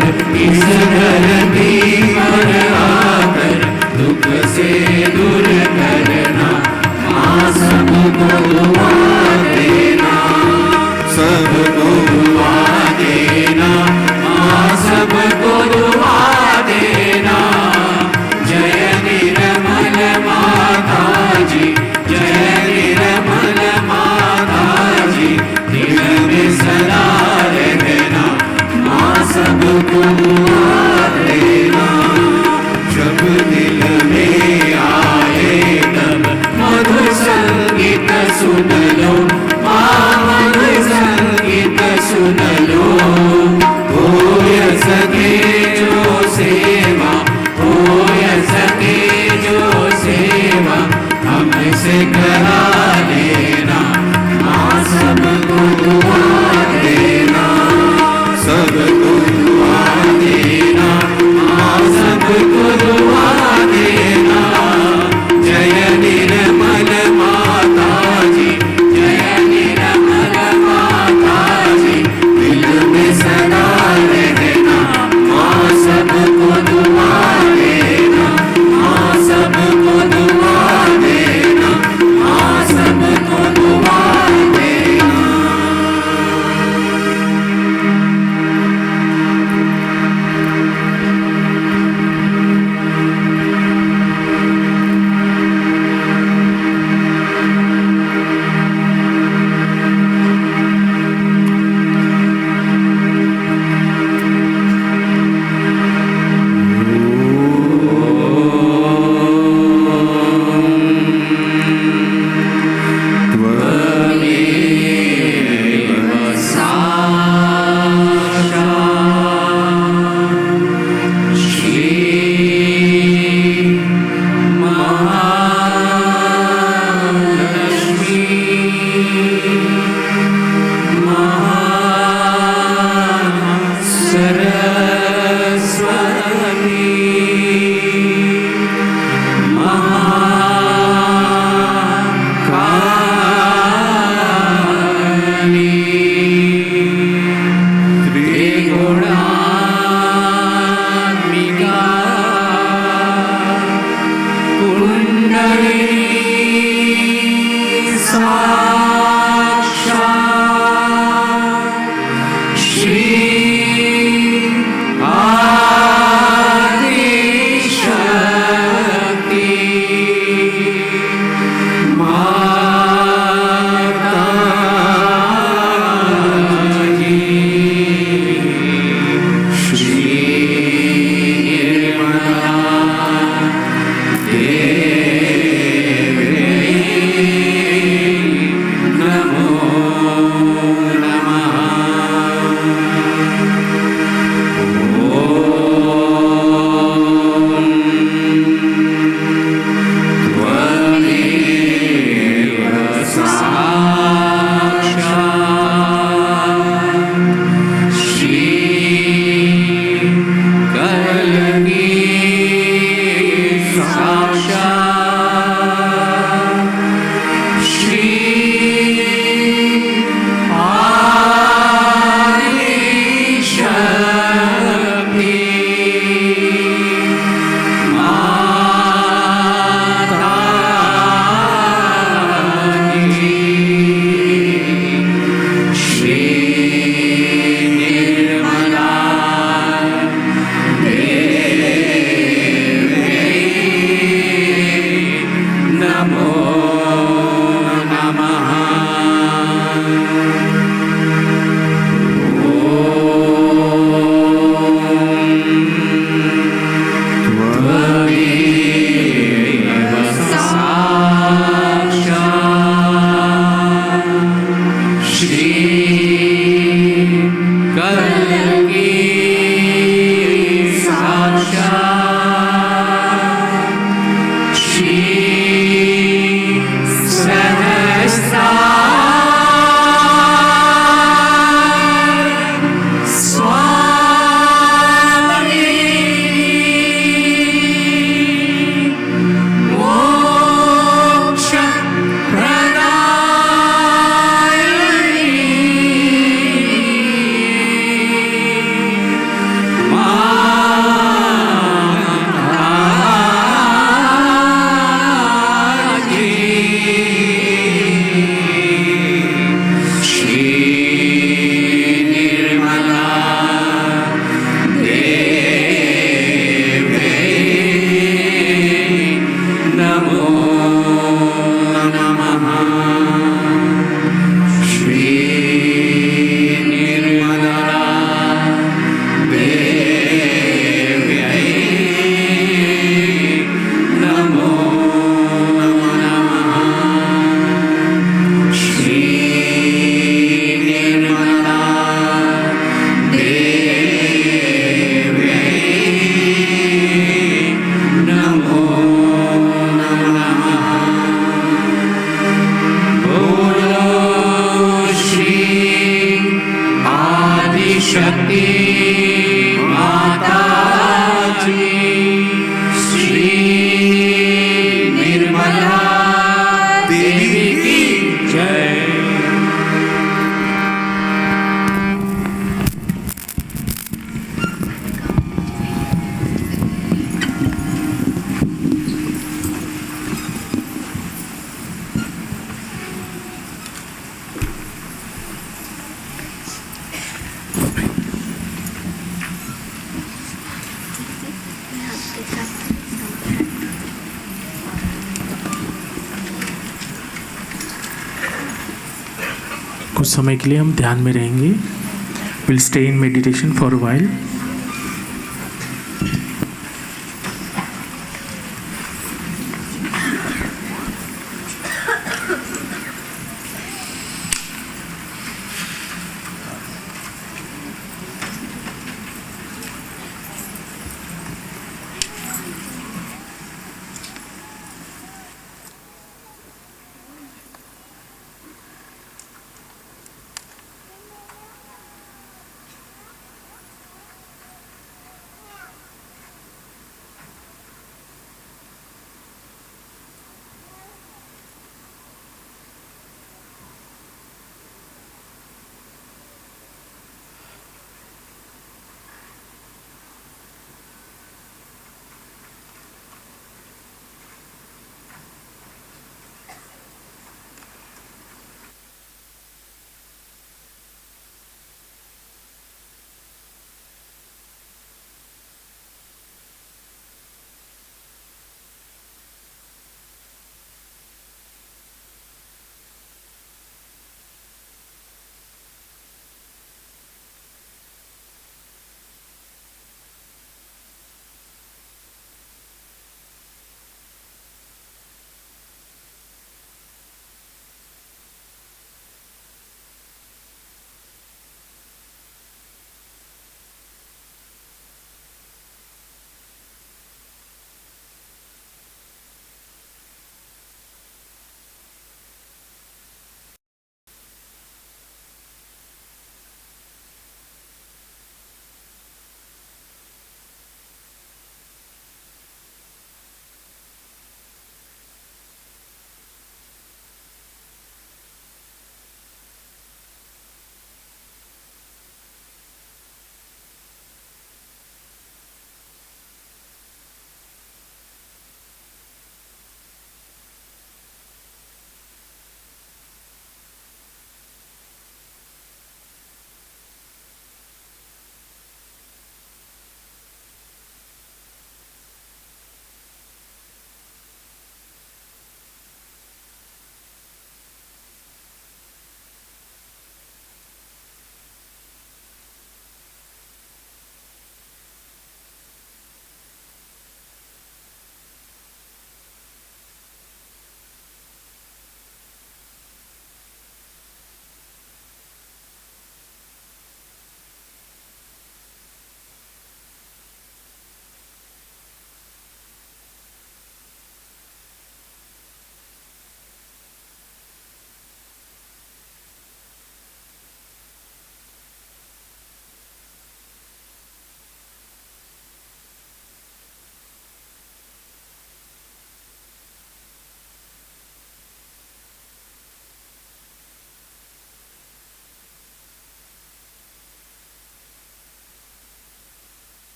इस धरती पर आकर, दुख से दूर करना, माँ सबको दुआ देना, सबको दुआ देना, माँ सबको दुआ देना। जय निर्मल माता जी, जय निर्मल माता जी, दिल में सदा रहना, माँ सबको दुआ देना। जब दिल में आए तब मधुर संगीत सुन लो, माँ मधुर संगीत सुन लो। हो सके जो सेवा, हो सके जो सेवा, हमसे करा लेना, माँ सबको दुआ देना, सबको दुआ देना, माँ सबको दुआ देना। जय निर्मल माता जी, जय निर्मल माता जी, दिल में सदा रहना, माँ सबको दुआ देना, माँ सबको दुआ देना, माँ सबको दुआ देना। शक्ति माता जी, श्री निर्मला देवी की जय।
कुछ समय के लिए हम ध्यान में रहेंगे। Will stay in meditation for a while.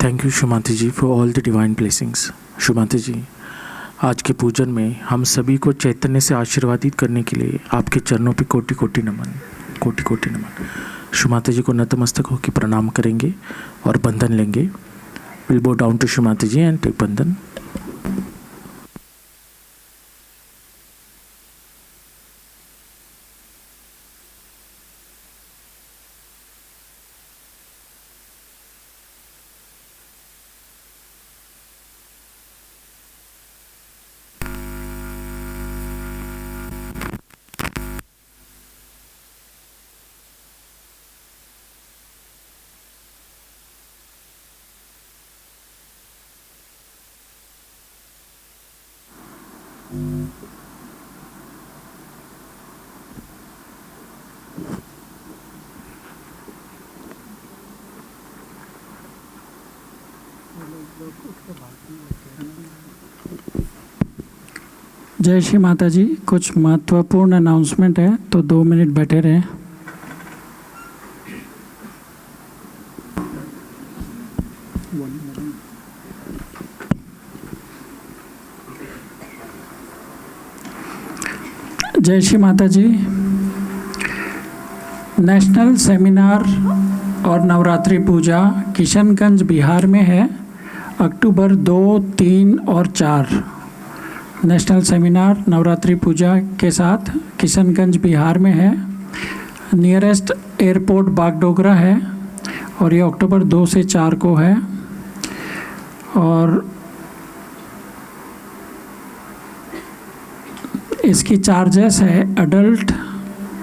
Thank you Shumanti ji for all the divine blessings. Shumanti ji, आज के पूजन में हम सभी को चैतन्य से आशीर्वादित करने के लिए आपके चरणों पे कोटि कोटि नमन, कोटि कोटि नमन। शुमांति जी को नतमस्तक होकर प्रणाम करेंगे और बंधन लेंगे। Will bow down to Shumanti ji and take बंधन।
जय श्री माता जी। कुछ महत्वपूर्ण अनाउंसमेंट है तो 2 मिनट बैठे रहें। जय श्री माता जी। नेशनल सेमिनार और नवरात्रि पूजा किशनगंज बिहार में है, अक्टूबर 2, 3 और 4। नेशनल सेमिनार नवरात्रि पूजा के साथ किशनगंज बिहार में है, नियरेस्ट एयरपोर्ट बागडोगरा है और ये अक्टूबर 2 से 4 को है। और इसकी चार्जेस है अडल्ट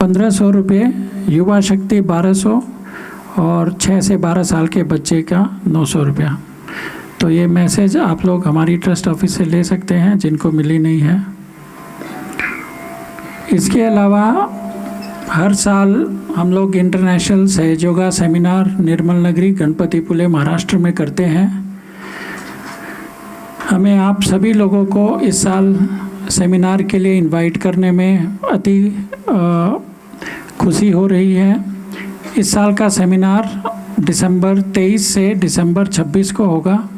1500 रुपये, युवा शक्ति 1200 और 6 से 12 साल के बच्चे का 900 रुपया। तो ये मैसेज आप लोग हमारी ट्रस्ट ऑफिस से ले सकते हैं जिनको मिली नहीं है। इसके अलावा हर साल हम लोग इंटरनेशनल सहज योगा सेमिनार निर्मल नगरी गणपतिपुले महाराष्ट्र में करते हैं। हमें आप सभी लोगों को इस साल सेमिनार के लिए इनवाइट करने में अति खुशी हो रही है। इस साल का सेमिनार दिसंबर 23 से दिसंबर 26 को होगा।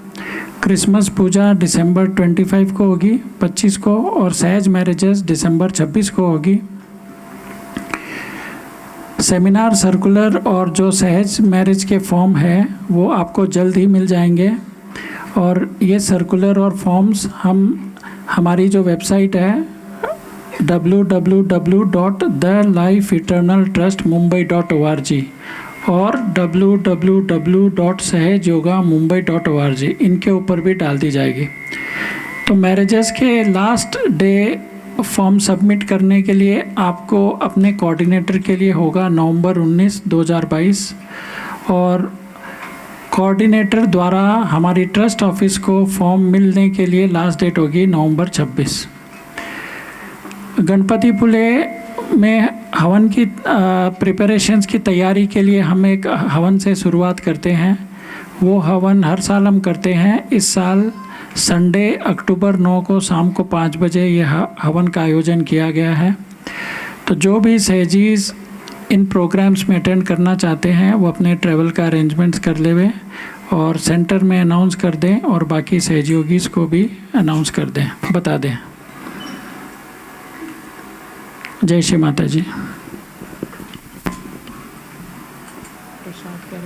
क्रिसमस पूजा दिसंबर 25 को होगी, 25 को, और सहज मैरिजेस दिसंबर 26 को होगी। सेमिनार सर्कुलर और जो सहज मैरिज के फॉर्म है वो आपको जल्द ही मिल जाएंगे। और ये सर्कुलर और फॉर्म्स हम हमारी जो वेबसाइट है www.thelifeeternaltrustmumbai.org और www.sahajyogamumbai.org इनके ऊपर भी डाल दी जाएगी। तो मैरिजेस के लास्ट डे फॉर्म सबमिट करने के लिए आपको अपने कोऑर्डिनेटर के लिए होगा नवंबर 19, 2022 और कोऑर्डिनेटर द्वारा हमारी ट्रस्ट ऑफिस को फॉर्म मिलने के लिए लास्ट डेट होगी नवंबर 26। गणपतिपुले में हवन की प्रिपरेशंस की तैयारी के लिए हम एक हवन से शुरुआत करते हैं। वो हवन हर साल हम करते हैं। इस साल संडे अक्टूबर 9 को शाम को 5 बजे यह हवन का आयोजन किया गया है। तो जो भी सहजीज इन प्रोग्राम्स में अटेंड करना चाहते हैं वो अपने ट्रैवल का अरेंजमेंट्स कर लेवे और सेंटर में अनाउंस कर दें और बाकी सहयोगीज को भी अनाउंस कर दें, बता दें। जय श्री माता जी।
प्रसाद का